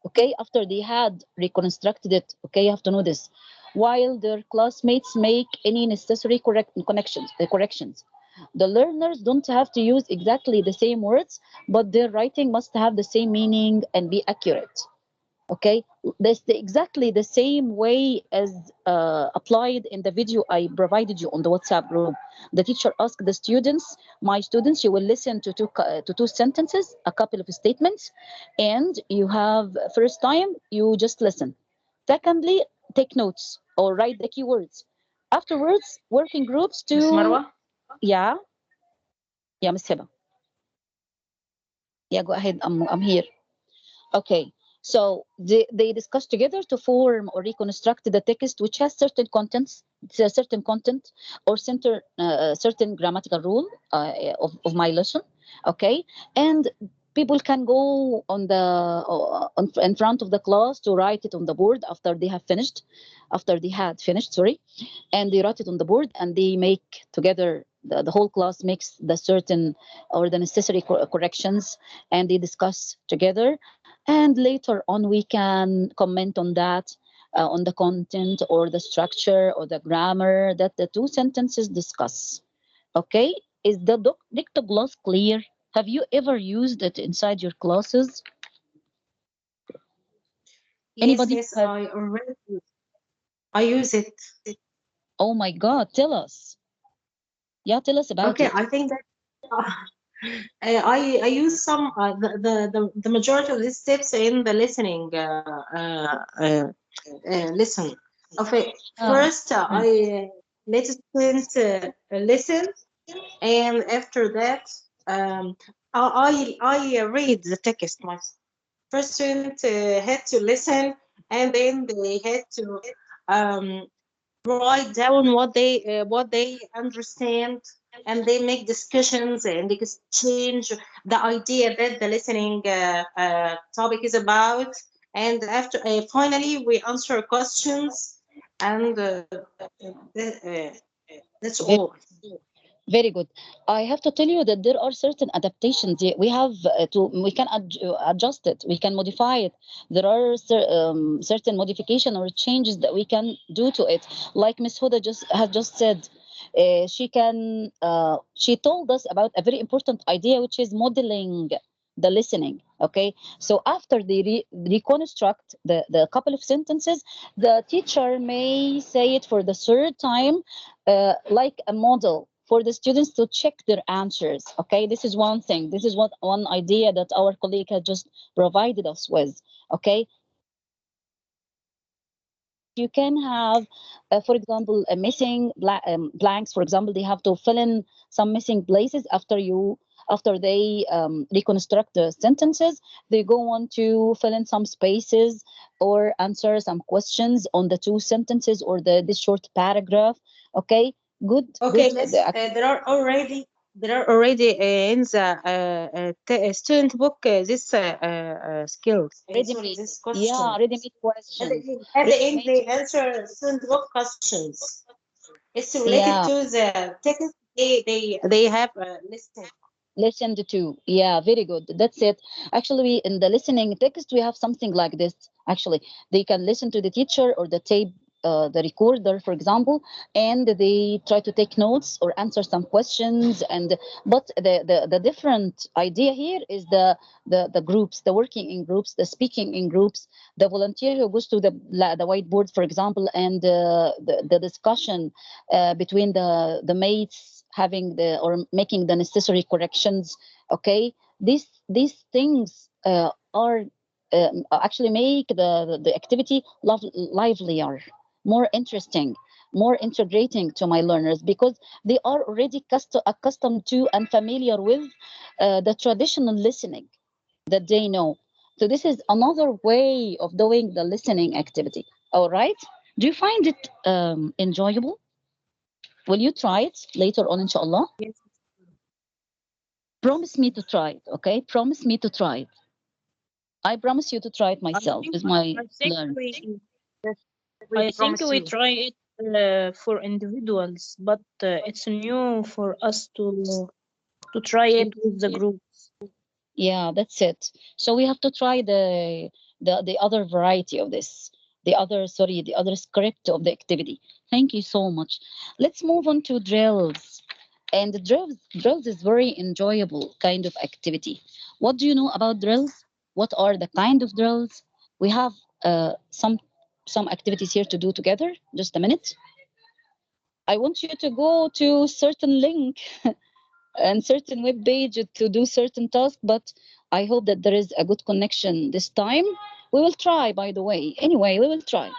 Okay, after they had reconstructed it. Okay, you have to know this. While their classmates make any necessary corrections. The learners don't have to use exactly the same words, but their writing must have the same meaning and be accurate. Okay, that's exactly the same way as applied in the video I provided you on the WhatsApp group. The teacher asked the students, my students, you will listen to two sentences, a couple of statements, and you have first time you just listen. Secondly, take notes or write the keywords. Afterwards, work in groups Miss to, Marwa? yeah, yeah, Miss Hiba. Yeah, go ahead. I'm here. Okay, so they discuss together to form or reconstruct the text which has certain contents, certain content, or certain grammatical rule of my lesson. Okay, and people can go on in front of the class to write it on the board after they had finished. Sorry, and they write it on the board and they make together. The whole class makes the certain or the necessary corrections and they discuss together and later on we can comment on that on the content or the structure or the grammar that the two sentences discuss. Okay, is the dictogloss clear? Have you ever used it inside your classes? Yes, Anybody yes, have? I use it. Oh my god, tell us. Yeah, tell us about Okay, it. I think that I use some the majority of these tips in the listening listen. Okay, Ah, first I let student listen, and after that I read the text. My first student had to listen, and then they had to um, write down what they understand, and they make discussions and exchange the idea that the listening topic is about. And after finally we answer questions, and that, that's very all. Very good. I have to tell you that there are certain adaptations we have we can adjust it, we can modify it. There are certain modification or changes that we can do to it. Like Miss Huda just said, she told us about a very important idea, which is modeling the listening. Okay, so after they reconstruct the couple of sentences, the teacher may say it for the third time, like a model for the students to check their answers. Okay, this is one thing. This is what one idea that our colleague has just provided us with. Okay, you can have, for example, a missing blanks. For example, they have to fill in some missing places after they reconstruct the sentences. They go on to fill in some spaces or answer some questions on the two sentences or this short paragraph. Okay, good, Okay, good. let's. There are already in the student book this skills. Sorry, this Yeah, question. ready-made questions. At the end, Ready-made. they answer student book questions. It's related Yeah, to the text they have listened. listened to. Yeah, very good. That's it. Actually, in the listening text, we have something like this. Actually, they can listen to the teacher or the tape, the recorder, for example, and they try to take notes or answer some questions. And but the different idea here is the groups, the working in groups, the speaking in groups, the volunteer who goes to the whiteboard, for example, and the discussion between the mates having or making the necessary corrections. Okay, these things are actually make the activity livelier, more interesting, more integrating to my learners, because they are already accustomed to and familiar with the traditional listening that they know. So this is another way of doing the listening activity. All right, do you find it enjoyable? Will you try it later on, inshallah? Yes. Promise me to try it, okay? Promise me to try it. I promise you to try it I myself think with my I think learn. yes, We I think promise we you. try it for individuals, but it's new for us to try it with the group. Yeah, that's it. So we have to try the other variety of this, the other script of the activity. Thank you so much. Let's move on to drills. And the drills is very enjoyable kind of activity. What do you know about drills? What are the kind of drills? We have some activities here to do together. Just a minute. I want you to go to certain link and certain web page to do certain task, but I hope that there is a good connection this time. We will try, by the way. Anyway, we will try.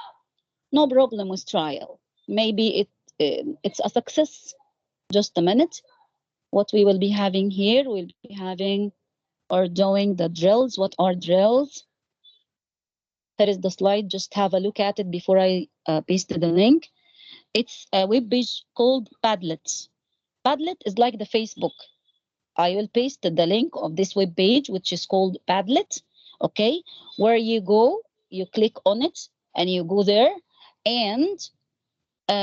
No problem with trial. Maybe it's a success. Just a minute. What we will be having here, we'll be having or doing the drills. What are drills? Here is the slide. Just have a look at it before I paste the link. It's a web page called Padlet. Padlet is like the Facebook. I will paste the link of this web page, which is called Padlet. Okay, where you go, you click on it, and you go there, and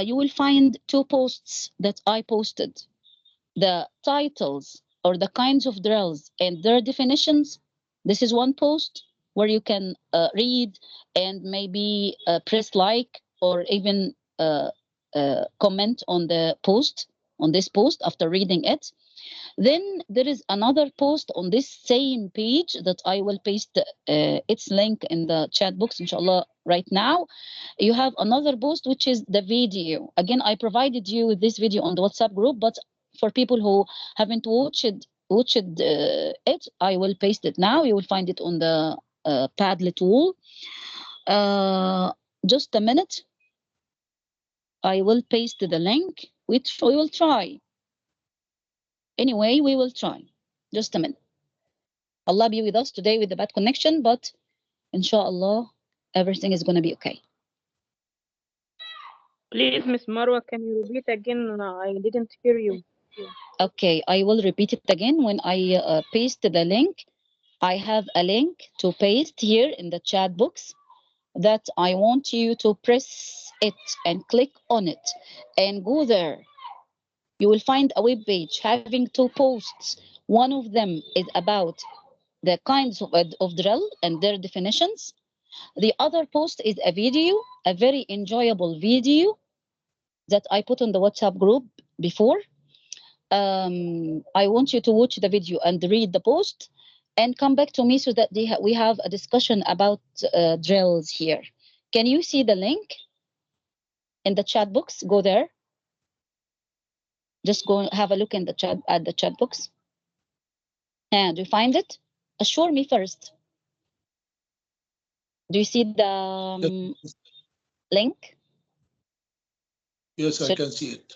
you will find two posts that I posted. The titles or the kinds of drills and their definitions. This is one post where you can read and maybe press like or even comment on the post on this post after reading it. Then there is another post on this same page that I will paste its link in the chat box, inshallah, right now. You have another post, which is the video. Again, I provided you with this video on the WhatsApp group, but for people who haven't watched it, I will paste it now. You will find it on the Padlet tool. Uh, just a minute. I will paste the link, which we will try. Anyway, we will try. Just a minute. Allah be with us today with the bad connection, but inshallah, everything is going to be okay. Please, Miss Marwa, can you repeat again? I didn't hear you. Okay, I will repeat it again. When I paste the link, I have a link to paste here in the chat box that I want you to press it and click on it and go there. you will find a web page having two posts. One of them is about the kinds of drill and their definitions. The other post is a video, a very enjoyable video that I put on the WhatsApp group before. I want you to watch the video and read the post and come back to me so that we have a discussion about drills here. Can you see the link in the chat box? Go there. Just go have a look in the chat at the chat box. And do you find it? Assure me first. Do you see the link? Yes, I can see it.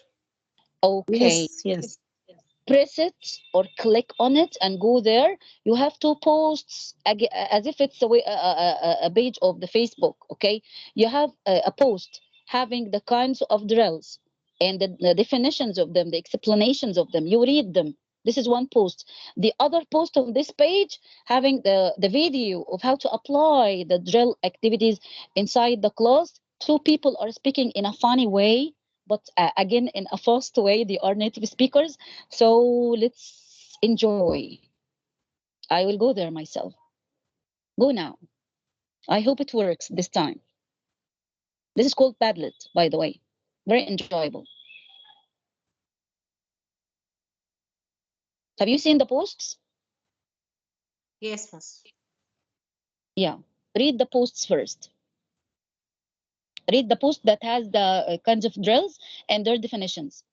Okay. Yes. Press it or click on it and go there. You have two posts as if it's a page of the Facebook. Okay, you have a post having the kinds of drills and the definitions of them, the explanations of them. You read them. This is one post. The other post on this page having the video of how to apply the drill activities inside the class. Two people are speaking in a funny way, but again in a fast way. They are native speakers, so let's enjoy. I will go there myself. Go now. I hope it works this time. This is called Padlet, by the way. Very enjoyable. Have you seen the posts? Yes, miss. Yeah. Read the posts first. Read the post that has the kinds of drills and their definitions.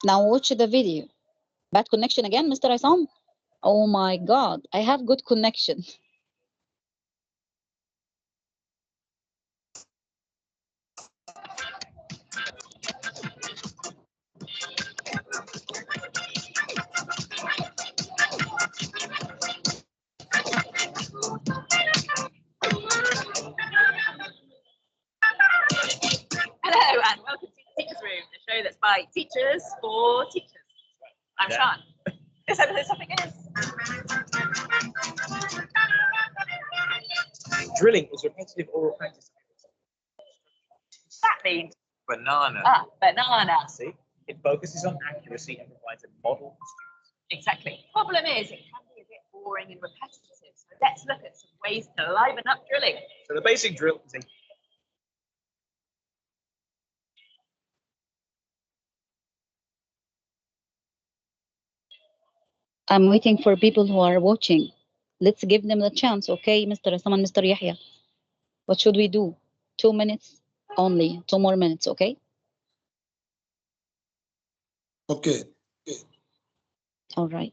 Now watch the video. Bad connection again, Mr. Isam? Oh my God, I have good connection. Hello and welcome to the Teachers Room, the show that's by teachers for teachers. I'm Sean. This episode's topic is Drilling is repetitive oral practice. that means Banana. banana. See, it focuses on accuracy and provides a model for students. Exactly. Problem is it can be a bit boring and repetitive. So let's look at some ways to liven up drilling. So the basic drill is a I'm waiting for people who are watching. Let's give them the chance, okay, Mr. Isam and Mr. Yahya? What should we do? 2 minutes only. 2 more minutes, okay? Okay. All right.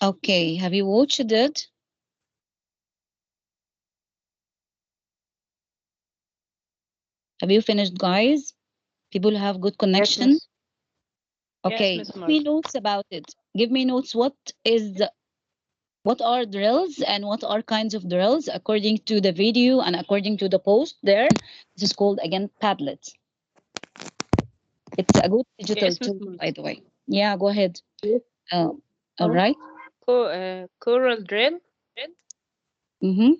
Okay, have you watched it? Have you finished, guys? People who have good connection. Miss. Okay, Miss give me Marwa. notes about it. Give me notes. What are drills and what are kinds of drills according to the video and according to the post there? This is called again Padlet. It's a good digital Yes, Miss tool, Marwa. by the way. Yeah, go ahead. Yes. All right. Choral drill Mm-hmm.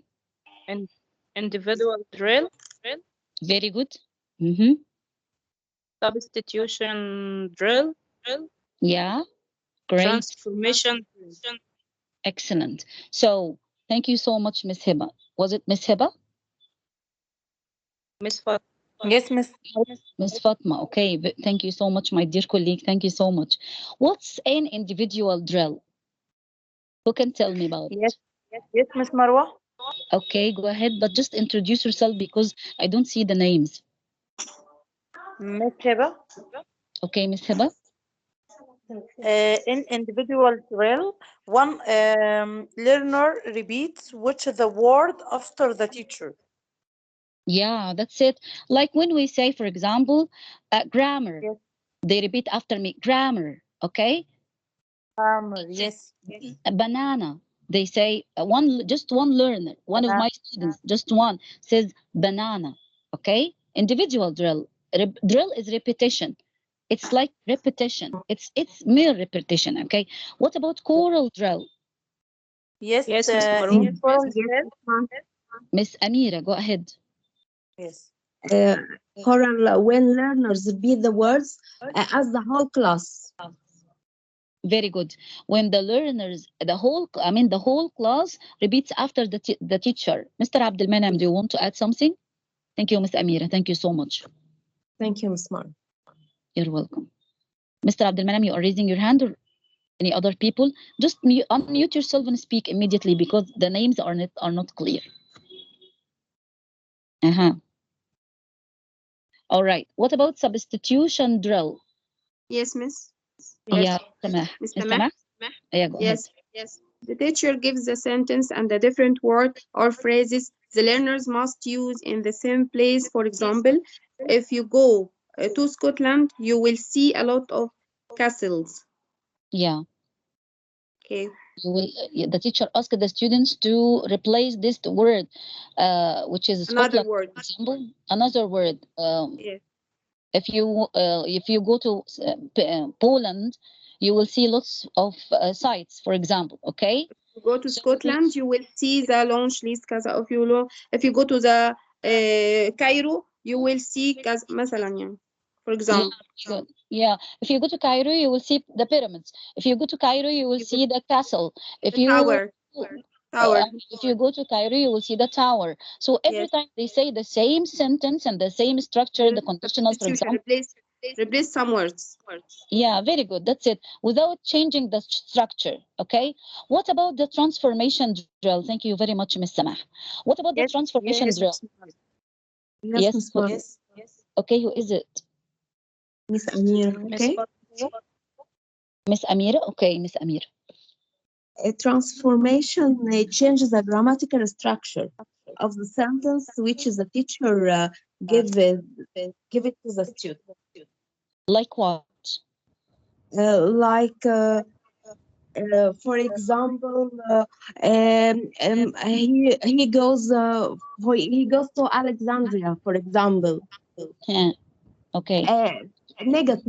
and individual drill, Very good. Mm-hmm. substitution drill, Yeah, great. transformation drill. Excellent. So thank you so much, Miss Hiba. Was it Miss Hiba? Miss Fat. Yes, Miss. Miss Fatma. Okay. Thank you so much, my dear colleague. Thank you so much. What's an individual drill? Who can tell me about Yes, it? yes, Miss Marwa. Okay, go ahead, but just introduce yourself because I don't see the names. Miss Heba. Okay, Miss Hiba. In individual drill, one learner repeats which the word after the teacher. Yeah, that's it. Like when we say, for example, grammar, Yes, they repeat after me, grammar. Okay. yes, A banana. They say just one learner, one of banana. my students, just one says banana. Okay. Individual drill. Drill is repetition. It's like repetition. It's mere repetition. Okay. What about choral drill? Yes, Yes, Miss Marwa. in choral Yes, drill. ma'am. Miss Amira, go ahead. Yes. Uh, Choral when learners repeat the words as the whole class. Very good. When the learners, the whole class repeats after the teacher. Mr. Abdelmanam, do you want to add something? Thank you, Miss Amira. Thank you so much. Thank you, Ms. Mar. You're welcome. Mr. Abdelmanam, you are raising your hand, or any other people? Just unmute yourself and speak immediately because the names are not clear. Uh-huh. All right. What about substitution drill? Yes, Miss. Yeah, Yes. Samah. Miss Miss Samah. Samah? Yeah, go ahead. Yes. The teacher gives a sentence and a different word or phrases the learners must use in the same place. For example, if you go to Scotland, you will see a lot of castles. Yeah. Okay. The teacher asked the students to replace this word, which is Another Scotland, word. for example, another word. Yes. If you go to Poland, you will see lots of sites, for example. Okay, You go to so Scotland, you will see the launch list كذا. If you go to the Cairo, you will see كذا مثلا يعني. For yeah, example, good. Yeah. If you go to Cairo, you will see the pyramids. If you go to Cairo, you will you go see the castle. If the you tower. Tower. if you go to Cairo, you will see the tower. So every Yes. time they say the same sentence and the same structure, the conditional, for Substitution. example. Replace some words. Yeah, very good. That's it. Without changing the structure. Okay. What about the transformation drill? Thank you very much, Miss Samah. What about the Yes. transformation Yes. drill? Yes, Yes. Ms. Mar. Yes. Okay. Who is it? Miss Amir, Miss okay? Fat. Miss Amira. Okay, Miss Amira. A transformation changes the grammatical structure of the sentence which the teacher give it to the student. Like what? Like, for example, he goes to Alexandria, for example. Yeah. Okay. Uh, Negative,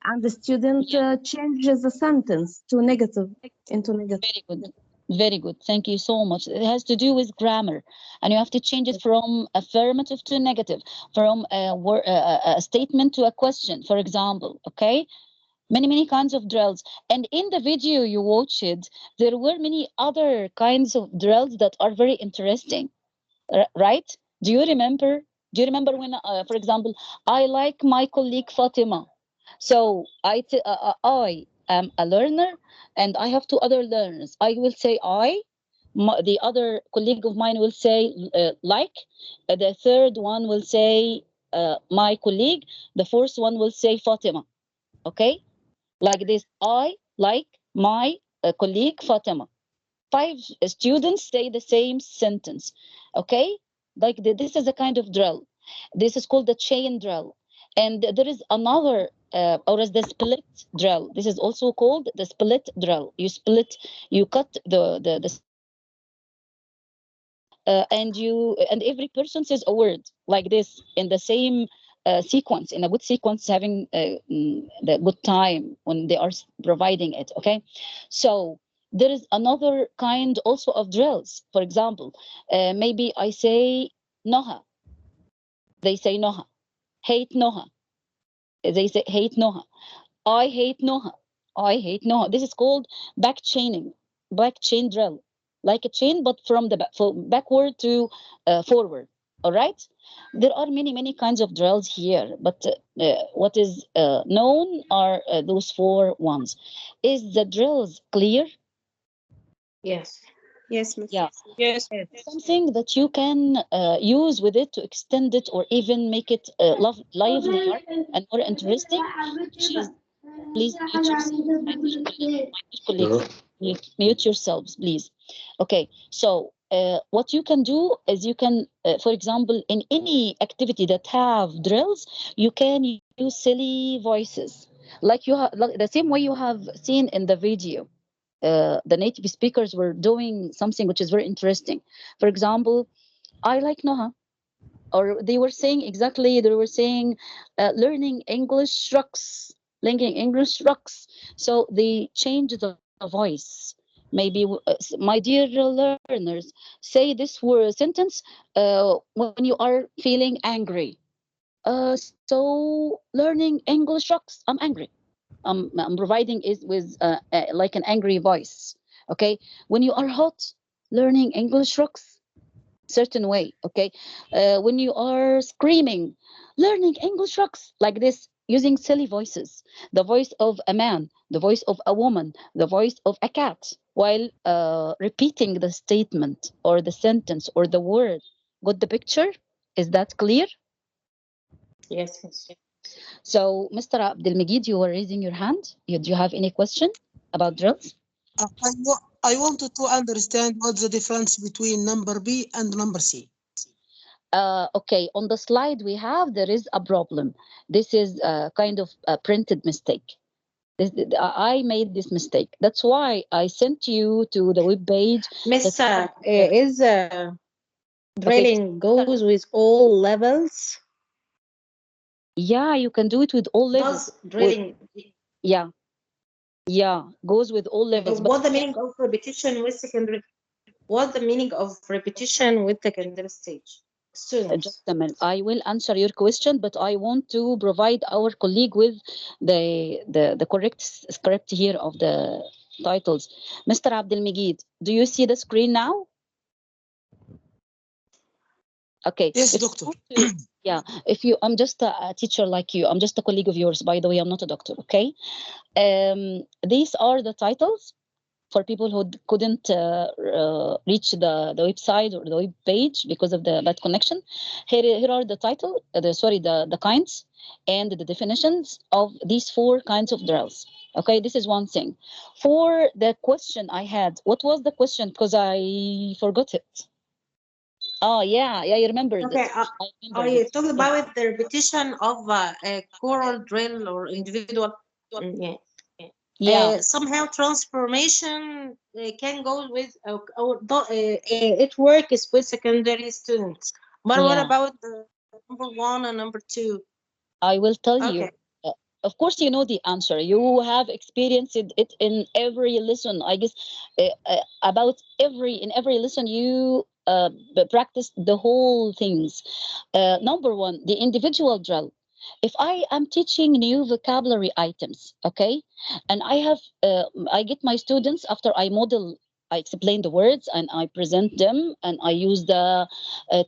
and the student Yeah. changes the sentence to negative into negative. Very good. Very good. Thank you so much. It has to do with grammar, and you have to change it from affirmative to negative, from a statement to a question, for example. Okay. Many kinds of drills, and in the video you watched, there were many other kinds of drills that are very interesting, right? Do you remember when, for example, I like my colleague Fatima, so I am a learner and I have two other learners. I will say the other colleague of mine will say like, the third one will say my colleague, the fourth one will say Fatima. Okay, like this, I like my colleague Fatima. 5 students say the same sentence. Okay, like this is a kind of drill. This is called the chain drill. And there is another, or as the split drill. This is also called the split drill. You split, you cut the sentence into two, and every person says a word like this in the same sequence, in a good sequence, having the good time when they are providing it. Okay, so there is another kind also of drills. For example, maybe I say Noha, they say Noha. Hate Noha, they say hate Noha. I hate Noha. I hate Noha. This is called back chaining, back chain drill, like a chain, but from the back, backward to forward. All right. There are many kinds of drills here, but what is known are those four ones. Is the drills clear? Yes. Yes, Miss. Yeah. Yes. Something that you can use with it to extend it or even make it livelier and more interesting, which is, please mute yourselves, my dear colleagues. Mute yourselves, please. Okay, so what you can do is you can, for example, in any activity that have drills, you can use silly voices, like you have, like the same way you have seen in the video. The native speakers were doing something which is very interesting. For example, I like Noha, or they were saying exactly, they were saying learning English rocks, learning English rocks. So they changed the voice. Maybe my dear learners, say this word sentence when you are feeling angry. So learning English rocks, I'm angry. I'm providing is with like an angry voice. Okay, when you are hot, learning English rocks certain way. Okay, when you are screaming, learning English rocks like this, using silly voices, the voice of a man, the voice of a woman, the voice of a cat, while repeating the statement or the sentence or the word. Got the picture? Is that clear? Yes. Yes. So, Mr. Abdelmajid, you were raising your hand. Do you have any question about drills? I wanted to understand what's the difference between number B and number C. Okay, on the slide we have, there is a problem. This is a kind of a printed mistake. I made this mistake. That's why I sent you to the web page. Miss, is Okay, drilling goes with all levels? yeah, you can do it with all levels. Does drilling, Yeah, yeah, goes with all levels. But what the meaning of repetition with secondary, what the meaning of repetition with secondary stage just students? a minute, I will answer your question, but I want to provide our colleague with the correct script here of the titles. Mr. Abdelmajid, do you see the screen now? Okay. Yes, If you doctor. want to, yeah, if you, I'm just a teacher like you. I'm just a colleague of yours, by the way. I'm not a doctor. Okay. These are the titles for people who couldn't reach the website or the web page because of the bad connection. Here are the title, the kinds and the definitions of these four kinds of drills. Okay, this is one thing. For the question I had, what was the question? Because I forgot it. Oh yeah, yeah, I remembered Okay, it. I remembered I it. talked Yeah, about the repetition of a choral drill or individual. Yeah. yeah, Somehow transformation can go with it works with secondary students. But what yeah. about the number one and number two? I will tell Okay. you. Of course, you know the answer. You have experienced it in every lesson. I guess about every lesson you practice the whole things. Number one, the individual drill. If I am teaching new vocabulary items, okay, and I get my students after I model. I explain the words and I present them and I use the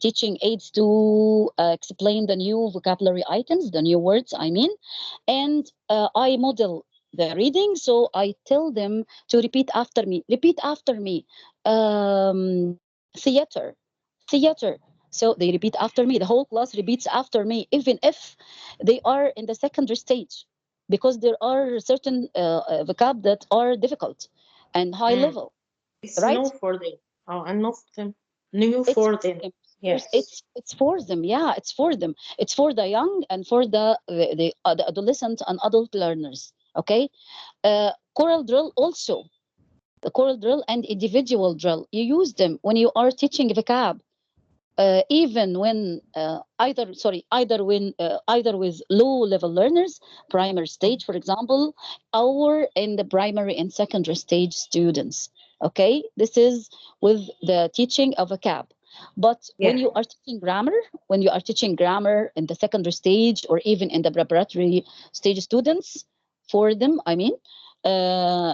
teaching aids to explain the new vocabulary items, the new words, I mean, and I model the reading. So I tell them to repeat after me. Repeat after me. Theater, theater. So they repeat after me. The whole class repeats after me, even if they are in the secondary stage, because there are certain vocab that are difficult. and high Mm. level, It's right? new for them. Oh, and not new It's for for them. them. Yes. It's for them. Yeah, it's for them. It's for the young and for the adolescent and adult learners. Okay. Choral drill also. The choral drill and individual drill. You use them when you are teaching vocab, even when either with low level learners, primary stage for example, or in the primary and secondary stage students. Okay, this is with the teaching of a cap. But when Yeah. you are teaching grammar, in the secondary stage or even in the preparatory stage students, for them I mean,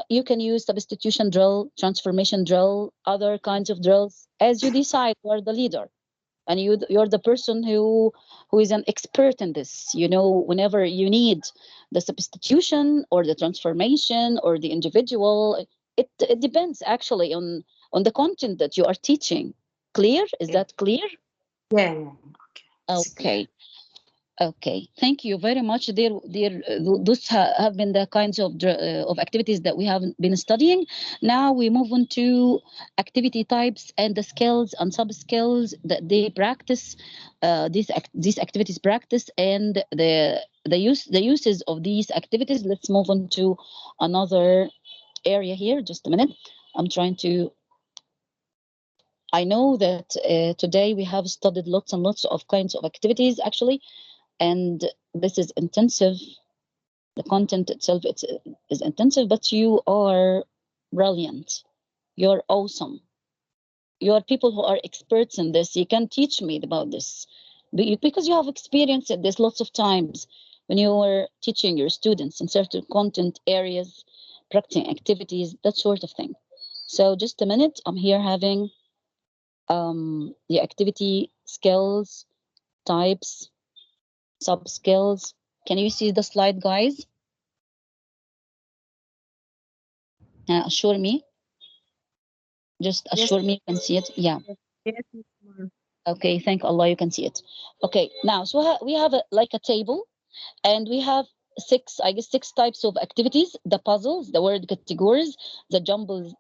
you can use substitution drill, transformation drill, other kinds of drills as you decide. You are the leader, and you're the person who is an expert in this. You know, whenever you need the substitution or the transformation or the individual, it depends actually on the content that you are teaching. Clear? Is Yeah. that clear? Yeah. Yeah. Okay. It's clear. Okay. Okay, thank you very much. Those have been the kinds of activities that we have been studying. Now we move on to activity types and the skills and sub skills that they practice. These activities practice and the uses of these activities. Let's move on to another area here. Just a minute. I'm trying to. I know that today we have studied lots and lots of kinds of activities actually, and this is intensive. The content itself is intensive, but you are brilliant. You're awesome. You are people who are experts in this. You can teach me about this because you have experienced this lots of times when you were teaching your students in certain content areas, practicing activities, that sort of thing. So just a minute, I'm here having the activity skills, types, sub skills. Can you see the slide, guys? Assure me. Just Yes. assure me you can see it. Yeah. Yes, Miss Mara. Okay. Thank Allah you can see it. Okay. Now, so we have like a table, and we have six types of activities: the puzzles, the word categories, the jumbled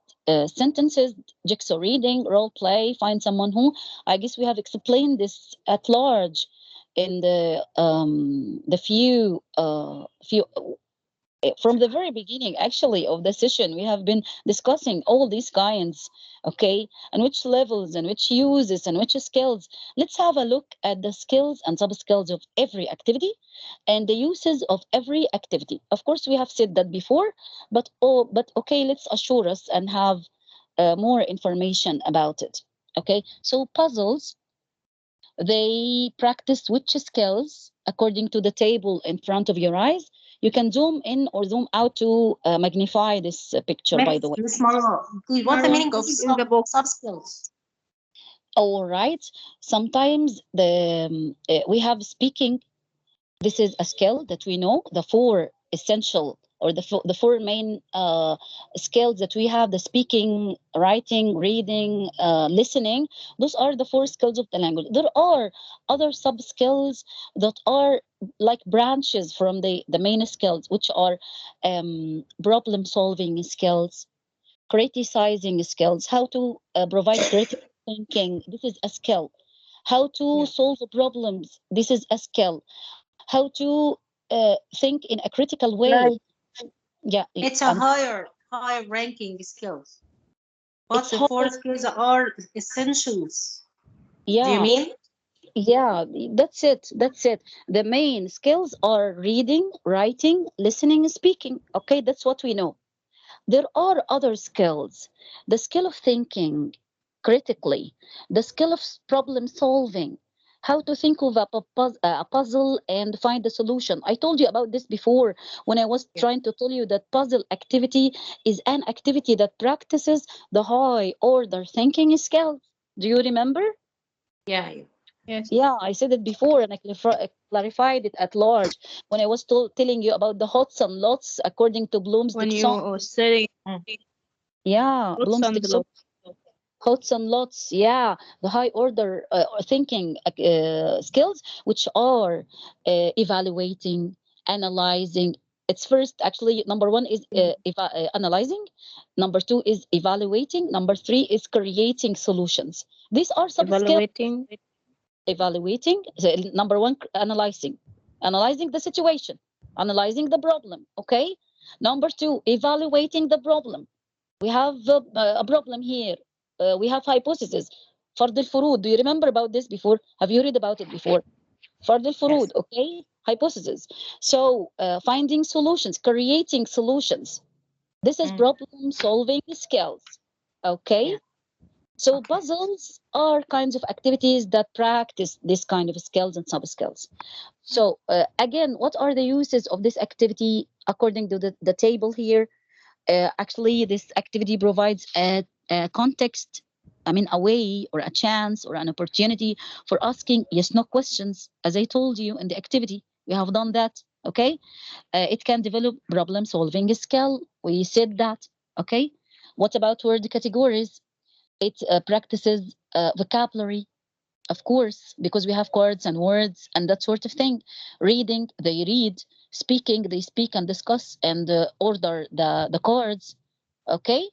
sentences, jigsaw reading, role play, find someone who. I guess we have explained this at large in the few from the very beginning actually of the session. We have been discussing all these kinds, okay, and which levels and which uses and which skills. Let's have a look at the skills and sub skills of every activity and the uses of every activity. Of course we have said that before, but okay, let's assure us and have more information about it. Okay, so puzzles, they practice which skills according to the table in front of your eyes. You can zoom in or zoom out to magnify this picture, by the way. Miss Marwa, what's the Marwa, meaning of this is in the box. sub skills? All right. Sometimes we have speaking. This is a skill that we know. The four essential or the four main skills that we have: the speaking, writing, reading, listening. Those are the four skills of the language. There are other sub skills that are like branches from the main skills, which are problem solving skills, criticizing skills, how to provide critical thinking. This is a skill. How to Yeah. solve problems. This is a skill. How to think in a critical way. Like, Yeah, It's a and higher ranking skills. But it's the four hard. skills are essentials. Do you Yeah, mean? yeah, that's it. That's it. The main skills are reading, writing, listening, speaking. Okay, that's what we know. There are other skills: the skill of thinking critically, the skill of problem solving, how to think of a puzzle and find the solution. I told you about this before when I was Yeah. trying to tell you that puzzle activity is an activity that practices the high order thinking skills. Do you remember? Yeah. Yeah. yes. Yeah, I said it before and I clarified it at large when I was telling you about the hots and lots according to Bloom's When you taxonomy. are studying Mm. Yeah, lots Bloom's and taxonomy. lots. Hots and lots. Yeah, the high order thinking skills, which are evaluating, analyzing, It's first, actually, number one is analyzing, number two is evaluating, number three is creating solutions. These are some skills. Evaluating, number one, analyzing the situation, analyzing the problem. Okay. Number two, evaluating the problem. We have a problem here. We have hypothesis. فرض الفروض. Do you remember about this before? Have you read about it before? فرض الفروض. Okay. Hypothesis. So finding solutions, creating solutions. This is problem solving skills. Okay. So puzzles are kinds of activities that practice this kind of skills and sub skills. So again, what are the uses of this activity according to the table here? Actually, this activity provides a context, I mean, a way or a chance or an opportunity for asking yes no questions. As I told you in the activity, we have done that. Okay. It can develop problem solving skill. We said that. Okay. What about word categories? It practices vocabulary, of course, because we have chords and words and that sort of thing. Reading, they read. Speaking, they speak and discuss and order the chords. Okay.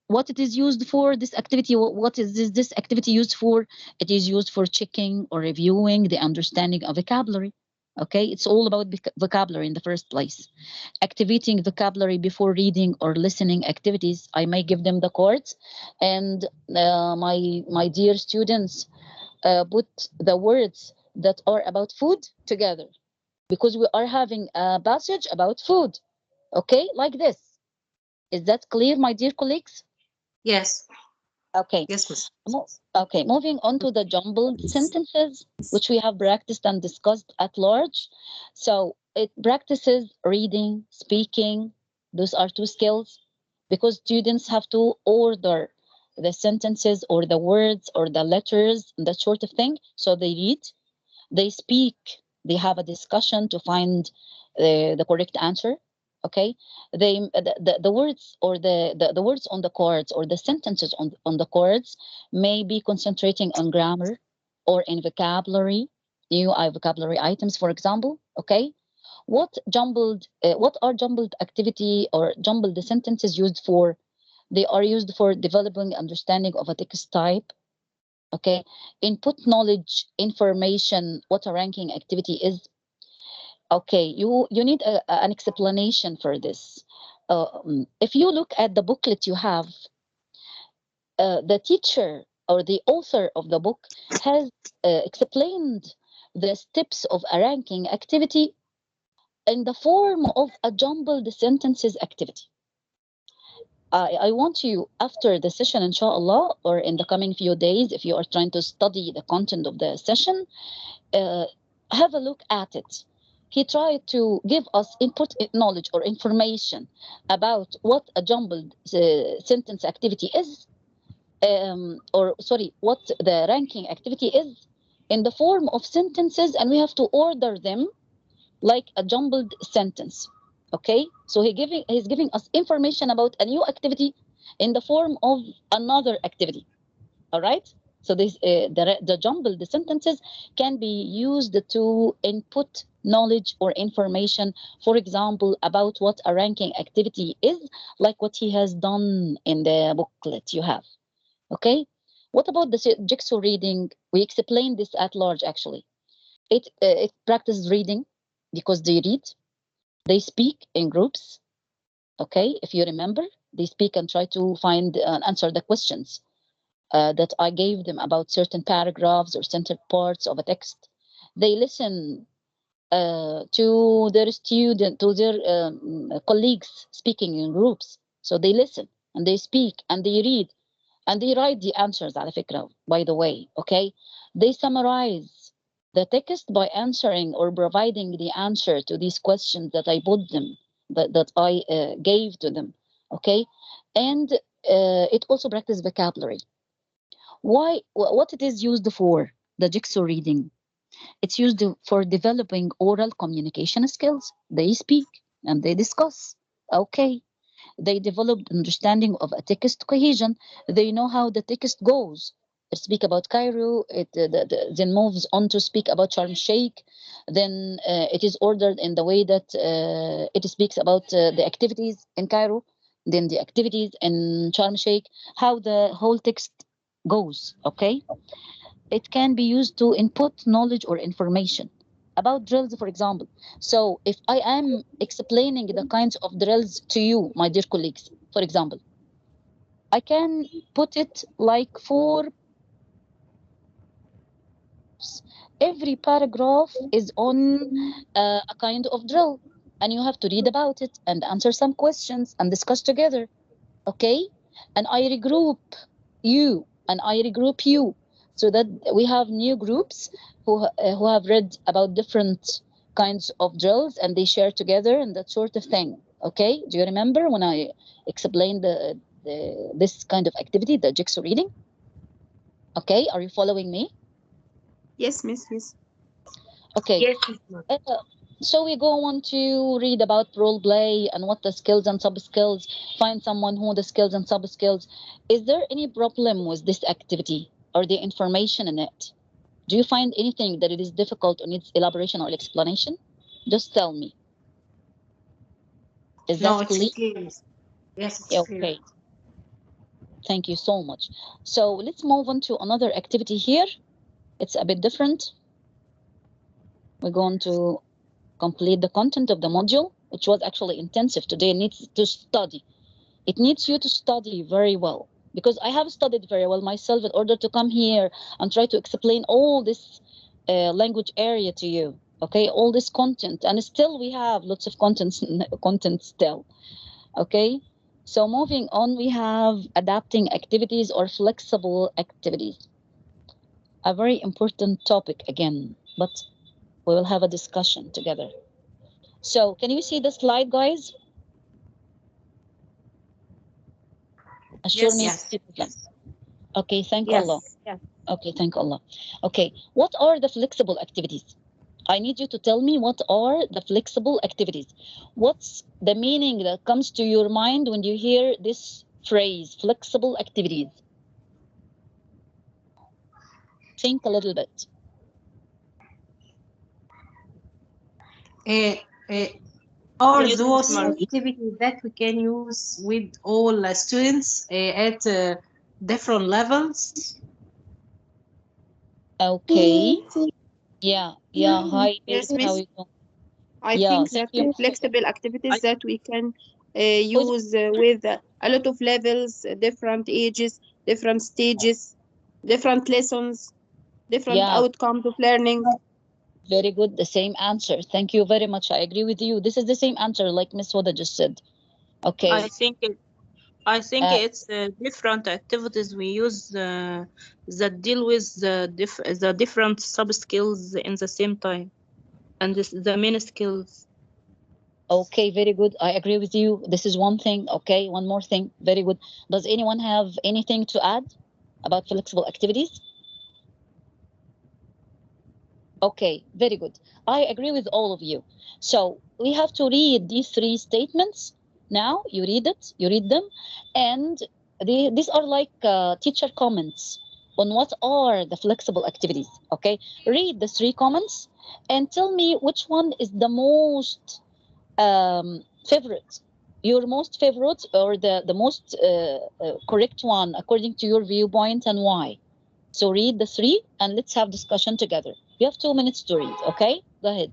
What it is used for, this activity, what is this activity used for? It is used for checking or reviewing the understanding of vocabulary. Okay, it's all about vocabulary in the first place. Activating vocabulary before reading or listening activities. I may give them the chords, and my dear students, put the words that are about food together, because we are having a passage about food. Okay, like this. Is that clear, my dear colleagues? Yes. Okay. Yes, Miss. Okay, moving on to the jumbled sentences, which we have practiced and discussed at large. So it practices reading, speaking. Those are two skills, because students have to order the sentences or the words or the letters, that sort of thing. So they read, they speak, they have a discussion to find the correct answer. Okay, the words or the words on the cards or the sentences on the cards may be concentrating on grammar or in vocabulary, new vocabulary items, for example. Okay, what are jumbled activity or jumbled sentences used for? They are used for developing understanding of a text type. Okay, input knowledge, information, what a ranking activity is. Okay, you need an explanation for this. If you look at the booklet you have, the teacher or the author of the book has explained the steps of a ranking activity in the form of a jumbled sentences activity. I want you, after the session, inshallah, or in the coming few days, if you are trying to study the content of the session, have a look at it. He tried to give us input knowledge or information about what a jumbled sentence activity is, or sorry, what the ranking activity is in the form of sentences, and we have to order them like a jumbled sentence. Okay, so he's giving us information about a new activity in the form of another activity. All right. So this the jumbled sentences can be used to input knowledge or information, for example, about what a ranking activity is, like what he has done in the booklet you have. Okay. What about the jigsaw reading? We explained this at large, actually. It practices reading because they read, they speak in groups. Okay, if you remember, they speak and try to find and answer the questions that I gave them about certain paragraphs or centered parts of a text. They listen to their colleagues speaking in groups. So they listen and they speak and they read and they write the answers, على فكرة, by the way. Okay, they summarize the text by answering or providing the answer to these questions that I put them, that I gave to them. Okay, and it also practice vocabulary. Why? What it is used for? The jigsaw reading. It's used for developing oral communication skills. They speak and they discuss. Okay. They developed understanding of a text cohesion. They know how the text goes. speak about Cairo, it then moves on to speak about Sharm Sheikh. Then it is ordered in the way that it speaks about the activities in Cairo, then the activities in Sharm Sheikh, how the whole text goes. Okay, it can be used to input knowledge or information about drills, for example. So if I am explaining the kinds of drills to you, my dear colleagues, for example, I can put it like four. Every paragraph is on a kind of drill, and you have to read about it and answer some questions and discuss together. Okay, and I regroup you and I regroup you, so that we have new groups who have read about different kinds of drills and they share together and that sort of thing. Okay, do you remember when I explained this kind of activity, the jigsaw reading? Okay, are you following me? Yes, miss. Yes. Okay. Yes, Miss Marwa. So we go on to read about role play and what the skills and sub skills. Find someone who the skills and sub skills. Is there any problem with this activity or the information in it? Do you find anything that it is difficult or needs elaboration or explanation? Just tell me. Is No, that it's clear? clear. Yes, it's clear. Okay. Thank you so much. So let's move on to another activity here. It's a bit different. We're going to complete the content of the module, which was actually intensive today. It needs to study. It needs you to study very well, because I have studied very well myself in order to come here and try to explain all this language area to you. Okay, all this content, and still we have lots of content still. Okay, so moving on, we have adapting activities or flexible activities. A very important topic again, but we will have a discussion together. So can you see the slide, guys? Assure Yes. me. Yes. Yes. Okay, thank Allah. Yes. Yes. Okay, thank Allah. Okay, what are the flexible activities? I need you to tell me what are the flexible activities. What's the meaning that comes to your mind when you hear this phrase, flexible activities? Think a little bit. Uh, uh, are Yes, Miss those Marwa. activities that we can use with all students at different levels? Okay. Yeah. Hi, Yes, baby, how are miss. you doing? I Yeah, think thank that you. flexible activities I, that we can Who's- use with a lot of levels, different ages, different stages, different lessons, different Yeah, outcomes of learning. very good. The same answer. Thank you very much. I agree with you. This is the same answer like Miss Wada just said. Okay. I think it, I think Uh, it's different activities we use that deal with the different sub skills in the same time, and the main skills. Okay, very good. I agree with you. This is one thing. Okay, one more thing. Very good. Does anyone have anything to add about flexible activities? Okay, very good. I agree with all of you. So we have to read these three statements. Now you read it, you read them, and these are like teacher comments on what are the flexible activities. Okay, read the three comments and tell me which one is the most favorite, your most favorite, or the most correct one according to your viewpoint, and why. So read the three and let's have discussion together. You have 2 minutes to read. Okay, go ahead.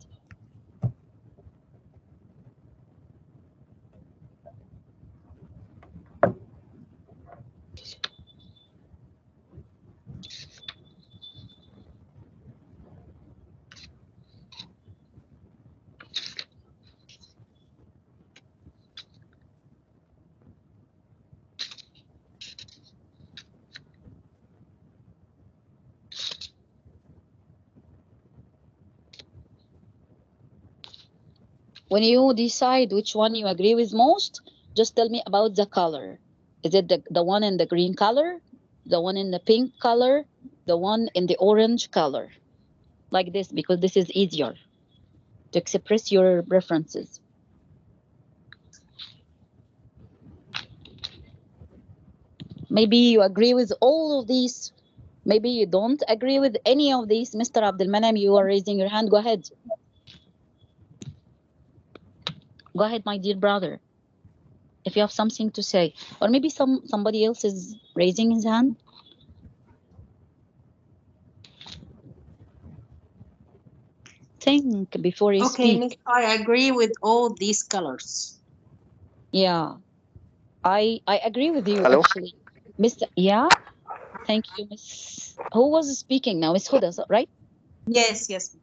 When you decide which one you agree with most, just tell me about the color. Is it the one in the green color, the one in the pink color, the one in the orange color? Like this, because this is easier to express your preferences. Maybe you agree with all of these Maybe you don't agree with any of these. Mr. Abdelmanem, you are raising your hand. Go ahead. Go ahead, my dear brother. If you have something to say, or maybe somebody else is raising his hand. Think before you Okay, speak. Miss, I agree with all these colors. Yeah, I agree with you Hello? actually, Mr. Yeah, thank you, Miss. Who was speaking now? Miss Huda, right? Yes, yes.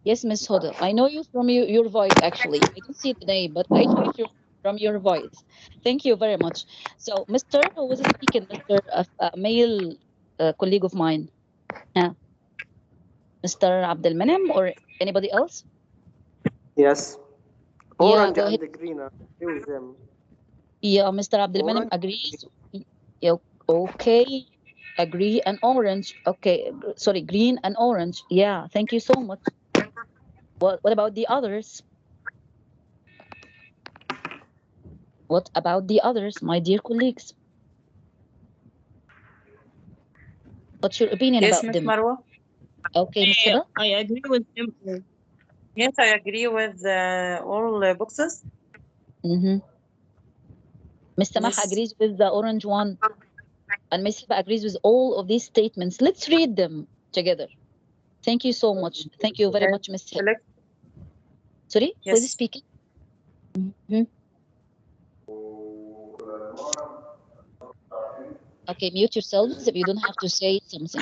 Yes, Miss Huda. I know you from your voice actually. I don't see the name, but I know you from your voice. Thank you very much. So, Mr. Who was speaking? Mr. A male colleague of mine. Yeah, Mr. Abdelmanem or anybody else? Yes. Yeah, Orange go ahead. and green. I agree with them. Yeah, Mr. Abdelmanem Orange. agrees. Yeah, okay. Agree and orange. Okay, sorry, green and orange. Yeah, thank you so much. What about the others? What about the others, my dear colleagues? What's your opinion Yes, about Miss them? Marwa. Okay, Miss Huda? I agree with him. Yes, I agree with all boxes. Mm-hmm. Miss Samah Yes. agrees with the orange one, and Miss Hiba agrees with all of these statements. Let's read them together. Thank you so much. Thank you very much, Miss Hiba. Select. Sorry, who is Yes. speaking? Mm-hmm. Okay, mute yourselves if you don't have to say something.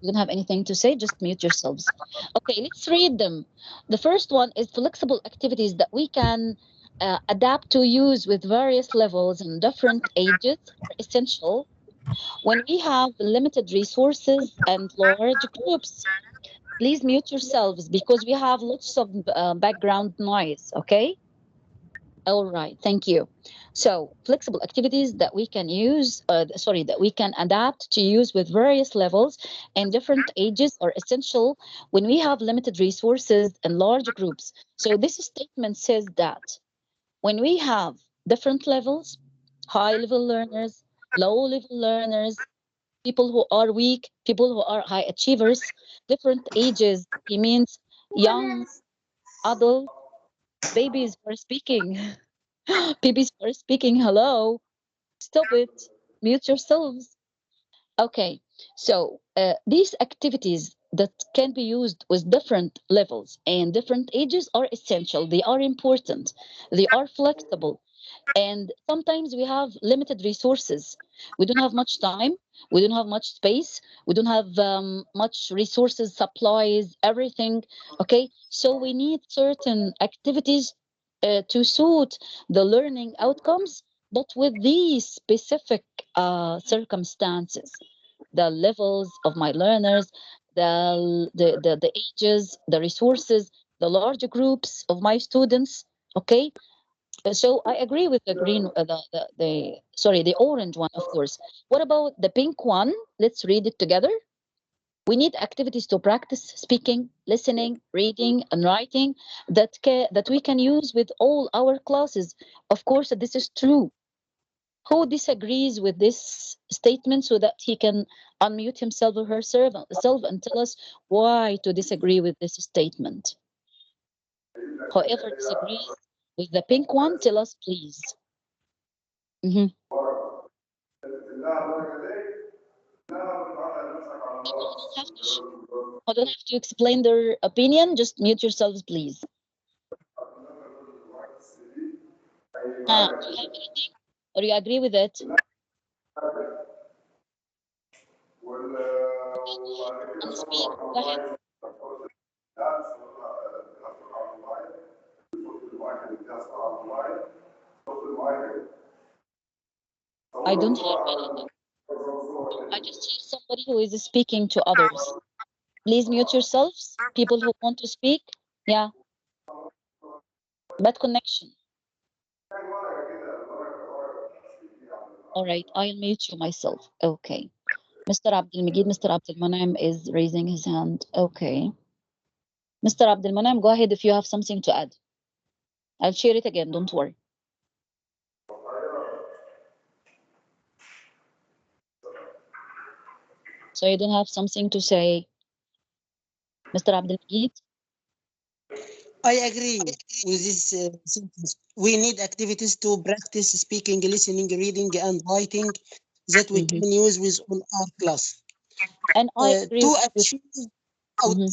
You don't have anything to say, just mute yourselves. Okay, let's read them. The first one is flexible activities that we can adapt to use with various levels and different ages are essential when we have limited resources and large groups. Please mute yourselves because we have lots of background noise, okay? All right, thank you. So, flexible activities that we can use, that we can adapt to use with various levels and different ages are essential when we have limited resources and large groups. So, this statement says that when we have different levels, high level learners, low level learners, people who are weak, people who are high achievers, different ages, he means young, adult, babies who are speaking. Babies are speaking. Hello. Stop it. Mute yourselves. Okay. So these activities that can be used with different levels and different ages are essential. They are important. They are flexible. And sometimes we have limited resources. We don't have much time. We don't have much space. We don't have much resources, supplies, everything. Okay. So we need certain activities to suit the learning outcomes, but with these specific circumstances, the levels of my learners, the ages, the resources, the large groups of my students. Okay, so I agree with the green, the orange one, of course. What about the pink one? Let's read it together. We need activities to practice speaking, listening, reading, and writing that we can use with all our classes. Of course, this is true. Who disagrees with this statement so that he can unmute himself or herself and tell us why to disagree with this statement? Whoever disagrees with the pink one, tell us, please. Mhm. People who don't have to explain their opinion, just mute yourselves, please. Do you have anything, or you agree with it? And speak. Go ahead. I don't hear anything. I just hear somebody who is speaking to others. Please mute yourselves. People who want to speak. Yeah, bad connection. All right, I'll mute you myself. Okay. Mr. Abdul Majid, Mr. Abdul Manaim is raising his hand. Okay. Mr. Abdul Manaim, go ahead if you have something to add. I'll share it again, don't worry. So you don't have something to say, Mr. Abdelmajid? I agree with this sentence. We need activities to practice speaking, listening, reading, and writing that we Mhm. can use with all our class. And I agree To with you. achieve, uh, Mhm.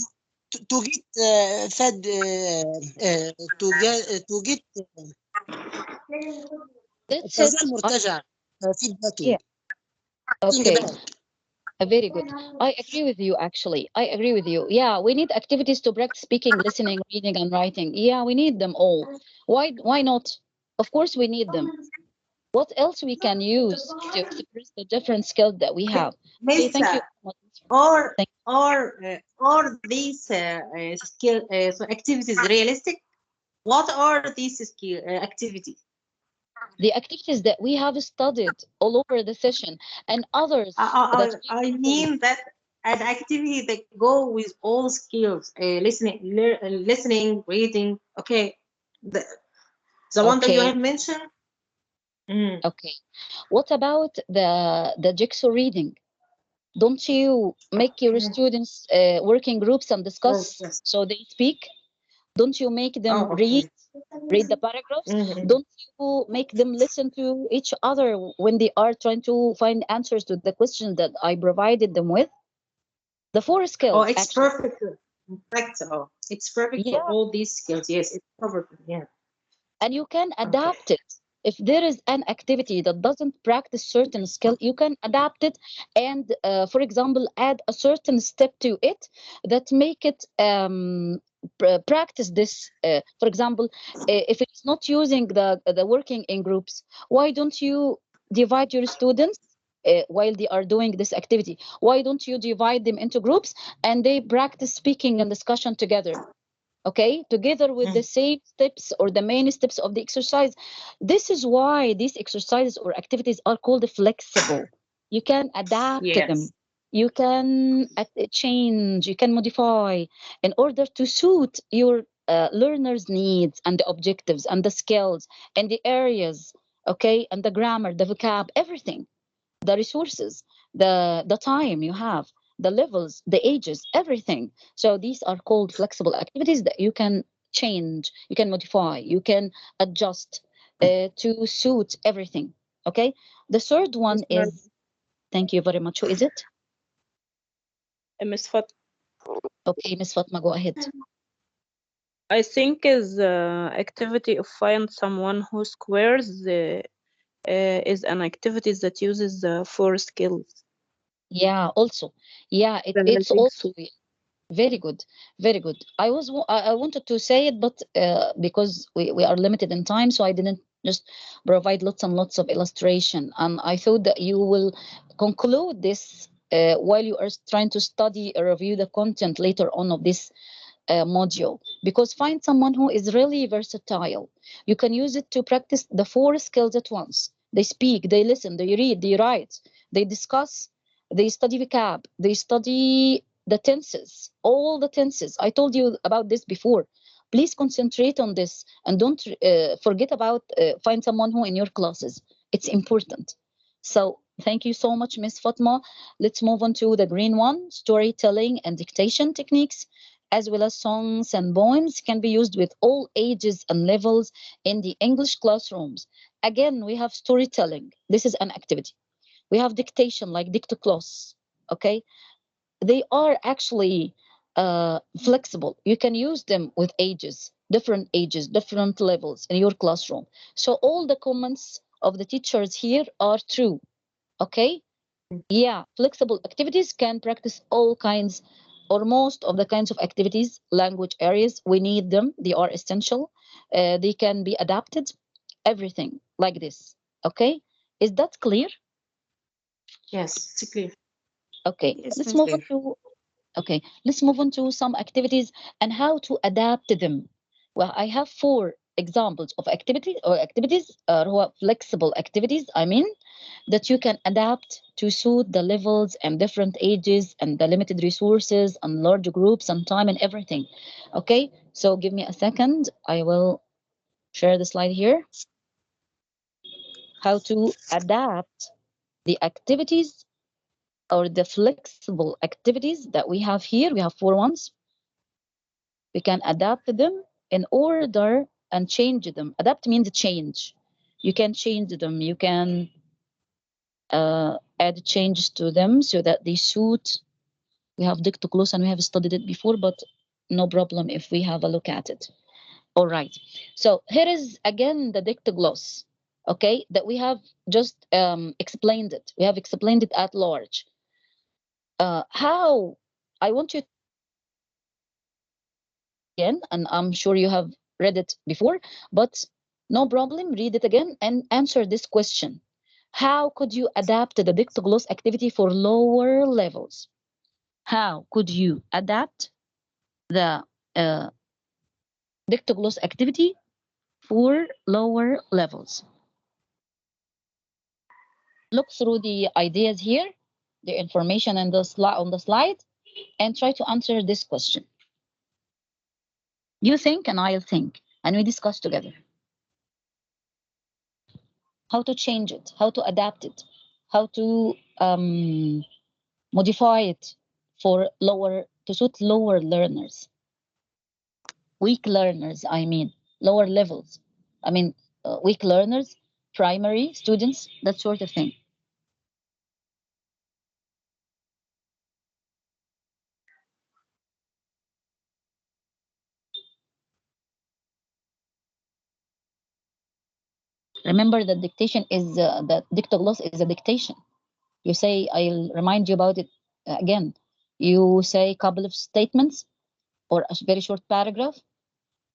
to get fed, to get That's التغذية it. المرتجعة feedbacking Yeah. Okay. back. Very good. I agree with you, actually. I agree with you. Yeah, we need activities to practice speaking, listening, reading, and writing. Yeah, we need them all. Why not? Of course, we need them. What else we can use to express the different skills that we have? Okay, Miss, thank you so much. or Thank or these skill so activities realistic? What are these skill activities? the activities that we have studied all over the session and others that we I will do. mean that an activity that go with all skills, listening, reading. Okay, the, the one that you Okay, have mentioned. Mm. okay. What about the jigsaw reading? Don't you make your Mm. students working groups and Yes, discuss yes. so they speak? Don't you make them Oh, okay. read the paragraphs? Mm-hmm. Don't you make them listen to each other when they are trying to find answers to the questions that I provided them with? The four Oh, skills, it's actually. perfect. In fact, oh, it's perfect for Yeah, all these skills. Yes, it's covered. Yeah. and you can Okay. adapt it. If there is an activity that doesn't practice certain skill, you can adapt it and, for example, add a certain step to it that make it practice this. For example, if it's not using the working in groups, why don't you divide your students while they are doing this activity? Why don't you divide them into groups and they practice speaking and discussion together? Okay, together with the Mm. same steps or the main steps of the exercise. This is why these exercises or activities are called flexible. You can adapt to them, Yes. you can change, you can modify in order to suit your learners needs and the objectives and the skills and the areas, okay, and the grammar, the vocab, everything, the resources, the time you have, the levels, the ages, everything. So these are called flexible activities that you can change, you can modify, you can adjust to suit everything. Okay. The third one Miss Mar- is, thank you very much. Who is it? Miss Fat, Okay, Miss Fatma, go ahead. I think is activity of find someone who squares is an activity that uses four skills. Yeah, also, yeah, it's Analytics. also very good, very good. I wanted to say it, but because we are limited in time, so I didn't just provide lots and lots of illustration. And I thought that you will conclude this while you are trying to study or review the content later on of this module, because find someone who is really versatile. You can use it to practice the four skills at once. They speak, they listen, they read, they write, they discuss, they study vocab, they study the tenses, all the tenses. I told you about this before. Please concentrate on this and don't forget about find someone who in your classes. It's important. So thank you so much, Miss Fatma. Let's move on to the green one, storytelling and dictation techniques, as well as songs and poems, can be used with all ages and levels in the English classrooms. Again, we have storytelling. This is an activity. We have dictation, like dictoclass. Okay, they are actually flexible. You can use them with ages, different levels in your classroom. So all the comments of the teachers here are true. Okay, yeah, flexible activities can practice all kinds or most of the kinds of activities, language areas. We need them, they are essential. They can be adapted, everything like this. Okay, is that clear? Yes, it's clear. Okay, Yes, let's Miss move on Clear. to okay, let's move on to some activities and how to adapt to them. Well, I have four examples of activities who are flexible activities. I mean, that you can adapt to suit the levels and different ages and the limited resources and large groups and time and everything. Okay, so give me a second. I will share the slide here. How to adapt the activities or the flexible activities that we have here. We have 4 ones. We can adapt them in order and change them. Adapt means change. You can change them. You can add changes to them so that they suit. We have dictogloss and we have studied it before, but no problem if we have a look at it. All right. So here is again the dictogloss, okay, that we have just explained it. We have explained it at large. How I want you again, and I'm sure you have read it before, but no problem, read it again and answer this question. How could you adapt the dictogloss activity for lower levels? How could you adapt the dictogloss activity for lower levels? Look through the ideas here, the information on the slide, and try to answer this question. You think and I'll think, and we discuss together. How to change it, how to adapt it, how to modify it for lower, to suit lower learners, weak learners, I mean, lower levels. I mean, weak learners, primary students, that sort of thing. Remember that dictation is that dictogloss is a dictation. You say, I'll remind you about it again. You say a couple of statements or a very short paragraph.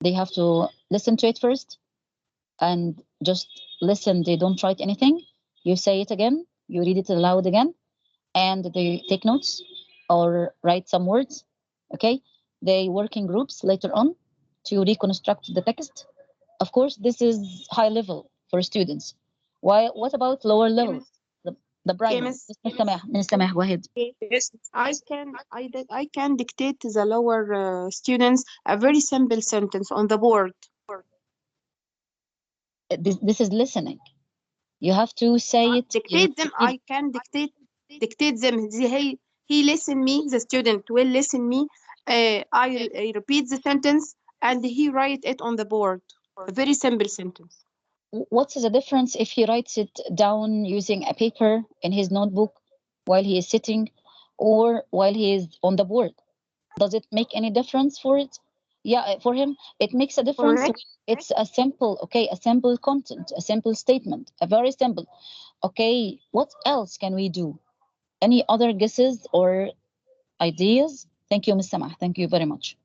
They have to listen to it first and just listen. They don't write anything. You say it again. You read it aloud again, and they take notes or write some words. Okay. They work in groups later on to reconstruct the text. Of course, this is high level for students. Why? What about lower level? The primary. Miss. Miss Samah, go ahead. Yes, I can dictate to the lower students a very simple sentence on the board. This is listening. You have to say it. Dictate them. I can dictate them. He listen me. The student will listen me. I repeat the sentence and he write it on the board. A very simple sentence. What's the difference if he writes it down using a paper in his notebook while he is sitting or while he is on the board? Does it make any difference for it? Yeah, for him, it makes a difference. Correct. It's a simple, okay, a simple content, a simple statement, a very simple. Okay, what else can we do? Any other guesses or ideas? Thank you, Ms. Samah. Thank you very much.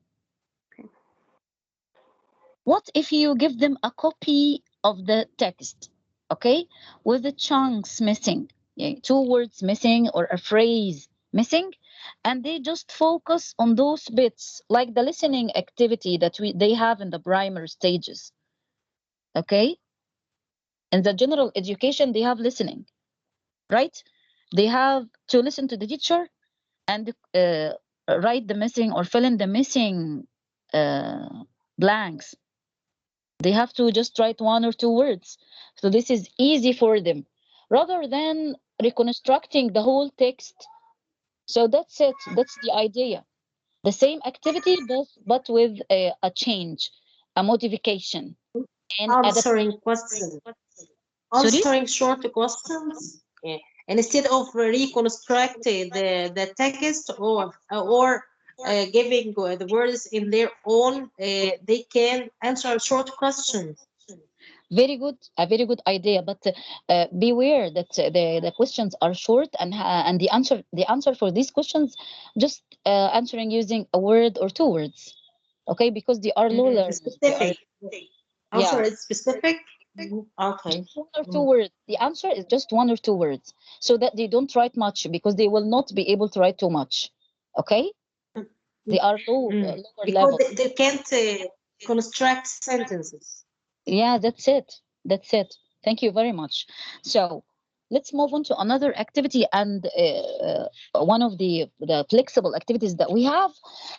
What if you give them a copy of the text, okay, with the chunks missing, yeah, 2 words missing or a phrase missing, and they just focus on those bits, like the listening activity that they have in the primer stages, okay? In the general education, they have listening, right? They have to listen to the teacher and write the missing or fill in the missing blanks. They have to just write 1 or 2 words. So this is easy for them rather than reconstructing the whole text. So that's it. That's the idea. The same activity, but with a change, a modification, and Answering questions. Sorry? Answering short questions. Yeah. Instead of reconstructing the text or giving the words in their own, they can answer short questions. Very good, a very good idea. But beware that the questions are short and the answer for these questions just answering using a word or 2 words, okay? Because they are low learners. Specific. Answer Yeah. is specific. Okay. 1 or 2 words. The answer is just 1 or 2 words, so that they don't write much because they will not be able to write too much. Okay? They are lower Because level. they can't construct sentences. Yeah, that's it. That's it. Thank you very much. So let's move on to another activity and one of the flexible activities that we have,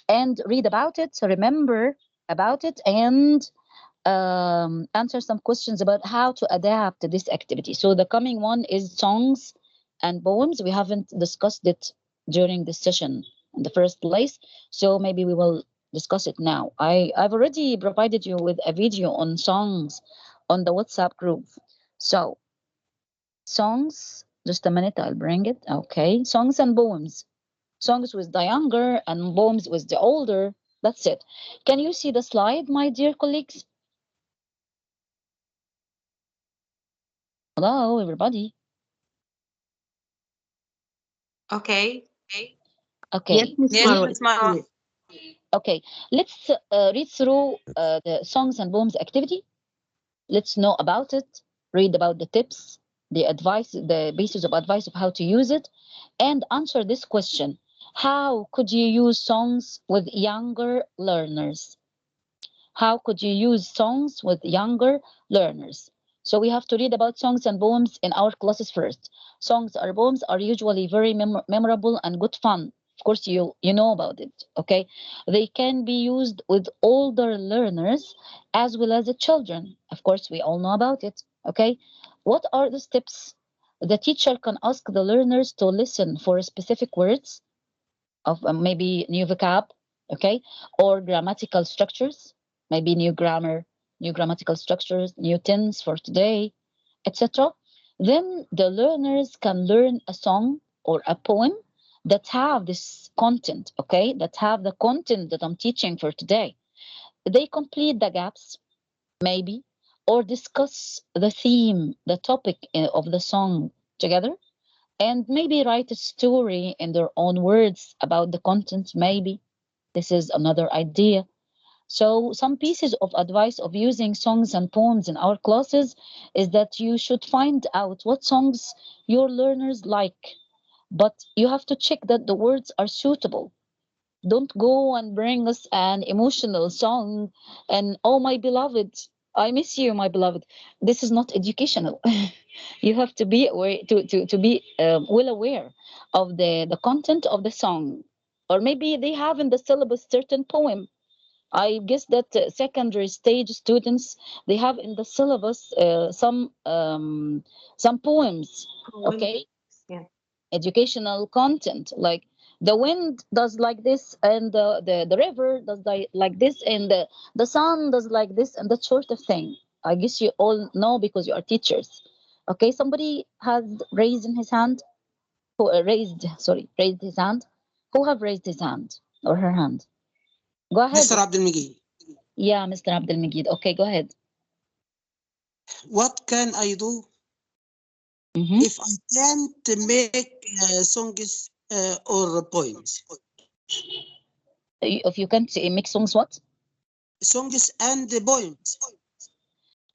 and read about it, remember about it, and answer some questions about how to adapt this activity. So the coming one is songs and poems. We haven't discussed it during this session in the first place, so maybe we will discuss it now. I've already provided you with a video on songs on the WhatsApp group. So songs, just a minute, I'll bring it. Okay, songs and poems. Songs with the younger and poems with the older. That's it. Can you see the slide, my dear colleagues? Hello, everybody. Okay. Yes, Okay. Miss Yes, Marwa, Miss it's Marwa. clear. Okay. Let's read through the songs and poems activity. Let's know about it. Read about the tips, the advice, the basis of advice of how to use it, and answer this question: how could you use songs with younger learners? How could you use songs with younger learners? So we have to read about songs and poems in our classes first. Songs or poems are usually very memorable and good fun. Of course, you know about it. Okay, they can be used with older learners as well as the children. Of course, we all know about it. Okay, what are the steps? The teacher can ask the learners to listen for specific words of maybe new vocab, okay, or grammatical structures, maybe new grammar, new grammatical structures, new tense for today, etc. Then the learners can learn a song or a poem that have this content, okay, that have the content that I'm teaching for today. They complete the gaps, maybe, or discuss the theme, the topic of the song together, and maybe write a story in their own words about the content, maybe. This is another idea. So some pieces of advice of using songs and poems in our classes is that you should find out what songs your learners like, but you have to check that the words are suitable. Don't go and bring us an emotional song and oh my beloved, I miss you, my beloved. This is not educational. You have to be aware to be well aware of the content of the song, or maybe they have in the syllabus certain poem. I guess that secondary stage students, they have in the syllabus some poems, Poem. okay, Yeah. educational content, like the wind does like this and the river does like this and the sun does like this and that sort of thing. I guess you all know because you are teachers. Okay, somebody has raised in his hand, who raised his hand, who have raised his hand or her hand. Go Mr. ahead. Abdul Majid, Yeah, Mr. Abdul Majid. Okay, go ahead. what can I do Mm-hmm. if I can't make songs or poems? If you can't make songs, what? Songs and poems.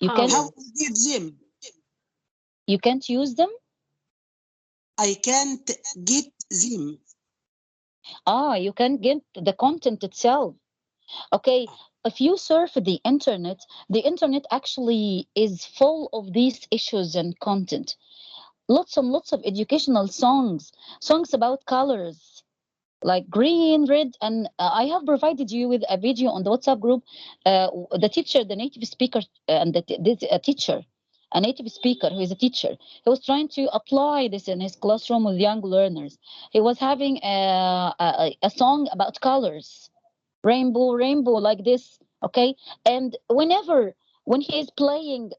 You How? can't How I give them? you can't use them? I can't get them. You can get the content itself. Okay, if you surf the internet actually is full of these issues and content. Lots and lots of educational songs about colors, like green, red, and I have provided you with a video on the WhatsApp group. The teacher, the native speaker, and this a teacher, a native speaker who is a teacher, he was trying to apply this in his classroom with young learners. He was having a song about colors, rainbow, rainbow, like this. Okay, and when he is playing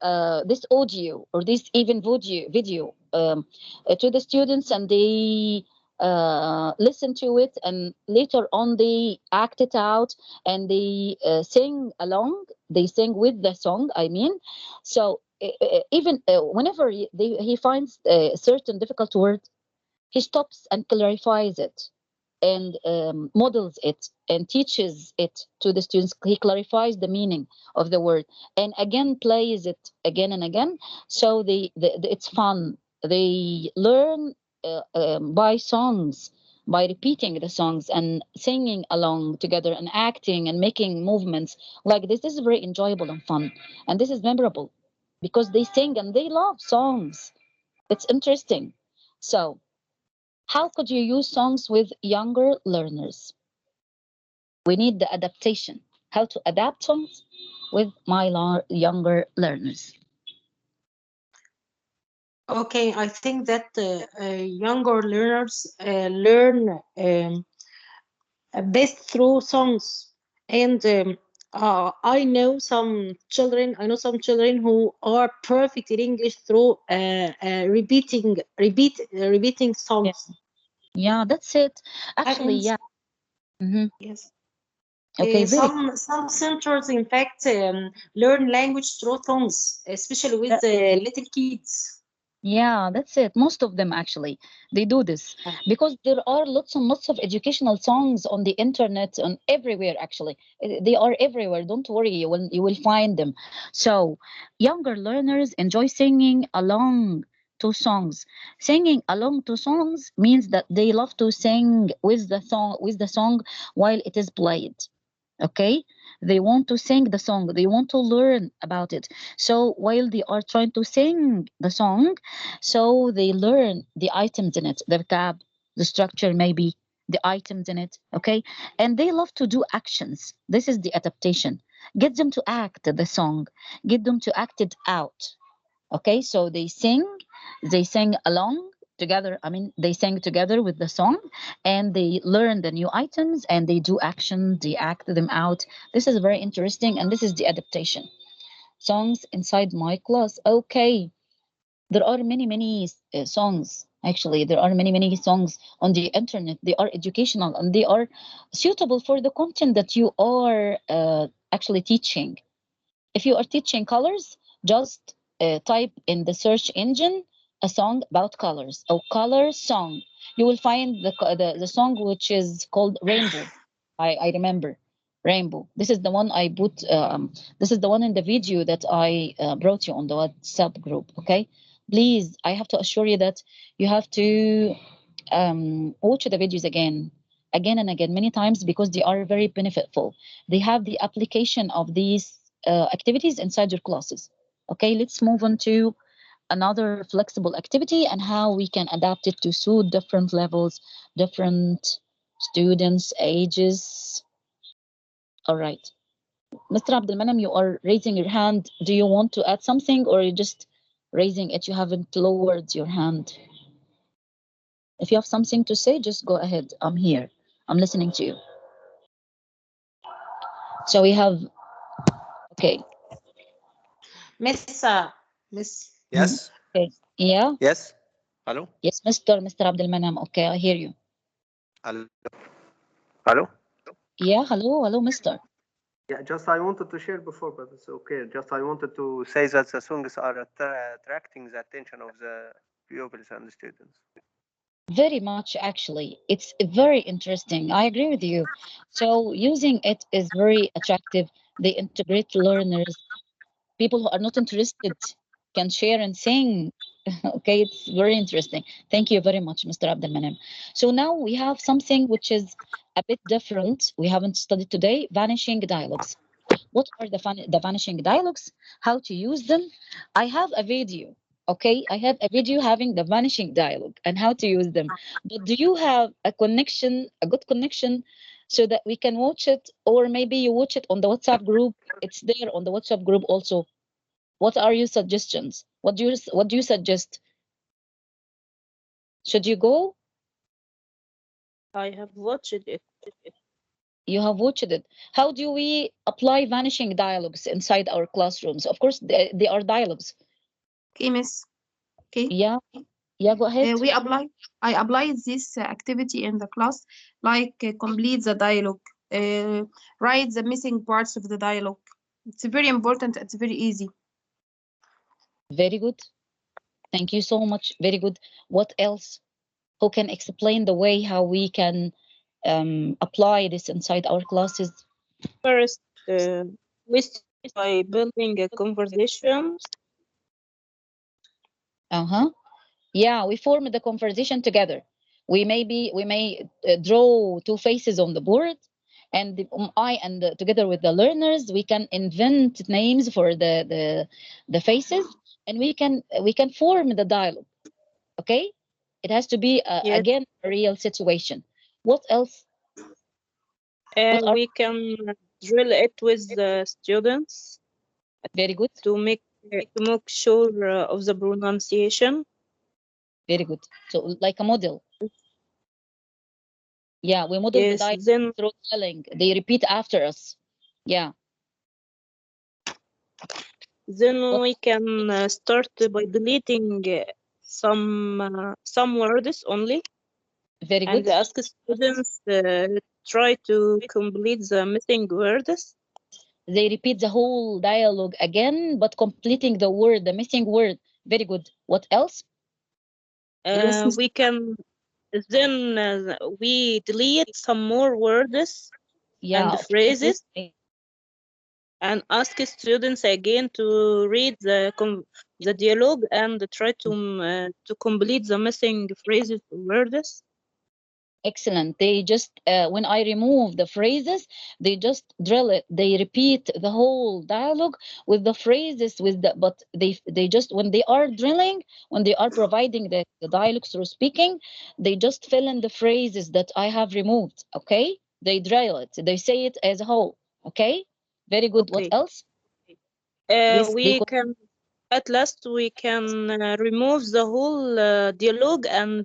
this audio or this even video to the students, and they listen to it, and later on they act it out, and they sing along, they sing with the song, I mean. So even whenever he finds a certain difficult word, he stops and clarifies it, and models it and teaches it to the students. He clarifies the meaning of the word and again plays it again and again. So it's fun. They learn by songs, by repeating the songs and singing along together and acting and making movements like this. This is very enjoyable and fun, and this is memorable because they sing and they love songs. It's interesting. So how could you use songs with younger learners? We need the adaptation. How to adapt songs with my younger learners. Okay, I think that younger learners learn best through songs, and I know some children who are perfect in English through repeating Yeah, songs. yeah, that's it. Actually, And yeah. Hmm. yes, Okay, very. some centers, in fact, learn language through songs, especially with little kids. Yeah, that's it. Most of them actually, they do this because there are lots and lots of educational songs on the internet and everywhere actually. They are everywhere. Don't worry, you will find them. So, younger learners enjoy singing along to songs. Singing along to songs means that they love to sing with the song while it is played. Okay, they want to sing the song, they want to learn about it. So while they are trying to sing the song, so they learn the items in it, the vocab, the structure, maybe the items in it. Okay, and they love to do actions. This is the adaptation. Get them to act the song, get them to act it out. Okay, so they sing along together. I mean, they sing together with the song and they learn the new items and they do action, they act them out. This is very interesting and this is the adaptation. Songs inside my class. Okay, there are many songs. Actually, there are many songs on the internet. They are educational and they are suitable for the content that you are actually teaching. If you are teaching colors, just type in the search engine a song about colors or color song. You will find the song which is called Rainbow. I remember Rainbow. This is the one I put. This is the one in the video that I brought you on the WhatsApp group. Okay, please. I have to assure you that you have to watch the videos again and again, many times, because they are very beneficial. They have the application of these activities inside your classes. Okay, let's move on to another flexible activity and how we can adapt it to suit different levels, different students, ages. All right. Mr. Abdelmanam, you are raising your hand. Do you want to add something or are you just raising it? You haven't lowered your hand. If you have something to say, just go ahead. I'm here. I'm listening to you. So we have, okay. Miss. Yes. Okay. Yeah. Yes. Hello. Yes, Mr. Abdelmanam. Okay, I hear you. Hello. Hello. Yeah. Hello. Hello, Mister. Yeah, just I wanted to share before, but it's okay. Just I wanted to say that the songs are attracting the attention of the pupils and the students. Very much, actually. It's very interesting. I agree with you. So using it is very attractive. They integrate learners. People who are not interested can share and sing. Okay, it's very interesting. Thank you very much, Mr. Abdelmanem. So now we have something which is a bit different. We haven't studied today, vanishing dialogues. What are the vanishing dialogues? How to use them? I have a video. Okay, I have a video having the vanishing dialogue and how to use them. But do you have a connection, a good connection, so that we can watch it, or maybe you watch it on the WhatsApp group? It's there on the WhatsApp group also. What are your suggestions? What do you suggest? Should you go? I have watched it. You have watched it. How do we apply vanishing dialogues inside our classrooms? Of course, they are dialogues. Okay, miss. Okay. Yeah, yeah, go ahead. We apply. I applied this activity in the class, like complete the dialogue, uh, write the missing parts of the dialogue. It's very important. It's very easy. Very good. Thank you so much. Very good. What else? Who can explain the way how we can apply this inside our classes? First, we start by building a conversation. Uh-huh. Yeah, we form the conversation together. We may draw two faces on the board, and I and together with the learners, we can invent names for the faces, and we can form the dialogue. Okay, it has to be Yes, again a real situation. What else? What are we can drill it with the students very good? to make sure of the pronunciation. Very good. So like a model. Yeah, we model the Yes, dialogue then through telling. They repeat after us. Yeah. then we can start by deleting some words only Very and good. ask students try to complete the missing words. They repeat the whole dialogue again, but completing the word, the missing word. Very good. What else? Yes, Miss. We can then we delete some more words Yeah, and of course. phrases and ask students again to read the dialogue and try to complete the missing phrases or words. Excellent. They just, when I remove the phrases, they just drill it. They repeat the whole dialogue with the phrases, but they just, when they are drilling, when they are providing the dialogue through speaking, they just fill in the phrases that I have removed. Okay? They drill it. They say it as a whole. Okay? Very good. What Okay. else? Yes. They We can at last we can remove the whole dialogue and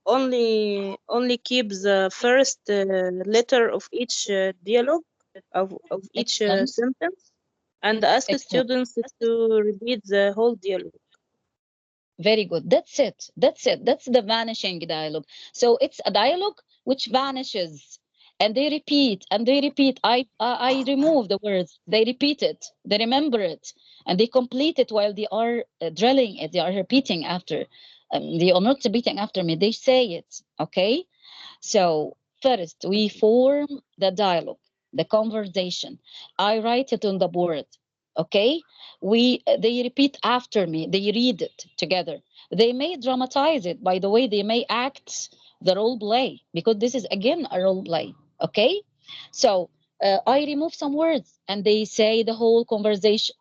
only keep the first letter of each dialogue of each excellent. sentence and ask Excellent. students to repeat the whole dialogue. Very good. That's it. That's it. That's the vanishing dialogue. So it's a dialogue which vanishes, and they repeat and they repeat. I remove the words. They repeat it. They remember it, and they complete it while they are drilling it. They are repeating after. They are not repeating after me. They say it. Okay. So first we form the dialogue, the conversation. I write it on the board. Okay, we they repeat after me. They read it together. They may dramatize it. By the way, they may act the role play because this is again a role play. Okay, so I remove some words and they say the whole conversation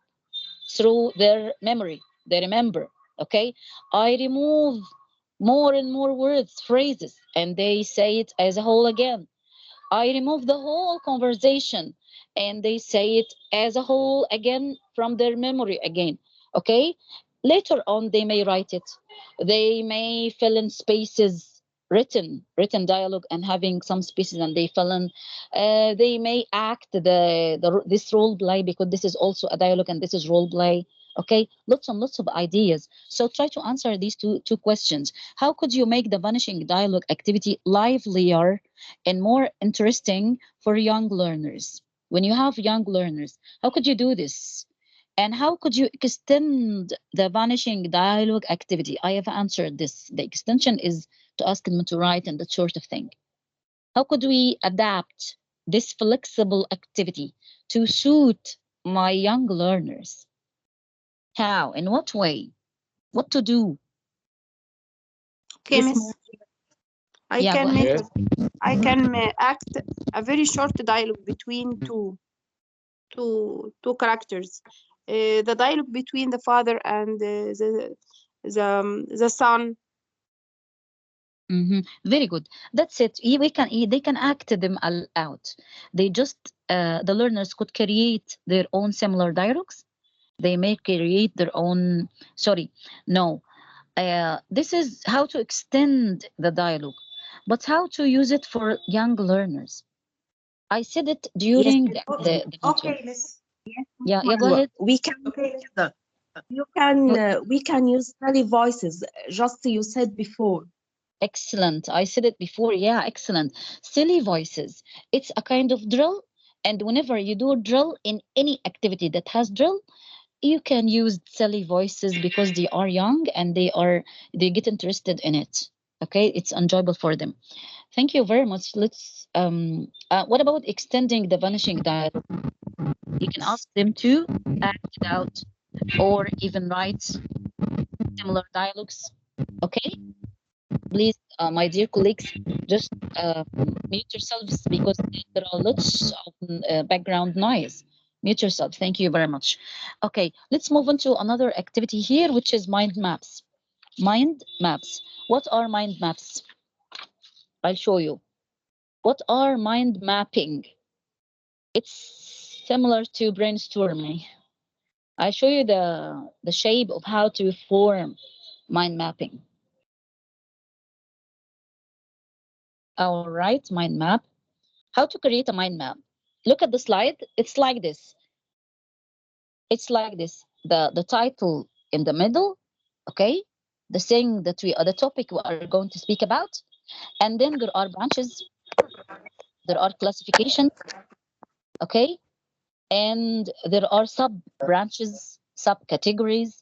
through their memory. They remember. Okay, I remove more and more words, phrases, and they say it as a whole again. I remove the whole conversation and they say it as a whole again from their memory again. Okay? Later on, they may write it. They may fill in spaces, written dialogue and having some spaces and they fill in. They may act this role play because this is also a dialogue and this is role play. Okay, lots and lots of ideas. So try to answer these two questions. How could you make the vanishing dialogue activity livelier and more interesting for young learners? When you have young learners, how could you do this? And how could you extend the vanishing dialogue activity? I have answered this. The extension is to ask them to write and that sort of thing. How could we adapt this flexible activity to suit my young learners? How? In what way? What to do? Okay, This, Miss. I yeah, go can ahead. make Yes. I can act a very short dialogue between two characters. The dialogue between the father and the son. Very good. That's it. They can act them out. They just the learners could create their own similar dialogues. They may create their own. Sorry, no. This is how to extend the dialogue, but how to use it for young learners. I said it Yes. during the module. Okay, Miss. Yes, Yeah, yeah. Go Marwa. ahead. We can Okay. together. We can use tele voices, just you said before. Excellent. I said it before. Yeah, excellent. Silly voices. It's a kind of drill. And whenever you do a drill in any activity that has drill, you can use silly voices because they are young and they get interested in it. Okay, it's enjoyable for them. Thank you very much. Let's what about extending the vanishing dialogue? You can ask them to act it out or even write similar dialogues. Okay, please, my dear colleagues, just mute yourselves because there are lots of background noise. Mute yourself. Thank you very much. Okay, let's move on to another activity here, which is mind maps. Mind maps. What are mind maps? I'll show you. What are mind mapping? It's similar to brainstorming. I show you the shape of how to form mind mapping. All right, mind map. How to create a mind map? Look at the slide. It's like this. It's like this. The title in the middle, okay? The thing that we are the topic we are going to speak about, and then there are branches, there are classifications, okay? And there are sub branches, subcategories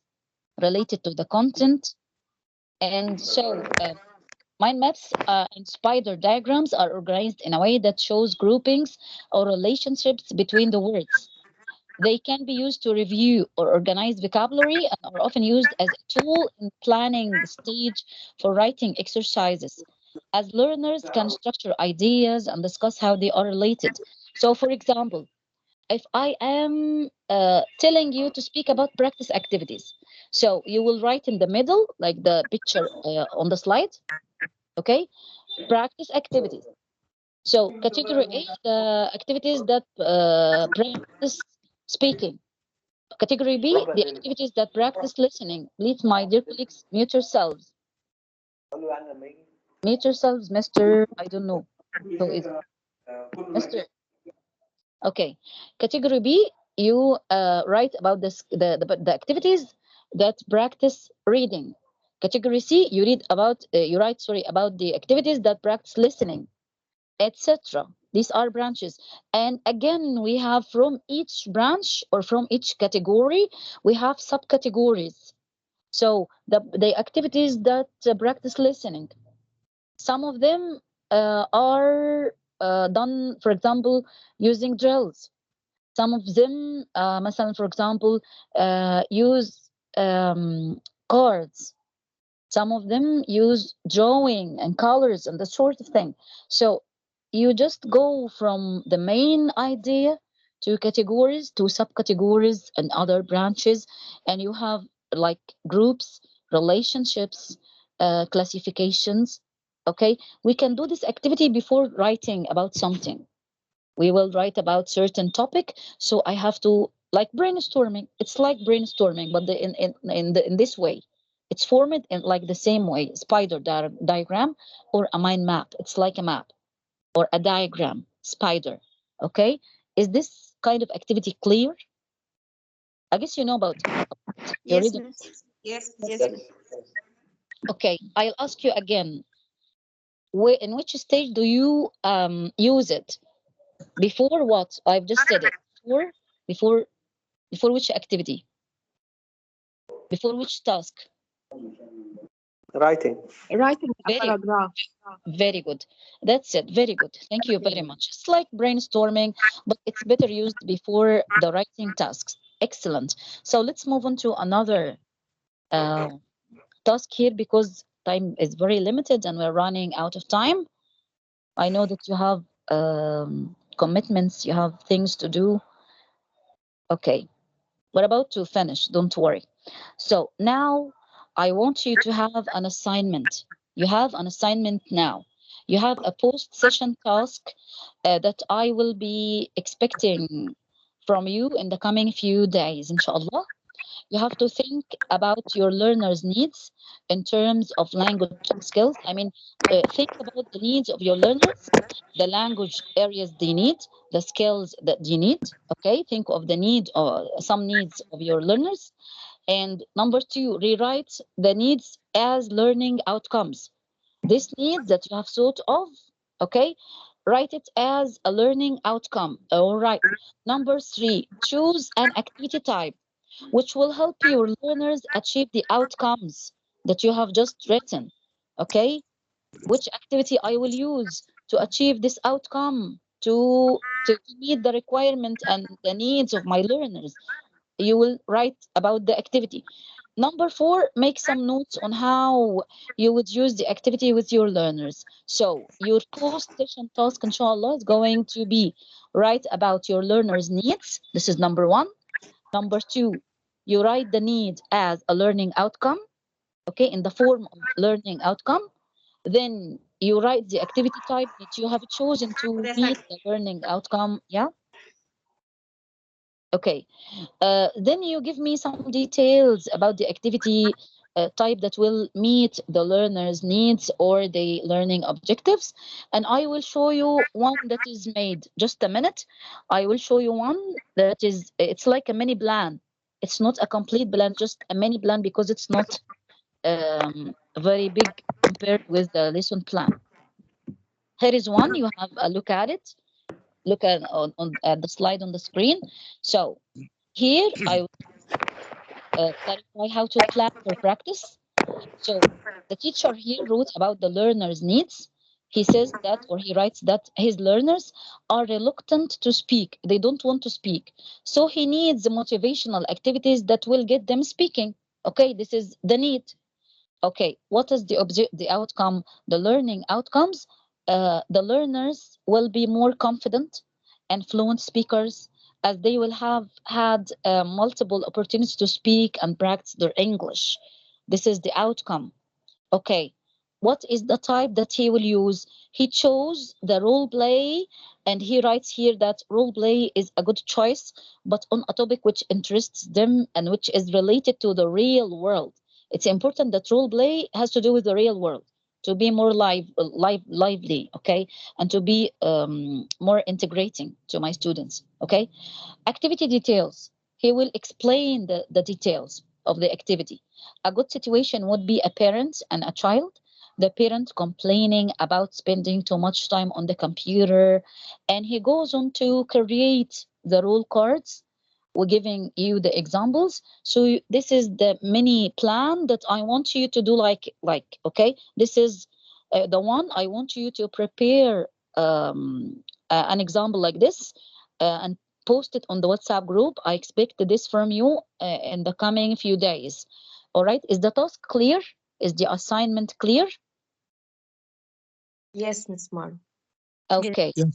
related to the content. And so mind maps and spider diagrams are organized in a way that shows groupings or relationships between the words. They can be used to review or organize vocabulary and are often used as a tool in planning stage for writing exercises, as learners can structure ideas and discuss how they are related. So, for example, if I am telling you to speak about practice activities, so you will write in the middle, like the picture on the slide, okay? Practice activities. So category A, the activities that practice speaking. Category B, the activities that practice listening. Please, my dear colleagues, mute yourselves. Mute yourselves, Mr. I don't know. Who is it? Mr. Okay. Category B, you write about this, the activities that practice reading. Category C, you read about you write sorry about the activities that practice listening, etc. These are branches. And again, we have from each branch or from each category, we have subcategories. So the activities that practice listening, some of them are done, for example, using drills. Some of them, مثلا, for example, use cards. Some of them use drawing and colors and that sort of thing. So you just go from the main idea to categories, to subcategories and other branches, and you have like groups, relationships, classifications. Okay, we can do this activity before writing about something. We will write about certain topic, so I have to like brainstorming. It's like brainstorming, but in this way, it's formed in like the same way, spider diagram or a mind map. It's like a map or a diagram, spider. Okay, is this kind of activity clear? I guess you know about it. You Yes, already. miss. Yes, Yes. miss. Okay, I'll ask you again, where in which stage do you use it? Before what? I've just said it. Before before which activity? Before which task? Writing. Writing a Very, paragraph. very good. That's it. Very good. Thank you very much. It's like brainstorming, but it's better used before the writing tasks. Excellent. So let's move on to another uh, task here because time is very limited and we're running out of time. I know that you have commitments, you have things to do. Okay, we're about to finish. Don't worry. So now I want you to have an assignment. You have an assignment now. You have a post session task that I will be expecting from you in the coming few days, inshallah. You have to think about your learners' needs in terms of language skills. I mean, think about the needs of your learners, the language areas they need, the skills that they need. Okay, think of the need or some needs of your learners. And number two, rewrite the needs as learning outcomes. This need that you have thought of, okay, write it as a learning outcome. All right. Number three, choose an activity type which will help your learners achieve the outcomes that you have just written. Okay, which activity I will use to achieve this outcome, to meet the requirement and the needs of my learners. You will write about the activity. Number four, make some notes on how you would use the activity with your learners. So your post session task, inshallah, is going to be write about your learners' needs. This is number one. Number two, you write the need as a learning outcome, okay, in the form of learning outcome. Then you write the activity type that you have chosen to meet the learning outcome. Yeah. Okay. Then you give me some details about the activity, type that will meet the learner's needs or the learning objectives. And I will show you one that is made. Just a minute. I will show you one that is, it's like a mini plan. It's not a complete plan, just a mini plan, because it's not very big compared with the lesson plan. Here is one. You have a look at it. Look at the slide on the screen. So here I will clarify how to plan for practice. So the teacher here wrote about the learner's needs. He says that, or he writes that his learners are reluctant to speak. They don't want to speak. So he needs motivational activities that will get them speaking. Okay, this is the need. Okay, what is the outcome? The learning outcomes. The learners will be more confident and fluent speakers, as they will have had multiple opportunities to speak and practice their English. This is the outcome. Okay, what is the type that he will use? He chose the role play, and he writes here that role play is a good choice, but on a topic which interests them and which is related to the real world. It's important that role play has to do with the real world, to be more lively, okay, and to be more integrating to my students, okay. Activity details. He will explain the details of the activity. A good situation would be a parent and a child. The parent complaining about spending too much time on the computer. And he goes on to create the rule cards. We're giving you the examples. So this is the mini plan that I want you to do like okay. This is the one I want you to prepare an example like this and post it on the WhatsApp group. I expect this from you in the coming few days. All right. Is the task clear? Is the assignment clear? Yes, Miss Mar. Okay. Yes.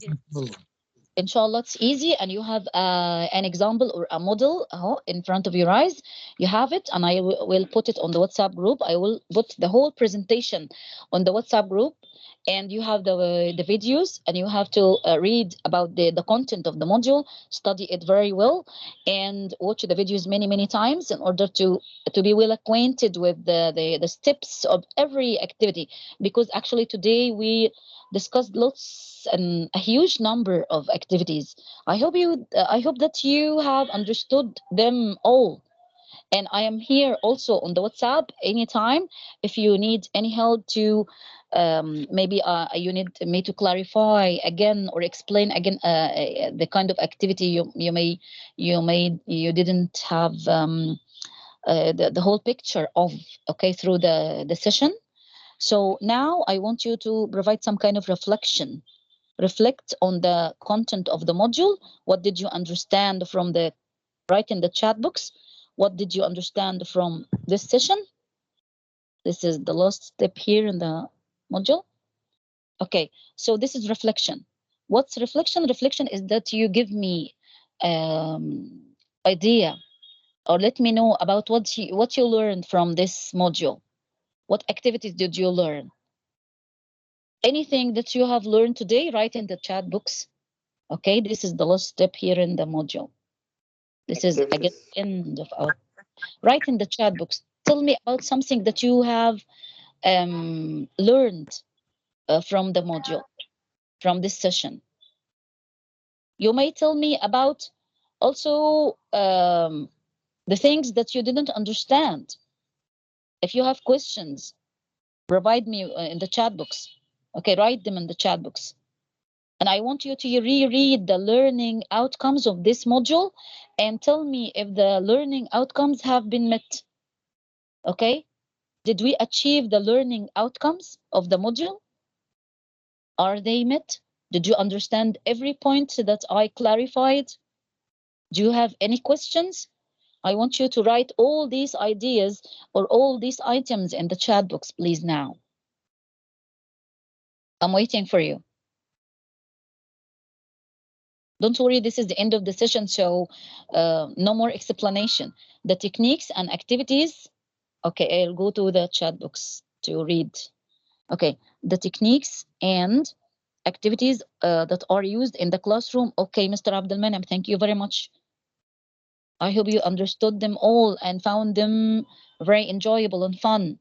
Inshallah, it's easy, and you have an example or a model in front of your eyes. You have it, and I will put it on the WhatsApp group. I will put the whole presentation on the WhatsApp group, and you have the videos, and you have to read about the content of the module, study it very well, and watch the videos many times in order to be well acquainted with the steps of every activity. Because actually today we discussed lots and a huge number of activities. I hope that you have understood them all. And I am here also on the WhatsApp anytime if you need any help to maybe you need me to clarify again or explain again the kind of activity you didn't have the whole picture of, okay, through the session. So now I want you to provide some kind of reflection. Reflect on the content of the module. What did you understand from the, write in the chat box. What did you understand from this session? This is the last step here in the module. Okay, so this is reflection. What's reflection? Reflection is that you give me idea, or let me know about what you learned from this module. What activities did you learn? Anything that you have learned today, write in the chat box. Okay, this is the last step here in the module. This is again end of our. Write in the chat box. Tell me about something that you have learned from the module, from this session. You may tell me about also the things that you didn't understand. If you have questions, provide me in the chat box. Okay, write them in the chat box. And I want you to reread the learning outcomes of this module and tell me if the learning outcomes have been met. Okay? Did we achieve the learning outcomes of the module? Are they met? Did you understand every point that I clarified? Do you have any questions? I want you to write all these ideas or all these items in the chat box, please, now. I'm waiting for you. Don't worry, this is the end of the session, so no more explanation. The techniques and activities. Okay, I'll go to the chat box to read. Okay, the techniques and activities that are used in the classroom. Okay, Mr. Abdelmanem, thank you very much. I hope you understood them all and found them very enjoyable and fun.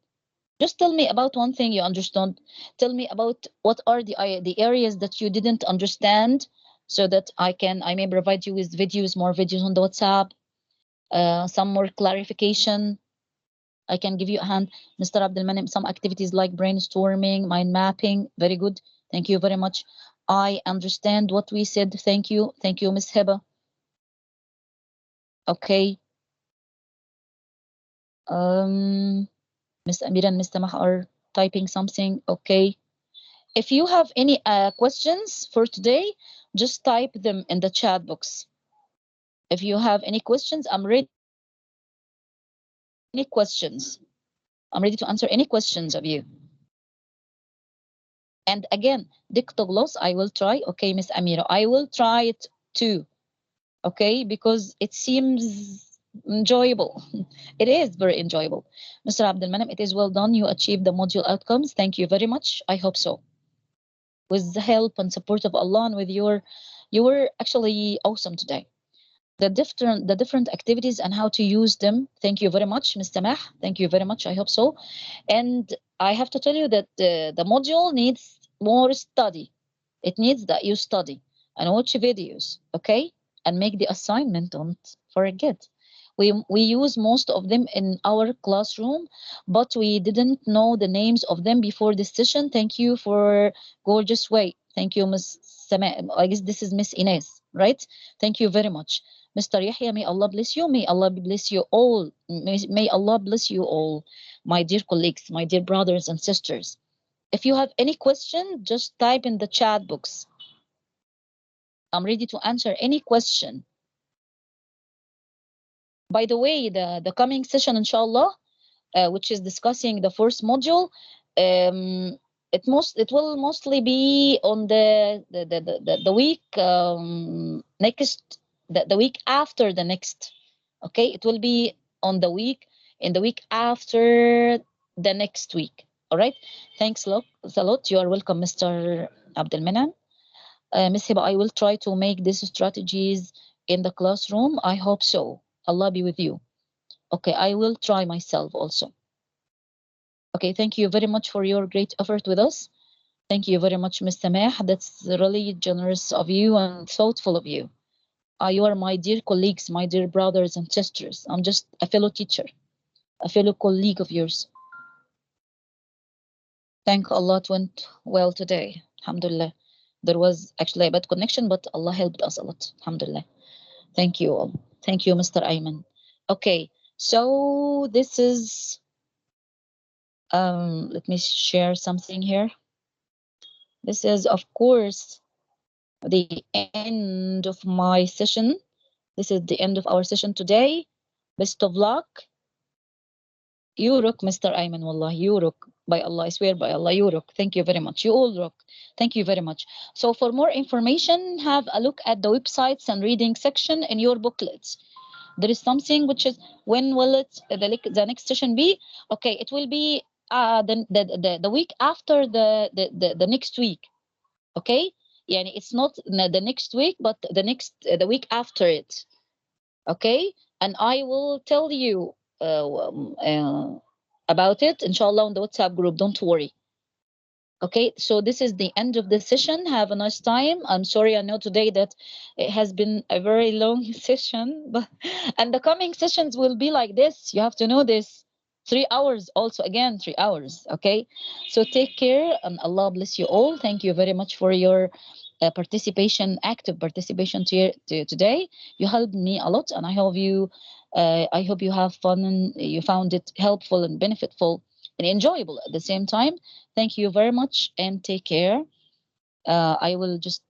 Just tell me about one thing you understood. Tell me about what are the areas that you didn't understand, so that I may provide you with videos, more videos on the WhatsApp, some more clarification. I can give you a hand, Mr. Abdelmanem. Some activities like brainstorming, mind mapping. Very good. Thank you very much. I understand what we said. Thank you. Thank you, Miss Heba. Okay. Miss Amira and Mr. Mah are typing something. Okay. If you have any questions for today, just type them in the chat box. If you have any questions, I'm ready to answer any questions. I'm ready to answer any questions of you. And again, dictogloss, I will try. Okay, Miss Amira, I will try it too. Okay, because it seems enjoyable. It is very enjoyable. Mr. Abdelmanem, it is well done. You achieved the module outcomes. Thank you very much. I hope so. With the help and support of Allah and with you were actually awesome today. The different activities and how to use them. Thank you very much, Mr. Mah. Thank you very much. I hope so. And I have to tell you that the module needs more study. It needs that you study and watch videos, okay? And make the assignment. Don't forget. We use most of them in our classroom, but we didn't know the names of them before this session. Thank you for gorgeous way. Thank you, Miss Sama. I guess this is Miss Ines, right? Thank you very much. Mr. Yahya, may Allah bless you. May Allah bless you all. May Allah bless you all, my dear colleagues, my dear brothers and sisters. If you have any question, just type in the chat box. I'm ready to answer any question. By the way, the coming session, inshallah, which is discussing the first module, it will mostly be on the week next, the week after the next. Okay, it will be on the week in the week after the next week. All right. Thanks a lot. You are welcome, Mr. Abdelmanan. Miss Hiba, I will try to make these strategies in the classroom. I hope so. Allah be with you. Okay, I will try myself also. Okay, thank you very much for your great effort with us. Thank you very much, Mr. Meh. That's really generous of you and thoughtful of you. You are my dear colleagues, my dear brothers and sisters. I'm just a fellow teacher, a fellow colleague of yours. Thank Allah it went well today. Alhamdulillah. There was actually a bad connection, but Allah helped us a lot. Alhamdulillah. Thank you all. Thank you, Mr. Ayman. Okay, so this is, let me share something here. This is, of course, the end of my session. This is the end of our session today. Best of luck. You rock, Mr. Ayman, wallah, you rock. By Allah, I swear by Allah, you rock. Thank you very much. You all rock. Thank you very much. So for more information, have a look at the websites and reading section in your booklets. There is something which is, when will it, the next session be? Okay, it will be the week after the next week. Okay, yani it's not the next week, but the week after it. Okay, and I will tell you about it, inshallah, on the WhatsApp group. Don't worry. Okay, so this is the end of the session. Have a nice time. I'm sorry, I know today that it has been a very long session, but and the coming sessions will be like this. You have to know this. 3 hours also, again 3 hours. Okay, so take care and Allah bless you all. Thank you very much for your participation, active participation today. You helped me a lot, and I hope you have fun and you found it helpful and benefitful and enjoyable at the same time. Thank you very much and take care. I will just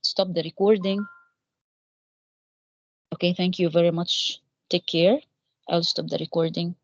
stop the recording. Okay, thank you very much. Take care. I'll stop the recording.